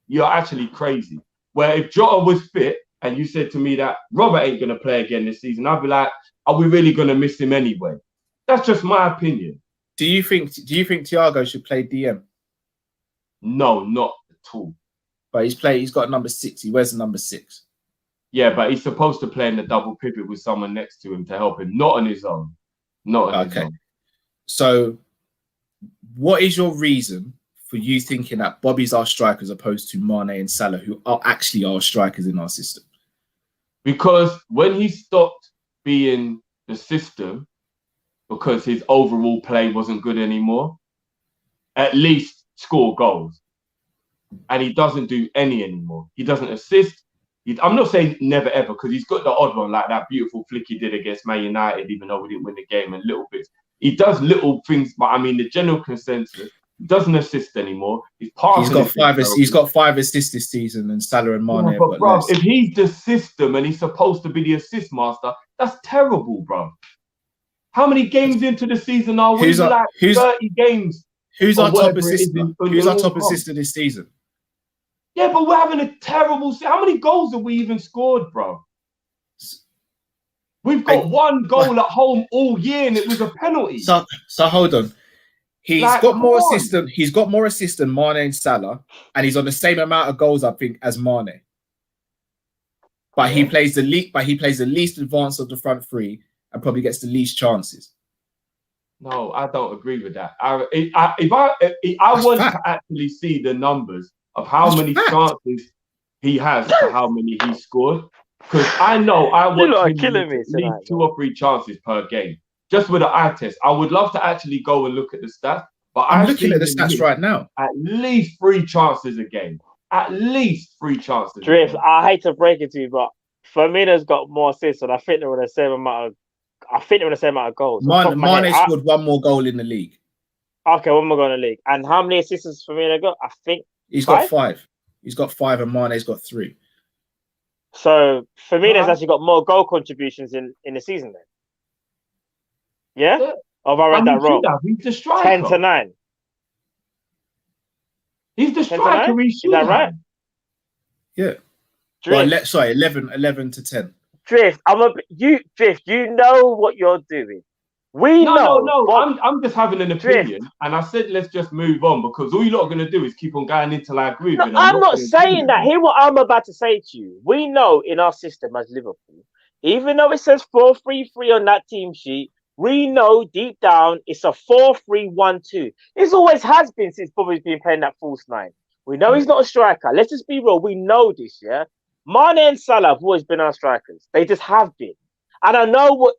You're actually crazy. Where if Jota was fit and you said to me that Robert ain't going to play again this season, I'd be like, are we really going to miss him anyway? That's just my opinion. do you think Thiago should play DM? No, not at all. But he's got number 6. He wears the number 6. Yeah, but he's supposed to play in the double pivot with someone next to him to help him, not on his own. Not on his own. So what is your reason for you thinking that Bobby's our striker as opposed to Mane and Salah, who are actually our strikers in our system? Because when he stopped being the system, because his overall play wasn't good anymore, at least score goals. And he doesn't do any anymore. He doesn't assist. I'm not saying never ever, because he's got the odd one, like that beautiful flick he did against Man United, even though we didn't win the game, and little bits. He does little things, but I mean, the general consensus, he doesn't assist anymore. He's got 5 assists this season, and Salah and Mane. Yeah, but bro, if he's the system and he's supposed to be the assist master, that's terrible, bro. How many games into the season are we? 30 games. Who's our top assistant? Who's our top assistant this season? Yeah, but we're having a terrible season. How many goals have we even scored, bro? We've got one goal at home all year, and it was a penalty. So hold on. He's got more assists than Mane and Salah, and he's on the same amount of goals, I think, as Mane. But he plays the least advanced of the front three, and probably gets the least chances. No, I don't agree with that. I want to actually see the numbers of how many chances he has to how many he scored. Because I know I want him to at least 2 or 3 chances per game. Just with an eye test. I would love to actually go and look at the stats. But I'm looking at the stats right now. At least 3 chances a game. At least 3 chances. Drift, I hate to break it to you, but Firmino's got more assists, and I think they're on the same amount of goals. Mane scored 1 more goal in the league. Okay, 1 more goal in the league. And how many assists has Firmino got? I think he's got 5. He's got 5, and Mane's got 3. So Firmino's actually got more goal contributions in the season then. Yeah? Or have I read that wrong? He's the striker. 10-9. He's the striker. Is that right? Yeah. Well, 11 to 10. Drift, you know what you're doing. I'm just having an opinion, and I said let's just move on, because all you're not going to do is keep on going into like group. No, I'm not saying that. Hear what I'm about to say to you. We know in our system as Liverpool, even though it says 4-3-3 on that team sheet, we know deep down it's a 4-3-1-2. It always has been since Bobby's been playing that false 9. We know he's not a striker. Let's just be real. We know this, yeah? Mane and Salah have always been our strikers. They just have been. And I know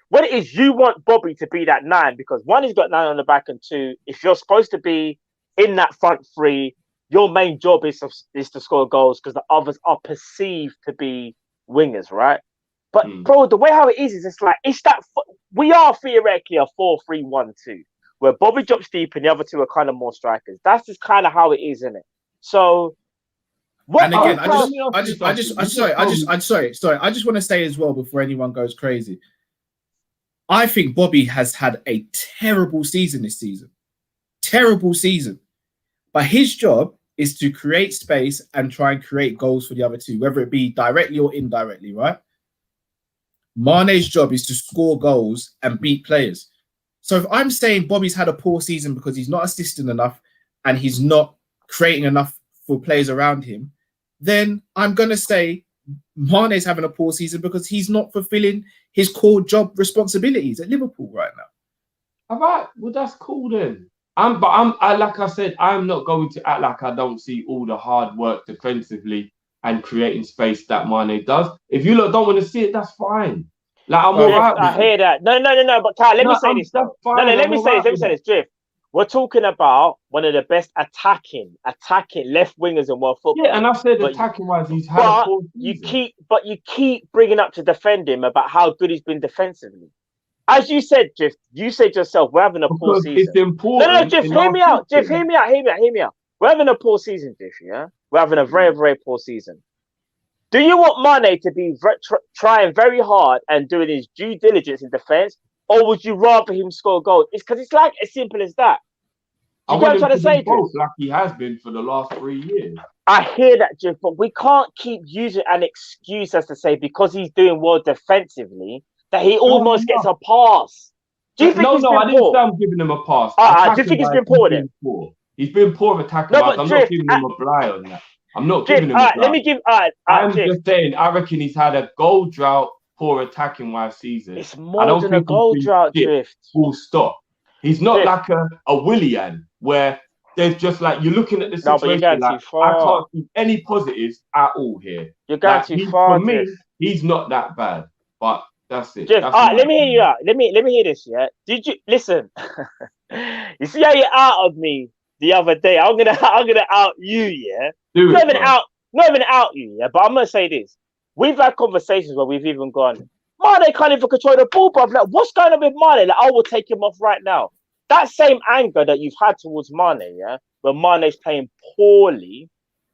what it is you want Bobby to be that 9, because 1, he's got 9 on the back, and 2, if you're supposed to be in that front 3, your main job is to score goals, because the others are perceived to be wingers, right? But bro, the way how it is it's that we are theoretically a 4-3-1-2, where Bobby drops deep and the other 2 are kind of more strikers. That's just kind of how it is, isn't it? So. And again, I just want to say as well before anyone goes crazy. I think Bobby has had a terrible season this season. Terrible season. But his job is to create space and try and create goals for the other two, whether it be directly or indirectly, right? Mane's job is to score goals and beat players. So if I'm saying Bobby's had a poor season because he's not assisting enough and he's not creating enough for players around him, then I'm going to say Mane's having a poor season because he's not fulfilling his core job responsibilities at Liverpool right now. All right, well, that's cool then. Like I said, I'm not going to act like I don't see all the hard work defensively and creating space that Mane does. If you lot don't want to see it, that's fine. Like, I'm all right. I hear that. No. But Kyle, let me say this. That's fine. No, let me say this. Drift. We're talking about one of the best attacking left wingers in world football. Yeah, and I said attacking wise, he's had a poor season. You keep bringing up to defend him about how good he's been defensively. As you said, Drift, you said yourself, we're having a poor season. It's important. No, Drift, hear me out. Drift, hear me out. We're having a poor season, Drift, yeah? We're having a very, very poor season. Do you want Mane to be trying very hard and doing his due diligence in defence, or would you rather him score goals? It's because it's like as simple as that. I want him to be both, like he has been for the last 3 years. I hear that, Drift, but we can't keep using an excuse as to say because he's doing well defensively that he almost gets a pass. Do you think he's been poor? I didn't say I'm giving him a pass. Do you think he's been poor then? He's been poor attacking. No, I'm not giving him a blight on that. I'm not giving him a blight. I'm just saying, I reckon he's had a goal drought, poor attacking wise season. It's more than a goal drought, Drift. Full stop. He's not like a Willian where there's just like, you're looking at the situation. But you're going too far. I can't see any positives at all here. You're going too far. For me, he's not that bad. But that's it. Drift, let me hear you out. Let me hear this, yeah? Did you listen? You see how you're out of me the other day? I'm gonna out you, yeah? Not even out you, yeah? But I'm gonna say this. We've had conversations where we've even gone, Mane can't even control the ball, bro. Like, what's going on with Mane? Like, I will take him off right now. That same anger that you've had towards Mane, yeah, when Mane's playing poorly,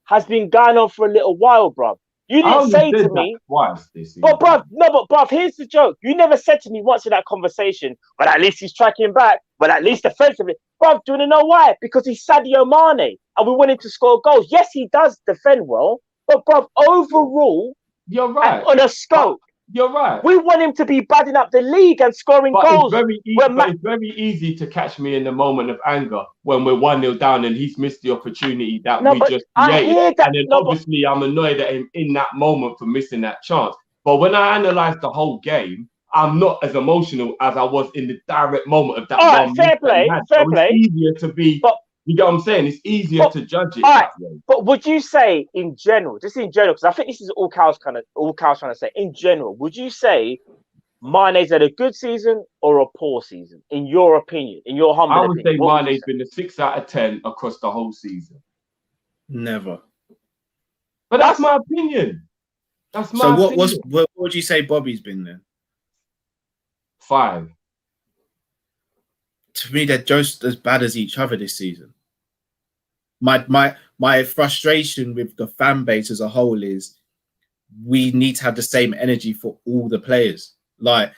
has been going on for a little while, bro. You didn't say to me, but bruv, here's the joke. You never said to me once in that conversation, but at least he's tracking back, but at least defensively. Bruv, do you want to know why? Because he's Sadio Mane and we want him to score goals. Yes, he does defend well, but bruv, overall, you're right. On a scope, you're right. We want him to be badding up the league and scoring goals. It's very easy to catch me in the moment of anger when we're 1-0 down and he's missed the opportunity that we just created. And then obviously I'm annoyed at him in that moment for missing that chance. But when I analyse the whole game, I'm not as emotional as I was in the direct moment of that one. Fair play. It's easier to be... You get what I'm saying? It's easier to judge it that way. But would you say, in general, because I think this is all Cal's trying to say, in general, would you say Mane's had a good season or a poor season, in your opinion, in your humble opinion? I would say Mane's been a 6 out of 10 across the whole season. Never. But that's my opinion. That's my opinion. So what would you say Bobby's been then? 5. To me, they're just as bad as each other this season. My frustration with the fan base as a whole is we need to have the same energy for all the players. Like,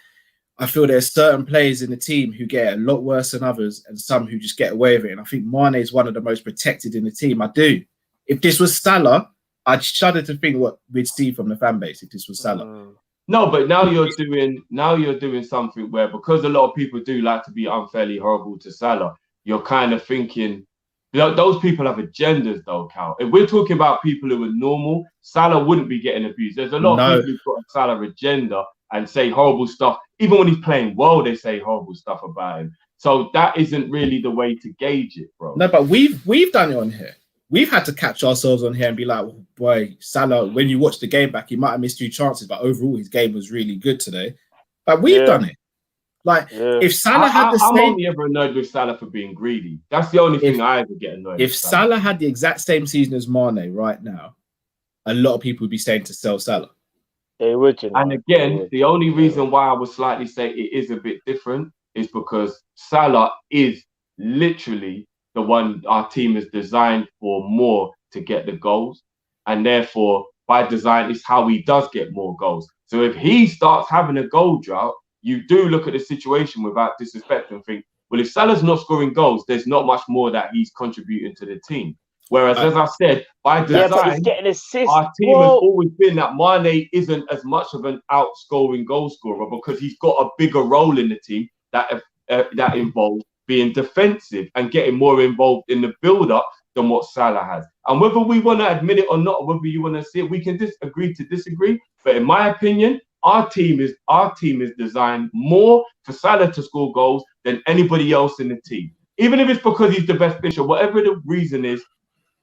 I feel there's certain players in the team who get a lot worse than others and some who just get away with it. And I think Mane is one of the most protected in the team. I do. If this was Salah, I'd shudder to think what we'd see from the fan base if this was Salah. No, but now you're doing something where, because a lot of people do like to be unfairly horrible to Salah, you're kind of thinking, those people have agendas though, Cal. If we're talking about people who are normal, Salah wouldn't be getting abused. There's a lot of people who've got a Salah agenda and say horrible stuff. Even when he's playing well, they say horrible stuff about him. So that isn't really the way to gauge it, bro. No, but we've done it on here. We've had to catch ourselves on here and be like, well, boy, Salah, when you watch the game back, he might have missed 2 chances, but overall his game was really good today. But we've done it. Like, if Salah had the same... I'm only ever annoyed with Salah for being greedy. That's the only thing I ever get annoyed with. If Salah had the exact same season as Mane right now, a lot of people would be saying to sell Salah. They would, And again, the only reason why I would slightly say it is a bit different is because Salah is literally the one our team is designed for more to get the goals. And therefore, by design, it's how he does get more goals. So if he starts having a goal drought, you do look at the situation without disrespect and think, well, if Salah's not scoring goals, there's not much more that he's contributing to the team. Whereas, as I said, by Yeah, but he's design, getting assists. our team has always been that Mane isn't as much of an outscoring goal scorer because he's got a bigger role in the team that involves being defensive and getting more involved in the build-up than what Salah has. And whether we want to admit it or not, whether you want to see it, we can agree to disagree. But in my opinion, our team is designed more for Salah to score goals than anybody else in the team. Even if it's because he's the best finisher, whatever the reason is,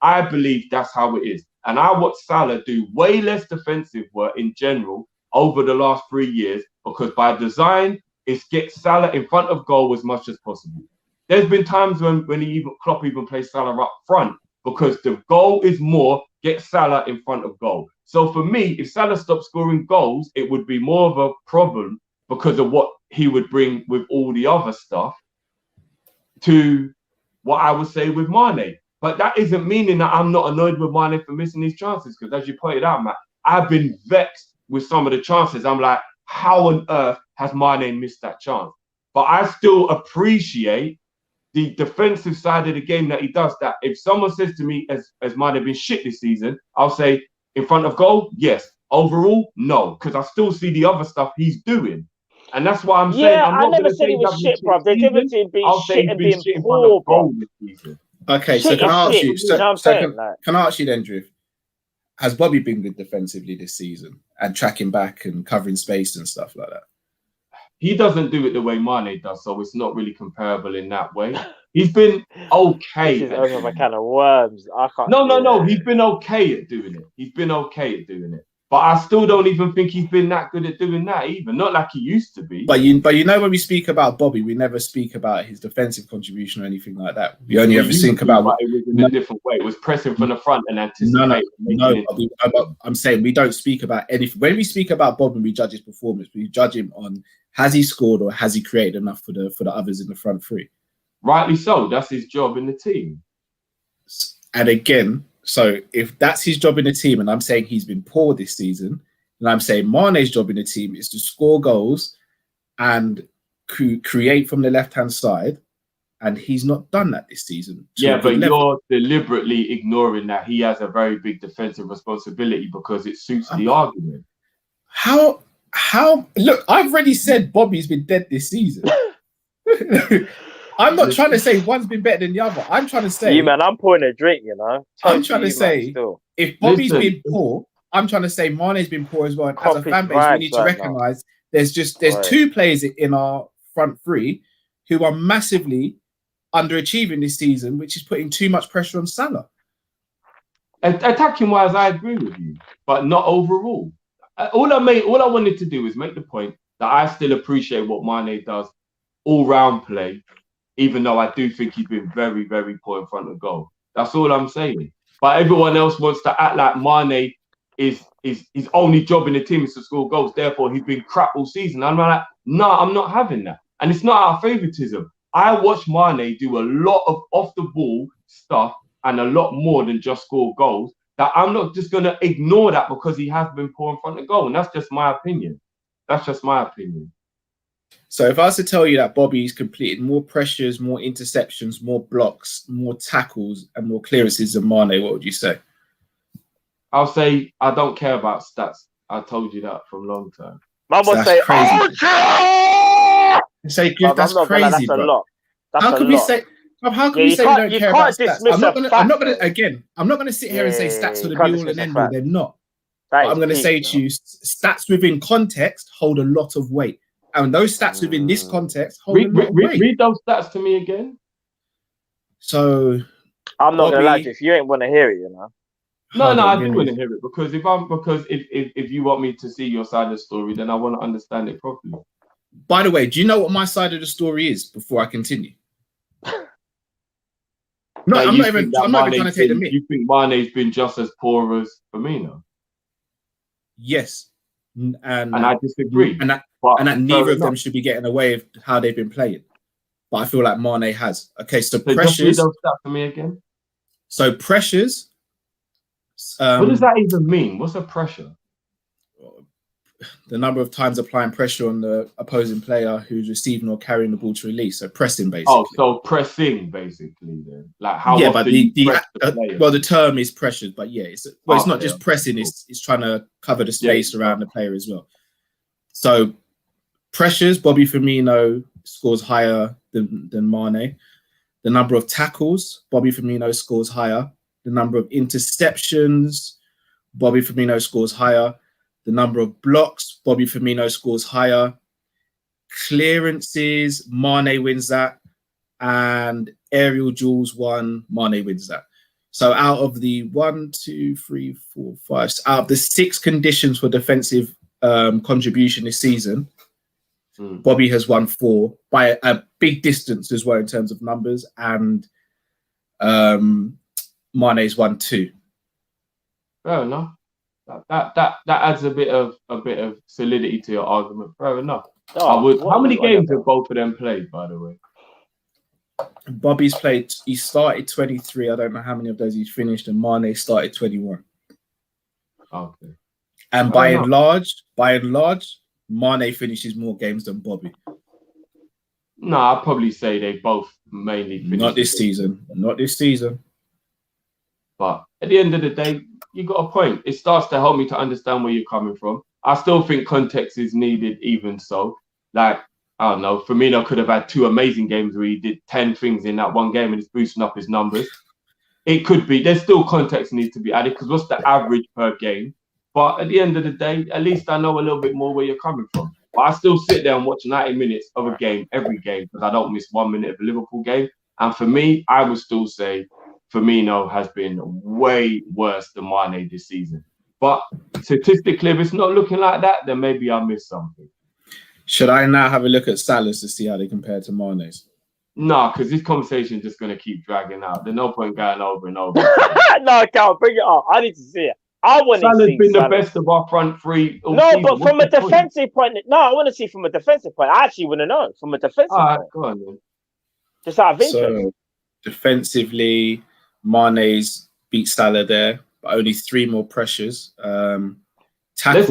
I believe that's how it is. And I watch Salah do way less defensive work in general over the last 3 years because by design, it's get Salah in front of goal as much as possible. There's been times when Klopp even plays Salah up front because the goal is more get Salah in front of goal. So for me, if Salah stopped scoring goals, it would be more of a problem because of what he would bring with all the other stuff to what I would say with Mane. But that isn't meaning that I'm not annoyed with Mane for missing these chances because as you pointed out, Matt, I've been vexed with some of the chances. I'm like, how on earth has Mane missed that chance? But I still appreciate the defensive side of the game that he does. That if someone says to me, as Mane been shit this season, I'll say, in front of goal, yes. Overall, no. Because I still see the other stuff he's doing. And that's why I'm saying... I'm not I never said he was shit, bro. There's difference between being shit and being poor, bro. Okay, so can I ask you... Can I ask you then, Drew? Has Bobby been good defensively this season? And tracking back and covering space and stuff like that? He doesn't do it the way Mane does, so it's not really comparable in that way. He's been okay. This is over my can of worms. I can't. No. He's been okay at doing it. But I still don't even think he's been that good at doing that either. Not like he used to be. But you know, when we speak about Bobby, we never speak about his defensive contribution or anything like that. We only ever think about what it was in a different way. It was pressing from the front and anticipating. No. I'm saying we don't speak about anything. When we speak about Bobby, we judge his performance. We judge him on has he scored or has he created enough for the others in the front three. Rightly so. That's his job in the team. And again. So if that's his job in the team, and I'm saying he's been poor this season, and I'm saying Mane's job in the team is to score goals and create from the left-hand side, and he's not done that this season. Yeah, but you're deliberately ignoring that he has a very big defensive responsibility because it suits the argument. How? Look, I've already said Bobby's been dead this season. I'm not trying to say one's been better than the other. I'm trying to say... man, I'm pouring a drink, you know. I'm trying to say, if Bobby's been poor, I'm trying to say Mane's been poor as well. And as a fan base, we need to recognise there's two players in our front three who are massively underachieving this season, which is putting too much pressure on Salah. Attacking-wise, I agree with you, but not overall. All I wanted to do is make the point that I still appreciate what Mane does, all-round play, even though I do think he's been very, very poor in front of goal. That's all I'm saying. But everyone else wants to act like Mane is his only job in the team is to score goals. Therefore, he's been crap all season. I'm like, no, I'm not having that. And it's not our favoritism. I watch Mane do a lot of off-the-ball stuff and a lot more than just score goals. That I'm not just going to ignore that because he has been poor in front of goal. And that's just my opinion. So if I was to tell you that Bobby's completed more pressures, more interceptions, more blocks, more tackles, and more clearances than Mane, what would you say? I'll say I don't care about stats. I told you that from a long time. Mum would say, crazy. "Oh, say, Griff, that's crazy, that's a lot. How can we say we don't care about stats? I'm not going to sit here and say stats are the be all and end all. They're not. I'm going to say to you, stats within context hold a lot of weight. And those stats within this context hold a lot of weight. Read those stats to me again. So I'm not going to lie to you. If you ain't want to hear it, you know. No, I do want to hear it because if you want me to see your side of the story, then I want to understand it properly. By the way, do you know what my side of the story is before I continue? No, I'm not even trying to take the mic. You think Mane's been just as poor as Firmino? Yes. And I disagree. And that neither of them should be getting away with how they've been playing. But I feel like Mane has. Okay, so pressures. Just read those stats for me again. So pressures. What does that even mean? What's a pressure? of times applying pressure on the opposing player who's receiving or carrying the ball to release. So pressing, basically. Oh, so pressing, basically, then. Like how yeah, often but you press the player? well, the term is pressured, but yeah, it's not just Okay. pressing. It's trying to cover the space around the player as well. So pressures, Bobby Firmino scores higher than Mane. The number of tackles, Bobby Firmino scores higher. The number of interceptions, Bobby Firmino scores higher. The number of blocks, Bobby Firmino scores higher. Clearances, Mane wins that. And aerial duels, Mane wins that. So out of the 1, 2, 3, 4, 5, out of the 6 conditions for defensive contribution this season, Bobby has won 4 by a big distance as well in terms of numbers, and Mane's won 2. Fair enough. That adds a bit of solidity to your argument. Fair enough. How many games have both of them played, by the way? Bobby's played. He started 23. I don't know how many of those he's finished, and Mane started 21. Okay. And by and large, Mane finishes more games than Bobby. No, I'd probably say they both mainly finished. Not this season. But at the end of the day, you got a point. It starts to help me to understand where you're coming from. I still think context is needed, even so. Like, I don't know, Firmino could have had 2 amazing games where he did 10 things in that one game and it's boosting up his numbers. It could be. There's still context needs to be added because what's the average per game? But at the end of the day, at least I know a little bit more where you're coming from. But I still sit there and watch 90 minutes of a game, every game, because I don't miss 1 minute of a Liverpool game. And for me, I would still say Firmino has been way worse than Mane this season. But statistically, if it's not looking like that, then maybe I missed something. Should I now have a look at Salah's to see how they compare to Mane's? No, because this conversation is just going to keep dragging out. There's no point going over and over. No, I can't. Bring it up. I need to see it. I want to see Salah's been the best of our front three. No, but from a defensive point. No, I want to see from a defensive point. I actually want to know from a defensive point. Go on, then. Just out of interest. So, defensively, Mane's beat Salah there, but only 3 more pressures. Tackles,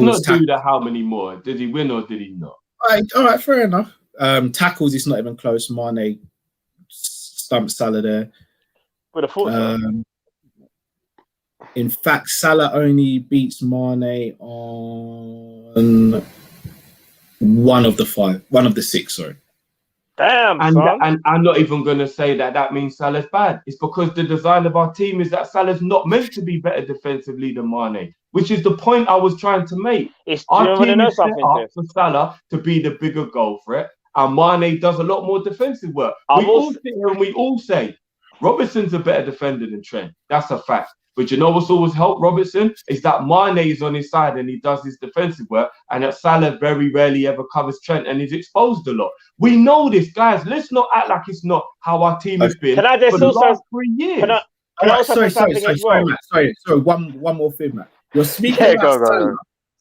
let's not do that. How many more? Did he win or did he not? All right, fair enough. Tackles, it's not even close. Mane stumped Salah there. Would have thought so. In fact, Salah only beats Mane on one of the 6, sorry. Damn, and I'm not even going to say that means Salah's bad. It's because the design of our team is that Salah's not meant to be better defensively than Mane, which is the point I was trying to make. Our team is set up for Salah to be the bigger goal threat, and Mane does a lot more defensive work. We all sit here and we all say Robertson's a better defender than Trent. That's a fact. But you know what's always helped Robertson is that Mane is on his side and he does his defensive work, and that Salah very rarely ever covers Trent and is exposed a lot. We know this, guys. Let's not act like it's not how our team has been for the last 3 years. Sorry. One more thing, Matt. You're speaking about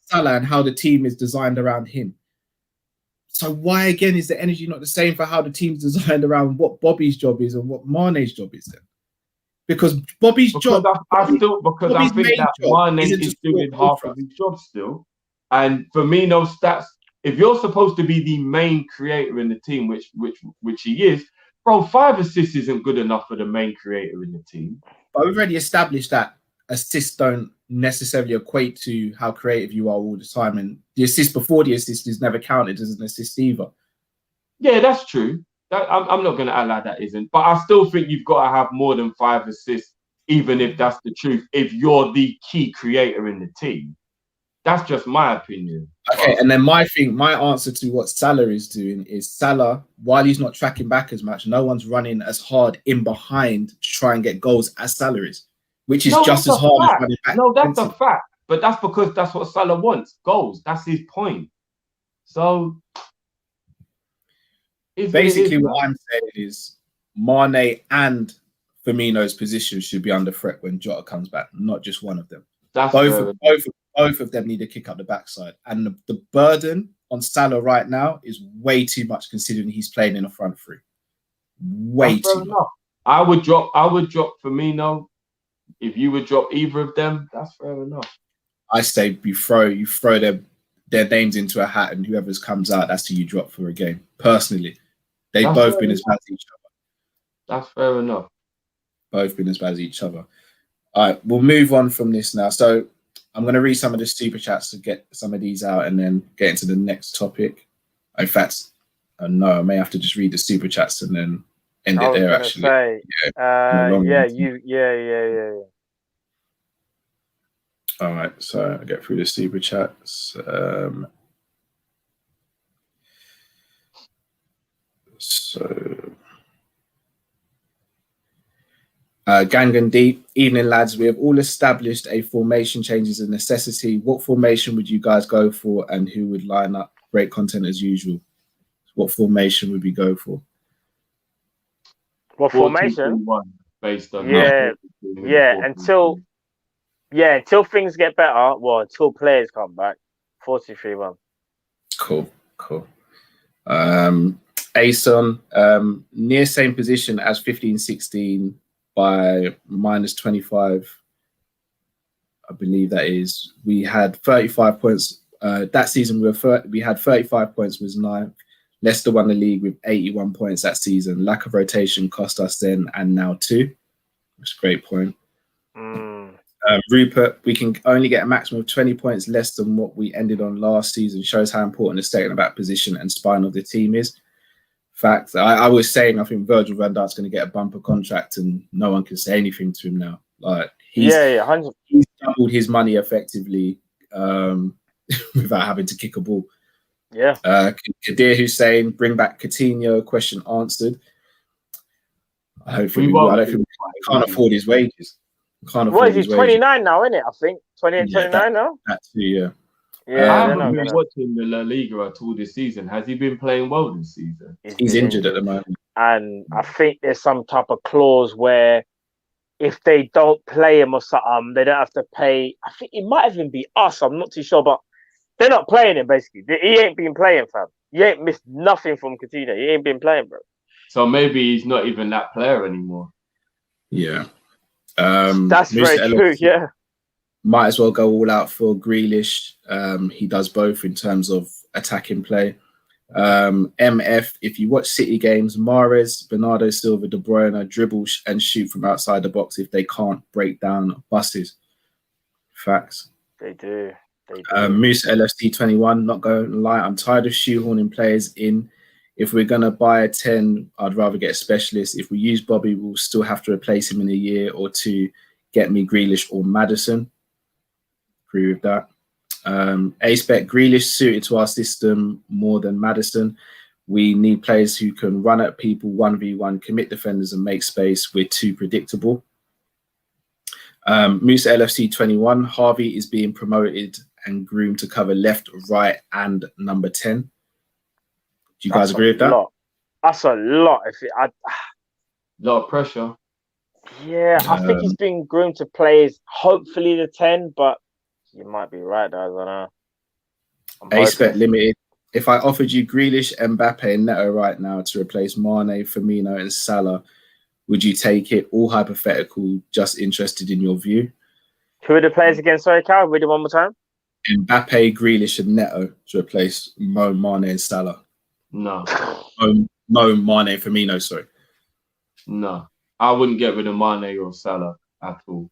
Salah and how the team is designed around him. So why again is the energy not the same for how the team's designed around what Bobby's job is and what Mane's job is then? Because Bobby's job, I think that Mane is doing half of his job still. And Firmino's stats, if you're supposed to be the main creator in the team, which he is, bro, 5 assists isn't good enough for the main creator in the team. But we've already established that assists don't necessarily equate to how creative you are all the time. And the assist before the assist is never counted as an assist either. Yeah, that's true. I'm not going to act like that isn't. But I still think you've got to have more than 5 assists, even if that's the truth, if you're the key creator in the team. That's just my opinion. Okay, and then my answer to what Salah is doing is Salah, while he's not tracking back as much, no one's running as hard in behind to try and get goals as Salah is, which is just as hard as running back. No, that's a fact. But that's because that's what Salah wants, goals. That's his point. So... Basically, what I'm saying is Mane and Firmino's position should be under threat when Jota comes back, not just one of them. Both of them need to kick up the backside. And the burden on Salah right now is way too much considering he's playing in a front 3. Way too much. I would drop Firmino. If you would drop either of them, that's fair enough. I say you throw them their names into a hat, and whoever's comes out, that's who you drop for a game. Personally, they've That's both fair been as bad enough. as each other. That's fair enough. Both been as bad as each other. All right, we'll move on from this now. So I'm going to read some of the super chats to get some of these out and then get into the next topic. In fact, no, I may have to just read the super chats and then end it there, actually. Say, Yeah. All right, so I'll get through the super chats. Gangan Deep, evening lads. We have all established a formation change is a necessity. What formation would you guys go for, and who would line up? Great content as usual. What formation would we go for? What formation? 4-2-3-1, based on until things get better. Well, until players come back. 4-2-3-1. Cool. Ason, near same position as 15-16 by -25. I believe that is. We had 35 points. That season we had 35 points, was 9th. Leicester won the league with 81 points that season. Lack of rotation cost us then and now 2. That's a great point. Rupert, we can only get a maximum of 20 points less than what we ended on last season. Shows how important the state of that position and spine of the team is. Fact, I was saying I think Virgil van Dijk's going to get a bumper contract and no one can say anything to him now. Like he's doubled his money effectively without having to kick a ball. Yeah. Kadir Hussein, bring back Coutinho, question answered. I don't think we can't afford his wages. What is he, 29 now, isn't it? I think 28, 29 now. That's yeah. Yeah, I haven't been watching the La Liga at all this season. Has he been playing well this season? He's injured at the moment. And I think there's some type of clause where if they don't play him or something, they don't have to pay. I think it might even be us. I'm not too sure, but they're not playing him, basically. He ain't been playing, fam. You ain't missed nothing from Coutinho. He ain't been playing, bro. So maybe he's not even that player anymore. Yeah. That's very true, yeah. Might as well go all out for Grealish. He does both in terms of attacking play. MF, if you watch City games, Mahrez, Bernardo Silva, De Bruyne dribble and shoot from outside the box if they can't break down buses. Facts. They do. Moose LFC 21, not going to lie, I'm tired of shoehorning players in. If we're going to buy a 10, I'd rather get a specialist. If we use Bobby, we'll still have to replace him in a year or two. Get me Grealish or Maddison. Agree with that. A-Spec, Grealish suited to our system more than Maddison. We need players who can run at people 1v1, commit defenders and make space. We're too predictable. Musa LFC 21, Harvey is being promoted and groomed to cover left, right and number 10. Do you guys agree with that? That's a lot. A lot of pressure. Yeah, I think he's been groomed to play hopefully the 10, but you might be right, I don't know. A-Spec Limited. If I offered you Grealish, Mbappe and Neto right now to replace Mane, Firmino and Salah, would you take it? All hypothetical, just interested in your view. Who are the players again? Sorry, Cal, read it one more time. Mbappe, Grealish and Neto to replace Mo, Mane and Salah. No. Mo, Mane, Firmino, sorry. No. I wouldn't get rid of Mane or Salah at all.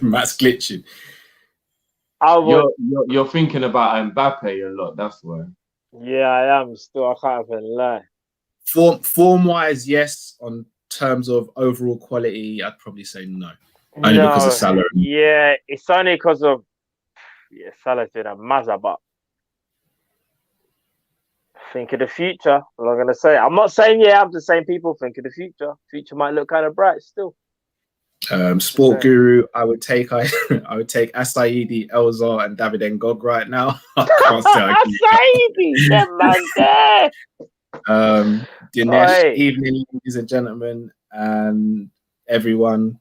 Matt's glitching. You're thinking about Mbappe a lot, that's why. Yeah, I am still. I can't even lie. Form-wise, yes. On terms of overall quality, I'd probably say no. Only because of Salah. Yeah, it's only because of Salah's doing a mazza, but think of the future. What I'm gonna say. I'm not saying I'm just saying people think of the future. Future might look kind of bright still. Sport Guru, I would take Asaidi, Elzar, and David Ngog right now. Asaidi, yeah, man. Dinesh, evening, ladies and gentlemen, and everyone.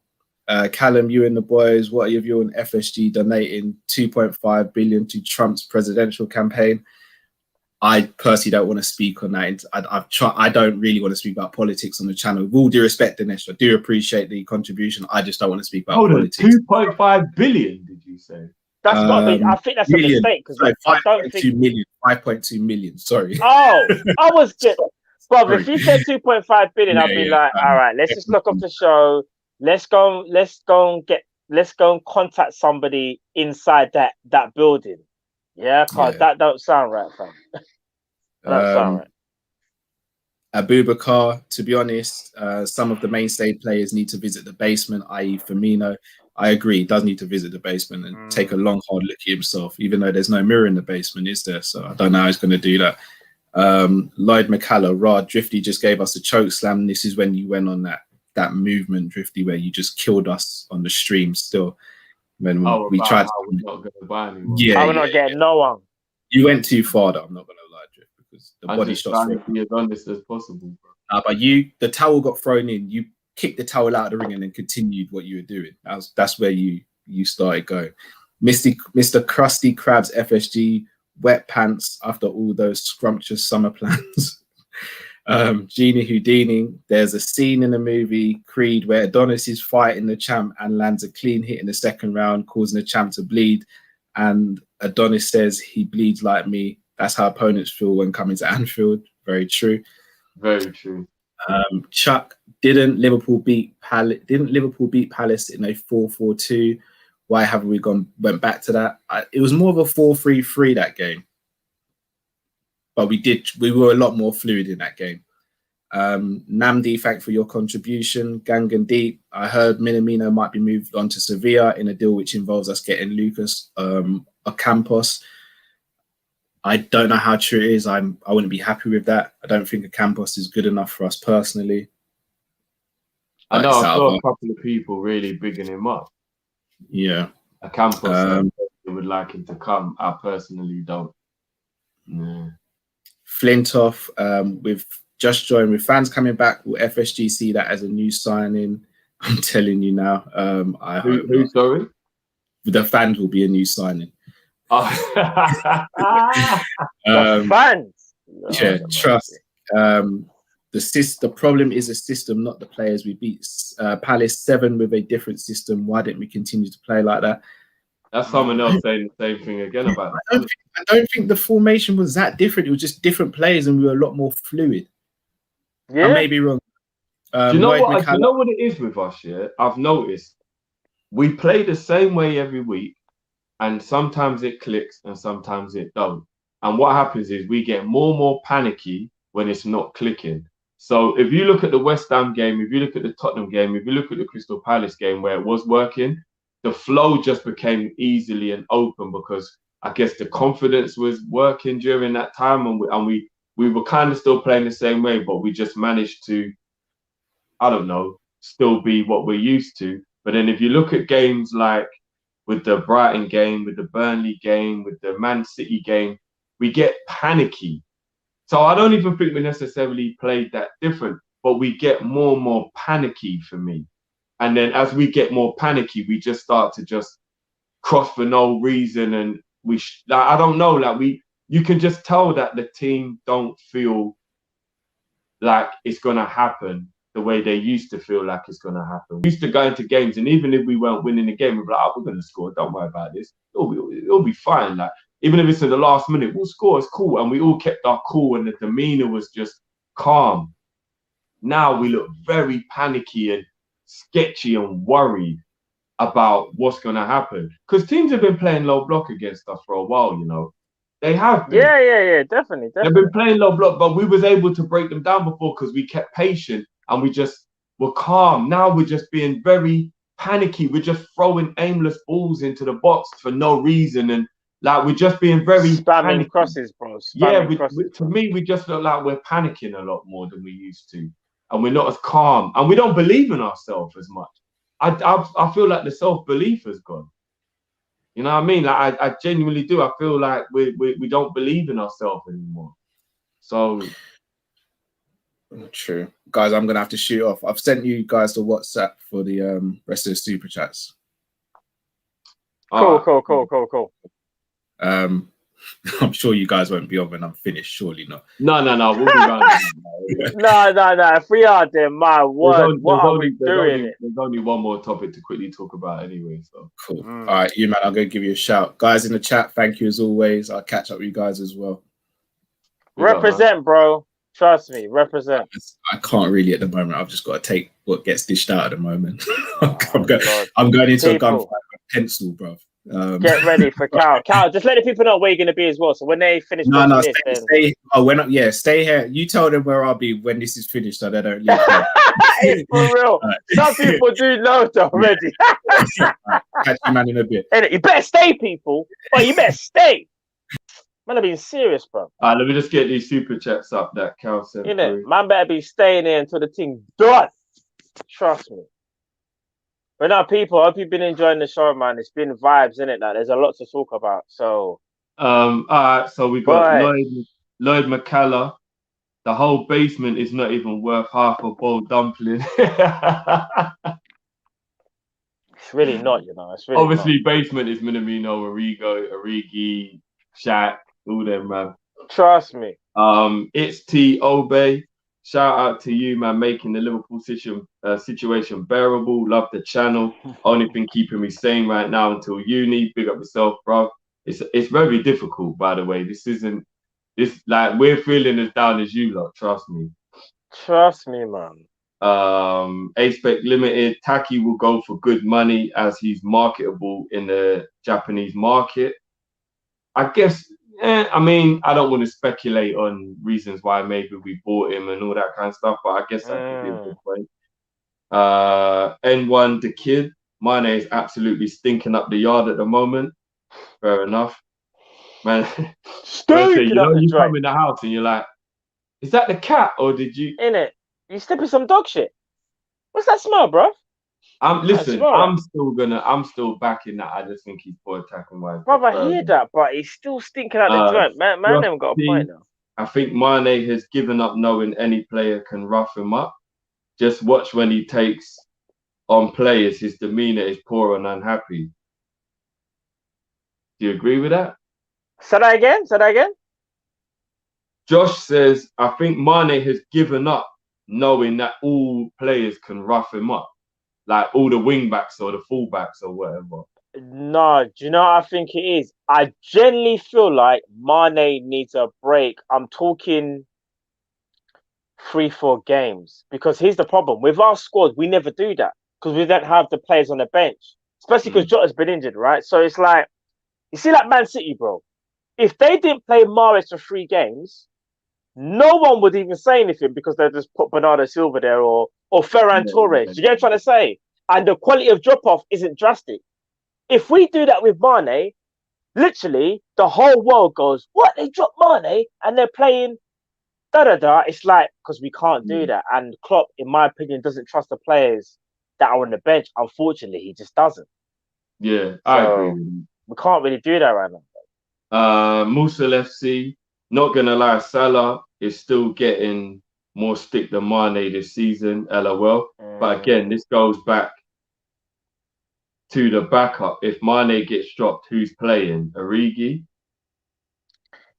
Callum, you and the boys, what are your view on FSG donating 2.5 billion to Trump's presidential campaign? I personally don't want to speak on that. I don't really want to speak about politics on the channel. With all due respect, Dinesh, I do appreciate the contribution. I just don't want to speak about Hold on, politics. 2.5 billion, did you say? That's got to be. I think that's Million. a mistake because Sorry, I don't think. 5.2 million. Sorry. Oh, I was good. Bob, Sorry. if you said 2.5 billion, I'd be like, all right, let's just look up the show. Let's go and contact somebody inside that building. Yeah, cause that don't sound right, fam. That sound right. Abubakar, to be honest, some of the mainstay players need to visit the basement, i.e. Firmino. I agree, he does need to visit the basement and take a long, hard look at himself, even though there's no mirror in the basement, is there? So I don't know how he's going to do that. Lloyd McCallum, Rod, Drifty just gave us a choke slam. This is when you went on that movement, Drifty, where you just killed us on the stream still. When we tried to... We're not going to buy anymore. Yeah, we're not getting no one. You went too far, though, I'm not going to lie, Drift, because the body shots... I'm just trying to be as honest as possible, bro. But the towel got thrown in. You kicked the towel out of the ring and then continued what you were doing. That's where you started going. Mr. Krusty Krabs FSG, wet pants after all those scrumptious summer plans. Genie Houdini, there's a scene in the movie Creed where Adonis is fighting the champ and lands a clean hit in the second round, causing the champ to bleed. And Adonis says, he bleeds like me. That's how opponents feel when coming to Anfield. Very true. Very true. Chuck, didn't Liverpool beat Palace in a 4-4-2? Why haven't we went back to that? It was more of a 4-3-3 that game. But we were a lot more fluid in that game. Namdi, thank for your contribution. Gangan Deep, I heard Minamino might be moved on to Sevilla in a deal which involves us getting Lucas Ocampos. I don't know how true it is. I wouldn't be happy with that. I don't think Ocampos is good enough for us personally. I know I saw a couple of people really bigging him up. Yeah. Ocampos would like him to come. I personally don't. Yeah. Flintoff, with just joined with fans coming back, will FSG see that as a new signing? I'm telling you now. I hope who's sorry? The fans will be a new signing. Oh. Fans. Yeah, trust. The problem is a system, not the players. We beat Palace 7 with a different system. Why didn't we continue to play like that? That's someone else saying the same thing again about I don't think the formation was that different. It was just different players and we were a lot more fluid. Yeah. I may be wrong. Do you know what it is with us, yeah? I've noticed we play the same way every week and sometimes it clicks and sometimes it don't. And what happens is we get more and more panicky when it's not clicking. So if you look at the West Ham game, if you look at the Tottenham game, if you look at the Crystal Palace game where it was working, the flow just became easily and open because I guess the confidence was working during that time, and we were kind of still playing the same way, but we just managed to, I don't know, still be what we're used to. But then if you look at games like with the Brighton game, with the Burnley game, with the Man City game, we get panicky. So I don't even think we necessarily played that different, but we get more and more panicky for me. And then as we get more panicky, we just start to just cross for no reason. And I don't know, you can just tell that the team don't feel like it's going to happen the way they used to feel like it's going to happen. We used to go into games, and even if we weren't winning the game, we'd be like, oh, we're going to score. Don't worry about this. It'll be fine. Like, even if it's in the last minute, we'll score. It's cool. And we all kept our cool, and the demeanor was just calm. Now we look very panicky and sketchy and worried about what's going to happen, because teams have been playing low block against us for a while, you know. They have been. Yeah, definitely. They've been playing low block, but we was able to break them down before because we kept patient and we just were calm. Now we're just being very panicky. We're just throwing aimless balls into the box for no reason, and like we're just being very spamming crosses, bro. To me, we just look like we're panicking a lot more than we used to. And we're not as calm, and we don't believe in ourselves as much. I feel like the self-belief has gone. You know what I mean? Like I genuinely do. I feel like we don't believe in ourselves anymore. So true, guys. I'm gonna have to shoot off. I've sent you guys the WhatsApp for the rest of the super chats. Cool. I'm sure you guys won't be on when I'm finished. Surely not. No. We'll be around. No. If we are there, my word, what are we doing? There's only one more topic to quickly talk about anyway. So cool. All right, you man, I'm gonna give you a shout, guys in the chat. Thank you as always. I'll catch up with you guys as well. Represent, bro. Trust me, represent. I can't really at the moment. I've just got to take what gets dished out at the moment. I'm going into a gunfight with a pencil, bro. Get ready for Cal. Cal, just let the people know where you're going to be as well. So when they finish, stay here. You tell them where I'll be when this is finished, so they don't leave. It's for real. Some people do know already. Catch you, man, in a bit. You better stay, people. Oh, you better stay. Man, I'm being serious, bro. Let me just get these super chats up that Cal said. Man better be staying here until the thing's done. Trust me. But now, people, I hope you've been enjoying the show, man. It's been vibes, innit? Like, there's a lot to talk about. So, all right. So we got Lloyd McCallum. The whole basement is not even worth half a boiled dumpling. It's really not, you know. It's really obviously not. Basement is Minamino, Origi, Shaq, all them, man. Trust me. It's T Obey. Shout out to you, man, making the Liverpool situation bearable. Love the channel. Only thing keeping me sane right now until uni. Big up yourself, bro. It's very difficult, by the way. It's like we're feeling as down as you lot. Trust me. Trust me, man. A-Spec Limited. Taki will go for good money as he's marketable in the Japanese market. I guess. I mean, I don't want to speculate on reasons why maybe we bought him and all that kind of stuff, but I guess that could be a good point. N1, the kid, Mane is absolutely stinking up the yard at the moment. Fair enough. Man, you come in the house and you're like, is that the cat or did you... In it, you stepping some dog shit. What's that smell, bro? I'm still backing that. I just think he's poor attacking wise. Bro, I hear that, but he's still stinking out the joint. Man haven't got a point now. I think Mane has given up knowing any player can rough him up. Just watch when he takes on players, his demeanour is poor and unhappy. Do you agree with that? Say that again. Josh says, I think Mane has given up knowing that all players can rough him up. Like all the wing backs or the full backs or whatever. No, do you know what I think it is? I generally feel like Mane needs a break. I'm talking 3-4 games. Because here's the problem. With our squad, we never do that. Because we don't have the players on the bench. Especially because Jota's been injured, right? So it's like, you see like Man City, bro. If they didn't play Mahrez for 3 games, no one would even say anything because they just put Bernardo Silva there or Ferran Torres. You get what I'm trying to say? And the quality of drop-off isn't drastic. If we do that with Mane, literally, the whole world goes, what? They dropped Mane and they're playing da-da-da. It's like, because we can't do that. And Klopp, in my opinion, doesn't trust the players that are on the bench. Unfortunately, he just doesn't. Yeah, I agree with you. We can't really do that right now. Musa FC, not going to lie, Salah is still getting more stick than Mane this season, LOL. But again, this goes back to the backup. If Mane gets dropped, who's playing? Origi?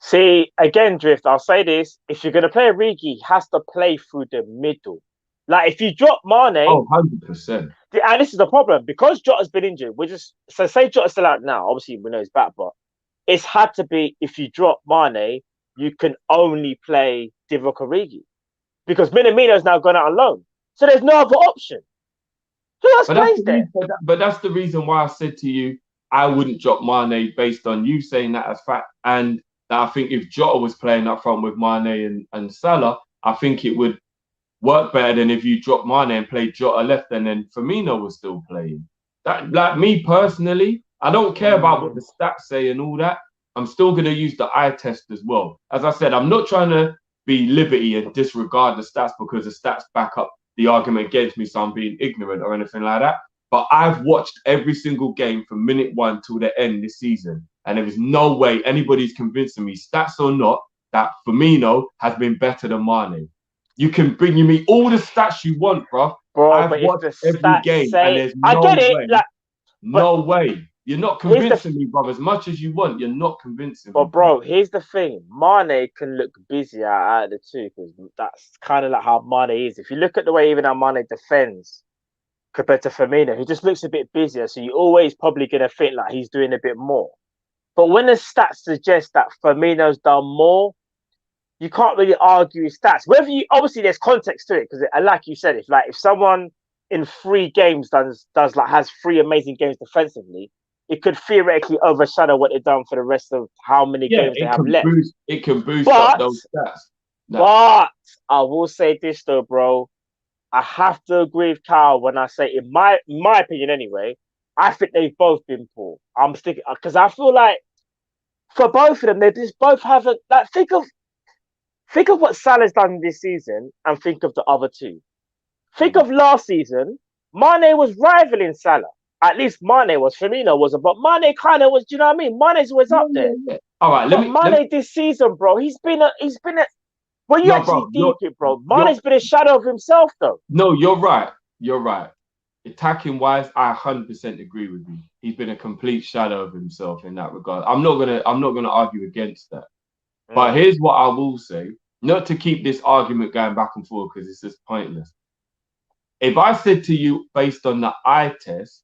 See, again, Drift, I'll say this. If you're going to play Origi, he has to play through the middle. Like, if you drop Mane... Oh, 100%. And this is the problem. Because Jota's been injured, so say Jota's still out now. Obviously, we know he's back, but it's had to be, if you drop Mane, you can only play Divock Origi. Because Minamino's now gone out on loan. So there's no other option. Who else plays there? But that's the reason why I said to you, I wouldn't drop Mane based on you saying that as fact. And I think if Jota was playing up front with Mane and Salah, I think it would work better than if you drop Mane and play Jota left and then Firmino was still playing. That, like me personally, I don't care about what the stats say and all that. I'm still going to use the eye test as well. As I said, I'm not trying to be liberty and disregard the stats because the stats back up the argument against me, so I'm being ignorant or anything like that. But I've watched every single game from minute 1 till the end this season, and there is no way anybody's convincing me, stats or not, that Firmino has been better than Mane. You can bring me all the stats you want, bro. I've watched every game, and there's no way. No way You're not Here's the convincing me, bro. As much as you want, you're not convincing me. But bro, here's the thing: Mane can look busier out of the two because that's kind of like how Mane is. If you look at the way even how Mane defends compared to Firmino, he just looks a bit busier. So you're always probably gonna think like he's doing a bit more. But when the stats suggest that Firmino's done more, you can't really argue his stats. Whether you obviously there's context to it because, like you said, if someone in 3 games does like has 3 amazing games defensively, it could theoretically overshadow what they've done for the rest of how many games they have left. It can boost up those stats. No. But I will say this though, bro. I have to agree with Kyle when I say, in my opinion anyway, I think they've both been poor. I'm sticking because I feel like for both of them, they just both have a like. Think of what Salah's done this season, and think of the other two. Think of last season. Mane was rivaling Salah. At least Mane was. Firmino wasn't, but Mane kind of was. Do you know what I mean? Mane's always up there. Yeah. All right, Mane this season, bro. He's been a. Well, you actually deep it, bro. Mane's been a shadow of himself, though. No, you're right. You're right. Attacking wise, I 100% agree with you. He's been a complete shadow of himself in that regard. I'm not gonna argue against that. But here's what I will say, not to keep this argument going back and forth because it's just pointless. If I said to you, based on the eye test,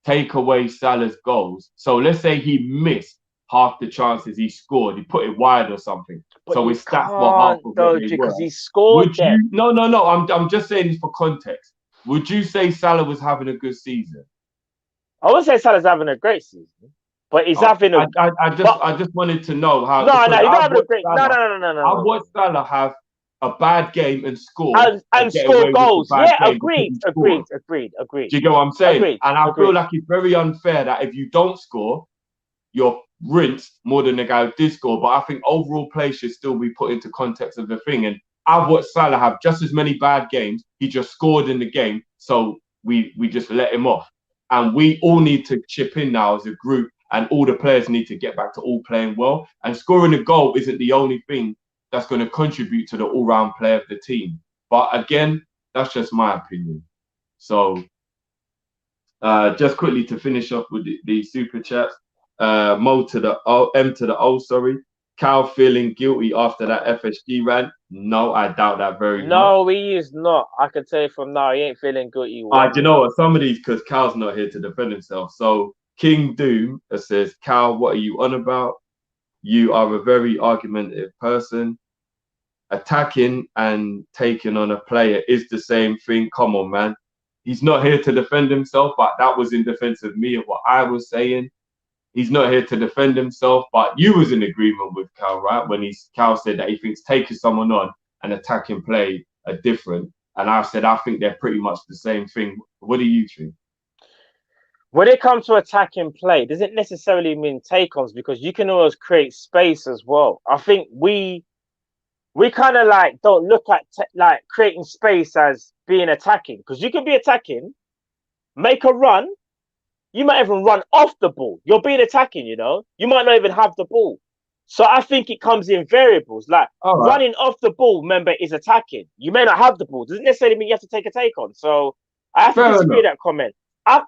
take away Salah's goals, so let's say he missed half the chances he scored, he put it wide or something. But so his stats were half of what they were. Because he scored them. No. I'm just saying this for context. Would you say Salah was having a good season? I would say Salah's having a great season. But he's having a. I just wanted to know how. No, you're not having a great. No. I watched Salah have a bad game and score and score goals. Yeah, agreed. Do you get what I'm saying? Agreed. And I feel like it's very unfair that if you don't score, you're rinsed more than the guy who did score. But I think overall play should still be put into context of the thing. And I've watched Salah have just as many bad games. He just scored in the game, so we just let him off. And we all need to chip in now as a group. And all the players need to get back to all playing well. And scoring a goal isn't the only thing that's going to contribute to the all-round play of the team. But again, that's just my opinion. So just quickly to finish off with the super chats. Mo to the O, M to the O, sorry. Cal feeling guilty after that FSG rant? No, I doubt that very much. No, he is not. I can tell you from now, he ain't feeling guilty. Do you know what? Some of these, because Cal's not here to defend himself. So King Doom says, Cal, what are you on about? You are a very argumentative person. Attacking and taking on a player is the same thing. Come on, man. He's not here to defend himself, but that was in defense of me of what I was saying. He's not here to defend himself, but you was in agreement with Cal, right? When Cal said that he thinks taking someone on and attacking play are different. And I said, I think they're pretty much the same thing. What do you think? When it comes to attacking play, doesn't necessarily mean take-ons because you can always create space as well. I think we kind of like don't look at like creating space as being attacking because you can be attacking, make a run, you might even run off the ball. You're being attacking, you know. You might not even have the ball. So I think it comes in variables. Like running off the ball, remember, is attacking. You may not have the ball. Doesn't necessarily mean you have to take a take-on. So I have to disagree with that comment.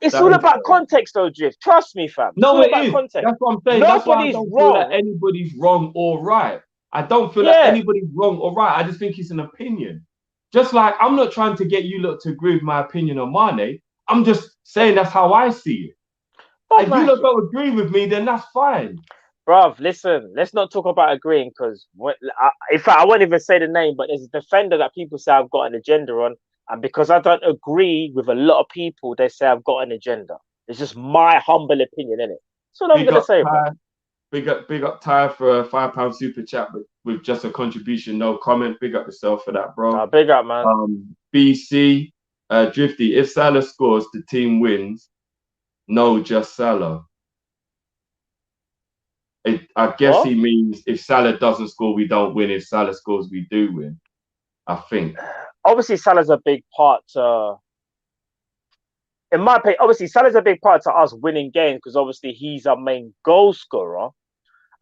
It's all about context, though, Drift. Trust me, fam. No, it is. Context. That's what I'm saying. That's why I don't feel that anybody's wrong or right. I don't feel like anybody's wrong or right. I just think it's an opinion. Just like I'm not trying to get you lot to agree with my opinion on Mane. I'm just saying that's how I see it. If you lot don't agree with me, then that's fine. Bruv, listen, let's not talk about agreeing because, in fact, I won't even say the name, but there's a defender that people say I've got an agenda on. And because I don't agree with a lot of people, they say I've got an agenda. It's just my humble opinion, innit? That's what I'm going to say, bro. Big up Ty for a £5 super chat with just a contribution, no comment. Big up yourself for that, bro. Big up, man. BC, Drifty, if Salah scores, the team wins. No, just Salah. I guess he means if Salah doesn't score, we don't win. If Salah scores, we do win. I think. Obviously, Salah's a big part in my opinion, obviously, Salah's a big part to us winning games because obviously he's our main goal scorer.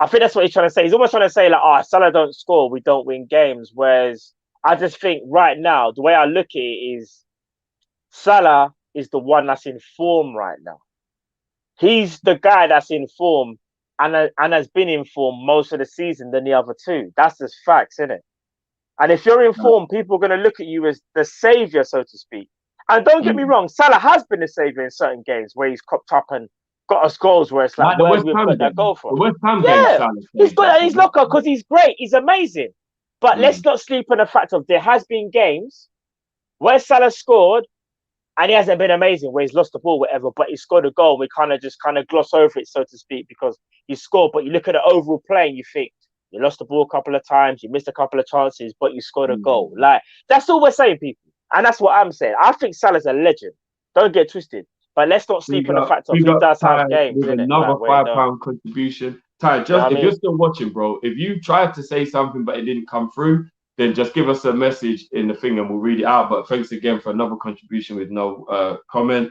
I think that's what he's trying to say. He's almost trying to say, like, Salah don't score, we don't win games. Whereas I just think right now, the way I look at it is Salah is the one that's in form right now. He's the guy that's in form and has been in form most of the season than the other two. That's just facts, isn't it? And if you're in form, people are going to look at you as the savior, so to speak. And don't get me wrong, Salah has been the savior in certain games where he's copped up and got us goals where it's like, the where West we've Ham got that game. goal from. The West Ham Yeah, game, he's got his locker because he's great. He's amazing. But let's not sleep on the fact of there has been games where Salah scored and he hasn't been amazing, where he's lost the ball, whatever, but he scored a goal. We kind of gloss over it, so to speak, because he scored. But you look at the overall play and you think, you lost the ball a couple of times, you missed a couple of chances, but you scored a goal. Like, that's all we're saying, people. And that's what I'm saying. I think Salah's a legend. Don't get twisted. But let's not sleep on the fact of he does have games, with innit? another Like, £5 contribution. Ty, just if you're still watching, bro, if you tried to say something but it didn't come through, then just give us a message in the thing and we'll read it out. But thanks again for another contribution with no comment.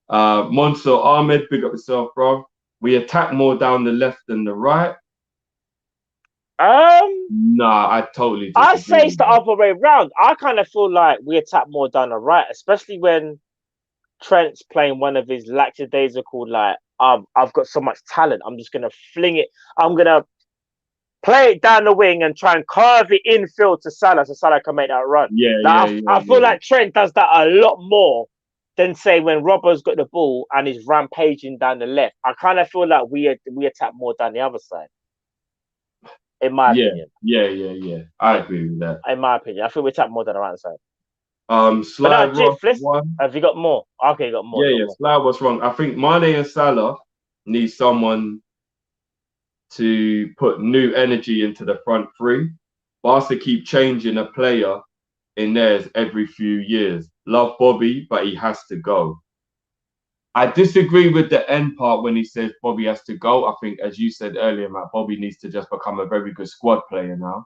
Monster Ahmed, big up yourself, bro. We attack more down the left than the right. Nah, I totally disagree. I say it's the other way round. I kind of feel like we attack more down the right, especially when Trent's playing one of his lackadaisical, like, I've got so much talent, I'm just gonna fling it. I'm gonna play it down the wing and try and carve it infield to Salah so Salah can make that run. I feel like Trent does that a lot more than, say, when Robbo's got the ball and is rampaging down the left. I kind of feel like we attack more down the other side. In my opinion. Yeah. I agree with that. In my opinion. I think we tap more than the right side. Have you got more? Okay, you got more. Yeah. Sly was wrong. I think Mane and Salah need someone to put new energy into the front three. Barca keep changing a player in theirs every few years. Love Bobby, but he has to go. I disagree with the end part when he says Bobby has to go. I think, as you said earlier, Matt, Bobby needs to just become a very good squad player now,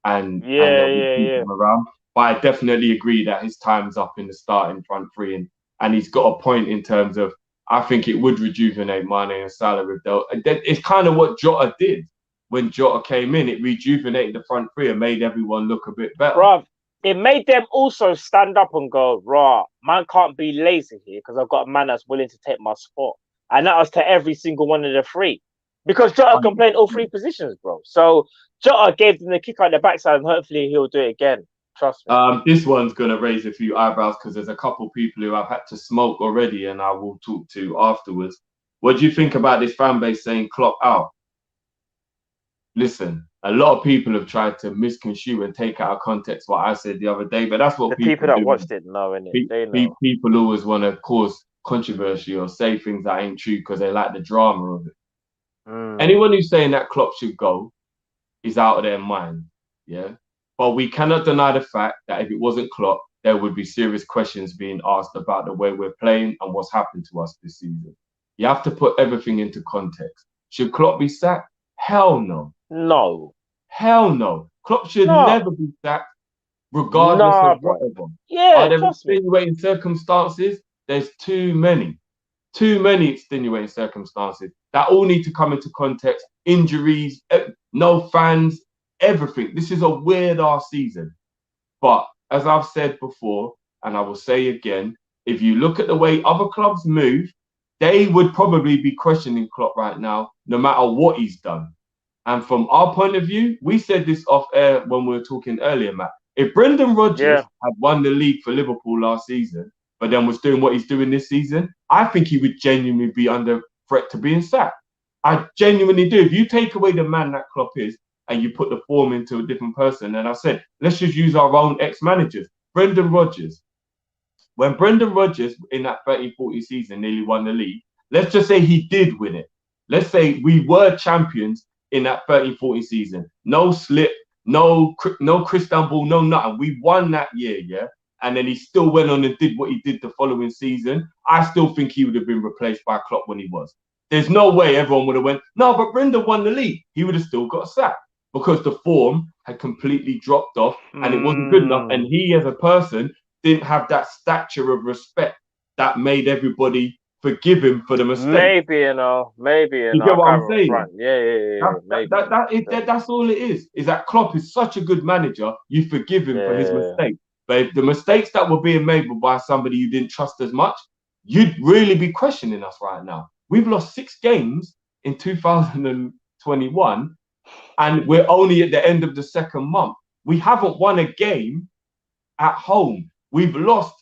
and keep him around. But I definitely agree that his time's up in the starting front three, and he's got a point in terms of, I think it would rejuvenate Mane and Salah. It's kind of what Jota did when Jota came in. It rejuvenated the front three and made everyone look a bit better. Bruv, it made them also stand up and go, rah, man can't be lazy here because I've got a man that's willing to take my spot. And that was to every single one of the three. Because Jota can play in all three positions, bro. So Jota gave them the kick out the backside and hopefully he'll do it again. Trust me. This one's going to raise a few eyebrows because there's a couple people who I've had to smoke already and I will talk to afterwards. What do you think about this fan base saying Klopp out? Listen, a lot of people have tried to misconstrue and take out of context what I said the other day, but that's what the people that watched it know, innit? They know. People always want to cause controversy or say things that ain't true because they like the drama of it. Anyone who's saying that Klopp should go is out of their mind, yeah? But we cannot deny the fact that if it wasn't Klopp, there would be serious questions being asked about the way we're playing and what's happened to us this season. You have to put everything into context. Should Klopp be sacked? Hell no. No. Hell no. Klopp should never be sacked, regardless of whatever. Yeah, are there extenuating circumstances? There's too many extenuating circumstances that all need to come into context. Injuries, no fans, everything. This is a weird-ass season. But as I've said before, and I will say again, if you look at the way other clubs move, they would probably be questioning Klopp right now, no matter what he's done. And from our point of view, we said this off air when we were talking earlier, Matt. If Brendan Rodgers had won the league for Liverpool last season, but then was doing what he's doing this season, I think he would genuinely be under threat to being sacked. I genuinely do. If you take away the man that Klopp is and you put the form into a different person, and I said, let's just use our own ex-managers. Brendan Rodgers. When Brendan Rodgers in that 30-40 season nearly won the league, let's just say he did win it. Let's say we were champions in that 30-40 season. No slip, no crystal ball, no nothing. We won that year, yeah? And then he still went on and did what he did the following season. I still think he would have been replaced by Klopp when he was. There's no way everyone would have went, no, but Brendan won the league. He would have still got sacked because the form had completely dropped off and it wasn't good enough. And he, as a person, didn't have that stature of respect that made everybody forgive him for the mistake. Maybe, you know. You get what I'm saying? Yeah. That's all it is that Klopp is such a good manager, you forgive him for his mistake. But if the mistakes that were being made were by somebody you didn't trust as much, you'd really be questioning us right now. We've lost 6 games in 2021, and we're only at the end of the second month. We haven't won a game at home. We've lost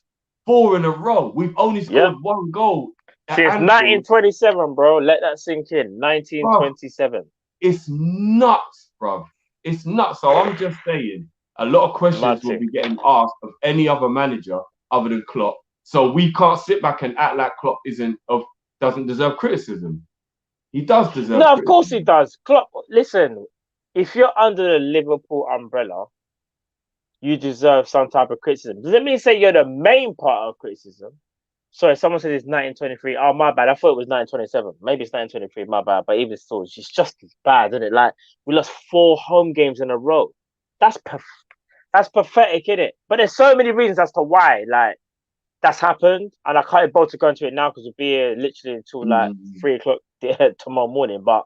4 in a row. We've only scored 1 goal. Since 1927, bro. Let that sink in. 1927. Bro, it's nuts, bro. It's nuts. So I'm just saying, a lot of questions will be getting asked of any other manager other than Klopp. So we can't sit back and act like Klopp doesn't deserve criticism. He does deserve. No, of course he does. Klopp, listen, if you're under the Liverpool umbrella, you deserve some type of criticism. Does it mean say you're the main part of criticism? Sorry, someone said it's 1923. Oh, my bad. I thought it was 1927. Maybe it's 1923. My bad. But even still, it's just as bad, isn't it? Like, we lost 4 home games in a row. That's pathetic, isn't it? But there's so many reasons as to why, like, that's happened. And I can't bother to go into it now because we'll be here literally until, like, 3 o'clock tomorrow morning. But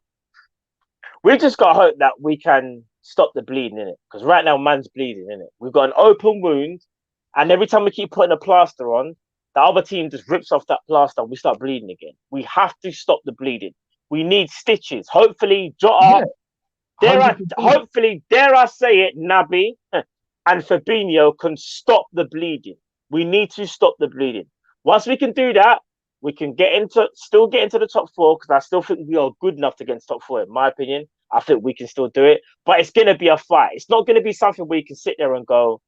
we just got to hope that we can stop the bleeding, innit? Because right now, man's bleeding, innit? We've got an open wound. And every time we keep putting a plaster on, the other team just rips off that plaster and we start bleeding again. We have to stop the bleeding. We need stitches. Hopefully, Jota, dare I say it, Naby and Fabinho can stop the bleeding. We need to stop the bleeding. Once we can do that, we can still get into the top 4 because I still think we are good enough to get into top 4, in my opinion. I think we can still do it. But it's going to be a fight. It's not going to be something where you can sit there and go,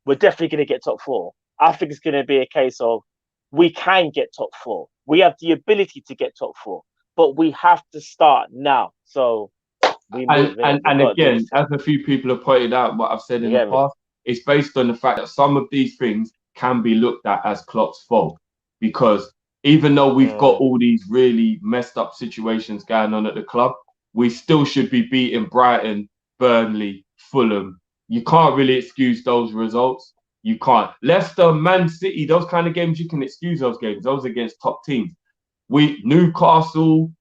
we're definitely going to get top 4. I think it's going to be a case of we can get top 4. We have the ability to get top 4, but we have to start now. So we move. And again, as a few people have pointed out, what I've said in the past, it's based on the fact that some of these things can be looked at as Klopp's fault, because even though we've got all these really messed up situations going on at the club, we still should be beating Brighton, Burnley, Fulham. You can't really excuse those results. You can't. Leicester, Man City, those kind of games, you can excuse those games. Those against top teams. Newcastle,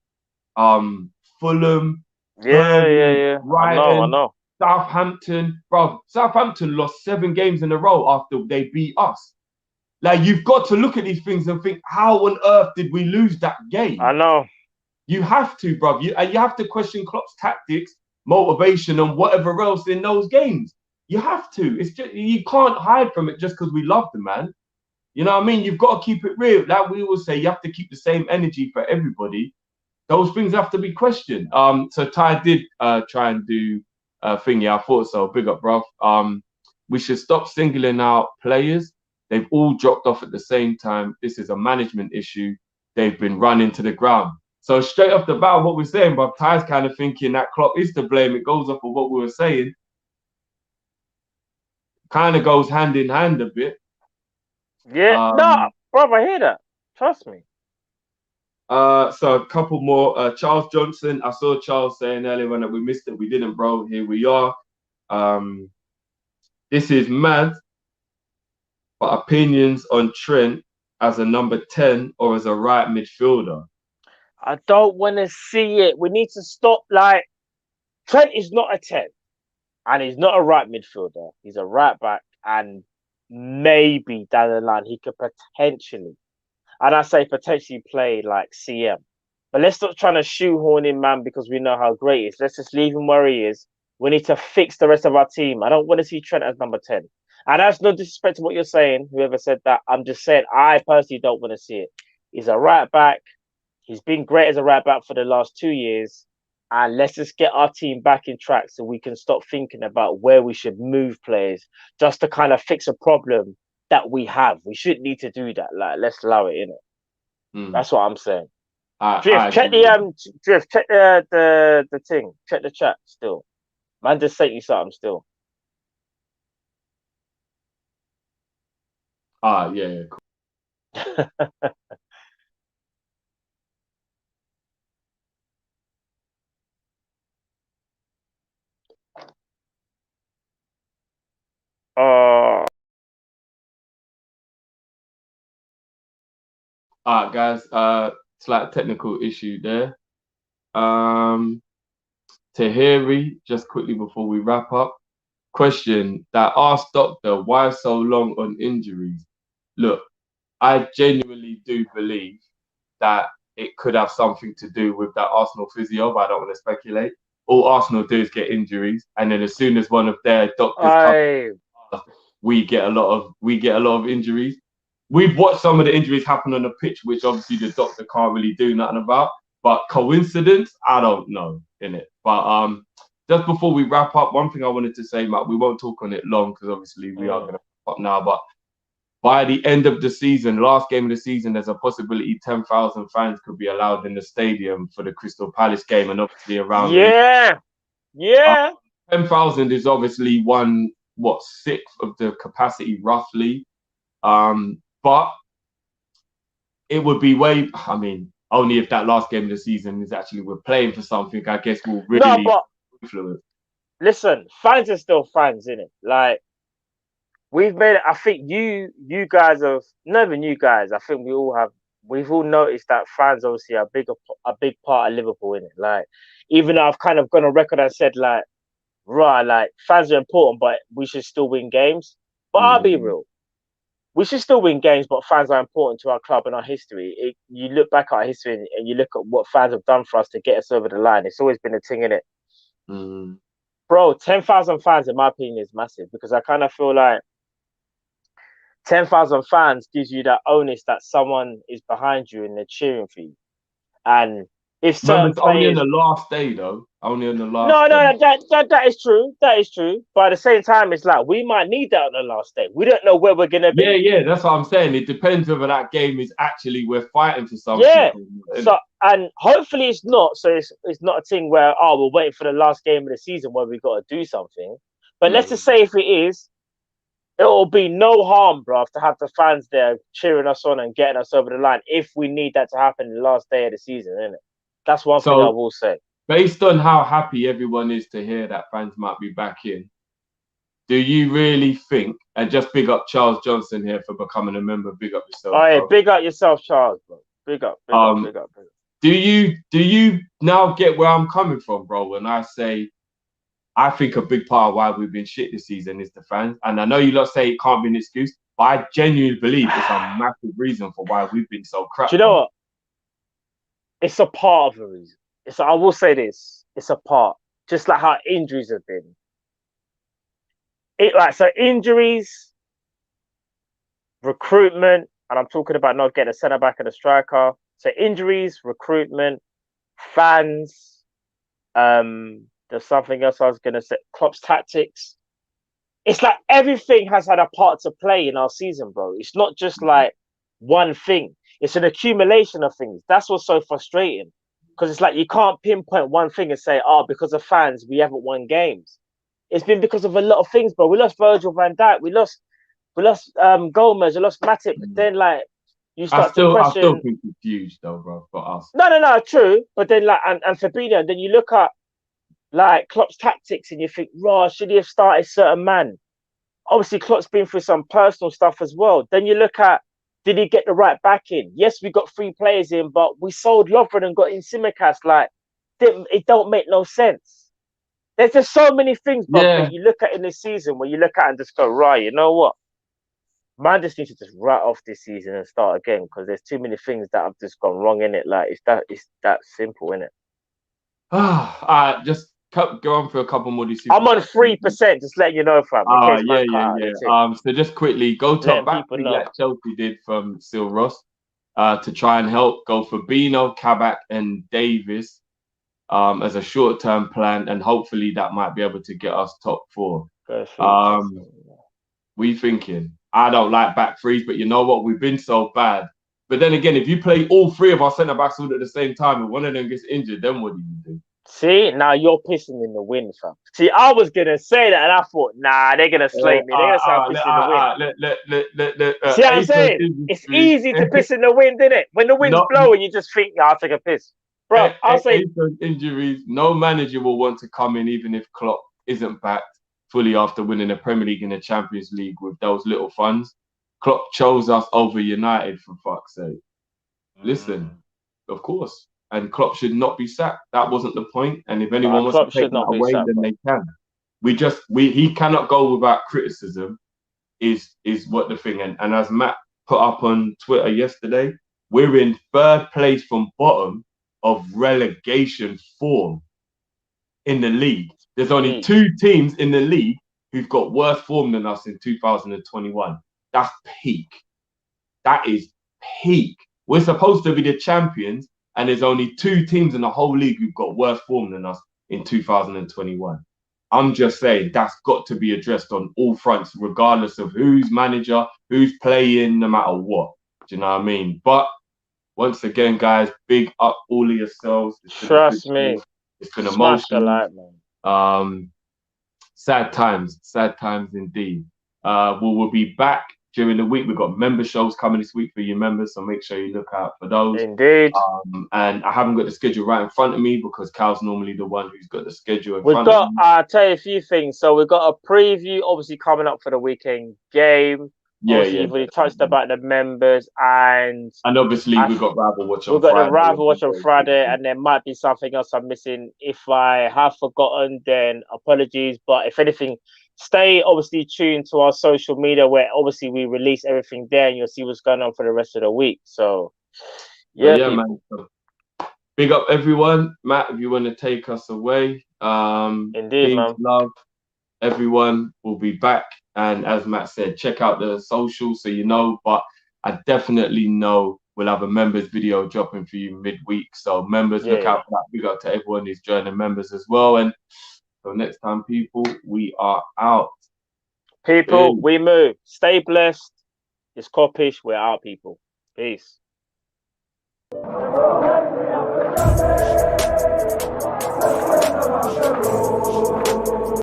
Fulham, Burnley, Brighton, I know. Southampton. Bro, Southampton lost 7 games in a row after they beat us. Like, you've got to look at these things and think, how on earth did we lose that game? I know. You have to, bro. You have to question Klopp's tactics, motivation, and whatever else in those games. You have to. It's just, you can't hide from it just because we love the man. You know what I mean? You've got to keep it real. Like we always say, you have to keep the same energy for everybody. Those things have to be questioned. So Ty did try and do a thing. Yeah, I thought so. Big up, bro. We should stop singling out players. They've all dropped off at the same time. This is a management issue. They've been run into the ground. So straight off the bat, what we're saying, bro, Ty's kind of thinking that Klopp is to blame. It goes off of what we were saying. Kind of goes hand in hand a bit. Yeah, no, bro, I hear that. Trust me. So a couple more. Charles Johnson. I saw Charles saying earlier on that we missed it. We didn't, bro. Here we are. This is mad. But opinions on Trent as a number 10 or as a right midfielder? I don't want to see it. We need to stop. Like, Trent is not a 10. And he's not a right midfielder. He's a right back. And maybe down the line, he could potentially, and I say potentially, play like CM. But let's stop trying to shoehorn in, man, because we know how great he is. Let's just leave him where he is. We need to fix the rest of our team. I don't want to see Trent as number 10. And that's no disrespect to what you're saying, whoever said that. I'm just saying, I personally don't want to see it. He's a right back. He's been great as a right back for the last 2 years. And let's just get our team back in track so we can stop thinking about where we should move players just to kind of fix a problem that we have. We shouldn't need to do that. Like, let's allow it in it. That's what I'm saying. Drift, check the thing. Check the chat still. Man just sent you something still. Yeah, cool. All right, guys. Slight technical issue there. Tahiri, just quickly before we wrap up. Question that asked Doctor, why so long on injuries? Look, I genuinely do believe that it could have something to do with that Arsenal physio, but I don't want to speculate. All Arsenal do is get injuries, and then as soon as one of their doctors comes, we get a lot of injuries. We've watched some of the injuries happen on the pitch, which obviously the doctor can't really do nothing about. But coincidence, I don't know, innit? But just before we wrap up, one thing I wanted to say, Matt, we won't talk on it long because obviously we are going to wrap up now. But by the end of the season, last game of the season, there's a possibility 10,000 fans could be allowed in the stadium for the Crystal Palace game, and obviously around 10,000 is obviously sixth of the capacity roughly. But it would be only if that last game of the season is actually we're playing for something, I guess will really influence. Listen, fans are still fans, innit? Like, we've made it. I think you guys have, not even you guys, I think we've all noticed that fans obviously are a big part of Liverpool, innit? Like, even though I've kind of gone on record and said, like, right, like, fans are important, but we should still win games. But I'll be real. We should still win games, but fans are important to our club and our history. You look back at our history and you look at what fans have done for us to get us over the line. It's always been a thing, innit? Bro, 10,000 fans, in my opinion, is massive, because I kind of feel like 10,000 fans gives you that onus that someone is behind you and they're cheering for you. And if certain players... only in the last day, though. Only in the last day. That is true. That is true. But at the same time, it's like, we might need that on the last day. We don't know where we're going to be. Yeah, that's what I'm saying. It depends whether that game is actually we're fighting for something. Yeah. And hopefully it's not. So it's not a thing where, we're waiting for the last game of the season where we've got to do something. But let's just say if it is, it will be no harm, bro, to have the fans there cheering us on and getting us over the line if we need that to happen the last day of the season, isn't it? That's one thing I will say. Based on how happy everyone is to hear that fans might be back in, do you really think, and just big up Charles Johnson here for becoming a member, big up yourself. Oh, yeah, big up yourself, Charles, bro. Big up. Do you now get where I'm coming from, bro, when I say I think a big part of why we've been shit this season is the fans? And I know you lot say it can't be an excuse, but I genuinely believe it's a massive reason for why we've been so crap. Do you know what? It's a part of the reason. I will say this. It's a part. Just like how injuries have been. So injuries, recruitment, and I'm talking about not getting a centre-back and a striker. So injuries, recruitment, fans, there's something else I was going to say, Klopp's tactics. It's like everything has had a part to play in our season, bro. It's not just like one thing. It's an accumulation of things. That's what's so frustrating. Because it's like you can't pinpoint one thing and say, because of fans, we haven't won games. It's been because of a lot of things, bro. We lost Virgil van Dijk. We lost Gomez. We lost Matip. But then, like, you start to question... I still think it's huge, though, bro, for us. No, true. But then, like, and Fabinho, then you look at, like, Klopp's tactics and you think, should he have started certain man? Obviously, Klopp's been through some personal stuff as well. Then you look at, did he get the right back in? Yes, we got 3 players in, but we sold Lovren and got in Simicast. Like, it don't make no sense. There's just so many things, bro, that you look at in this season where you look at and just go, right, you know what? Man just needs to just write off this season and start again, because there's too many things that have just gone wrong in it. Like, it's that simple, innit? Just go on for a couple more. I'm on 3%, just letting you know, fam. So just quickly, go to back like Chelsea did from Sil Ross to try and help. Go for Bino, Kabak and Davis as a short-term plan, and hopefully that might be able to get us top 4. We thinking. I don't like back threes, but you know what? We've been so bad. But then again, if you play all 3 of our centre-backs all at the same time and one of them gets injured, then what do you do? See, now you're pissing in the wind, fam. See, I was going to say that, and I thought, they're going to slate me. They're going to say I'm pissing in the wind. See what I'm saying? It's easy to piss in the wind, isn't it? When the wind's blowing, you just think, I'll take a piss. Bro, I'll say... Injuries, no manager will want to come in even if Klopp isn't backed fully after winning the Premier League and the Champions League with those little funds. Klopp chose us over United, for fuck's sake. Listen, of course. And Klopp should not be sacked. That wasn't the point. And if anyone wants to take that away, then they can. He cannot go without criticism, is what the thing. And as Matt put up on Twitter yesterday, we're in third place from bottom of relegation form in the league. There's only 2 teams in the league who've got worse form than us in 2021. That's peak. That is peak. We're supposed to be the champions, and there's only 2 teams in the whole league who've got worse form than us in 2021. I'm just saying that's got to be addressed on all fronts, regardless of who's manager, who's playing, no matter what. Do you know what I mean? But once again, guys, big up all of yourselves. Trust me. It's been Smash the emotional. light, man. Sad times indeed. We'll be back during the week. We've got member shows coming this week for you members, so make sure you look out for those. Indeed. And I haven't got the schedule right in front of me because Cal's normally the one who's got the schedule in front of me. I'll tell you a few things. So we've got a preview, obviously, coming up for the weekend game. You've already touched about the members, and obviously we've got Rival Watch on Friday. We've got the Rival Watch on Friday, and there might be something else I'm missing. If I have forgotten, then apologies. But if anything, stay obviously tuned to our social media, where obviously we release everything there, and you'll see what's going on for the rest of the week. So yeah, man. So, big up everyone. Matt, if you want to take us away. Indeed, man. Love. Everyone will be back. And as Matt said, check out the socials so you know. But I definitely know we'll have a members video dropping for you midweek. So members, look out for that. Big up to everyone who's joining members as well. And so next time, people, we are out. People, we move. Stay blessed. It's Kopish. We're out, people. Peace.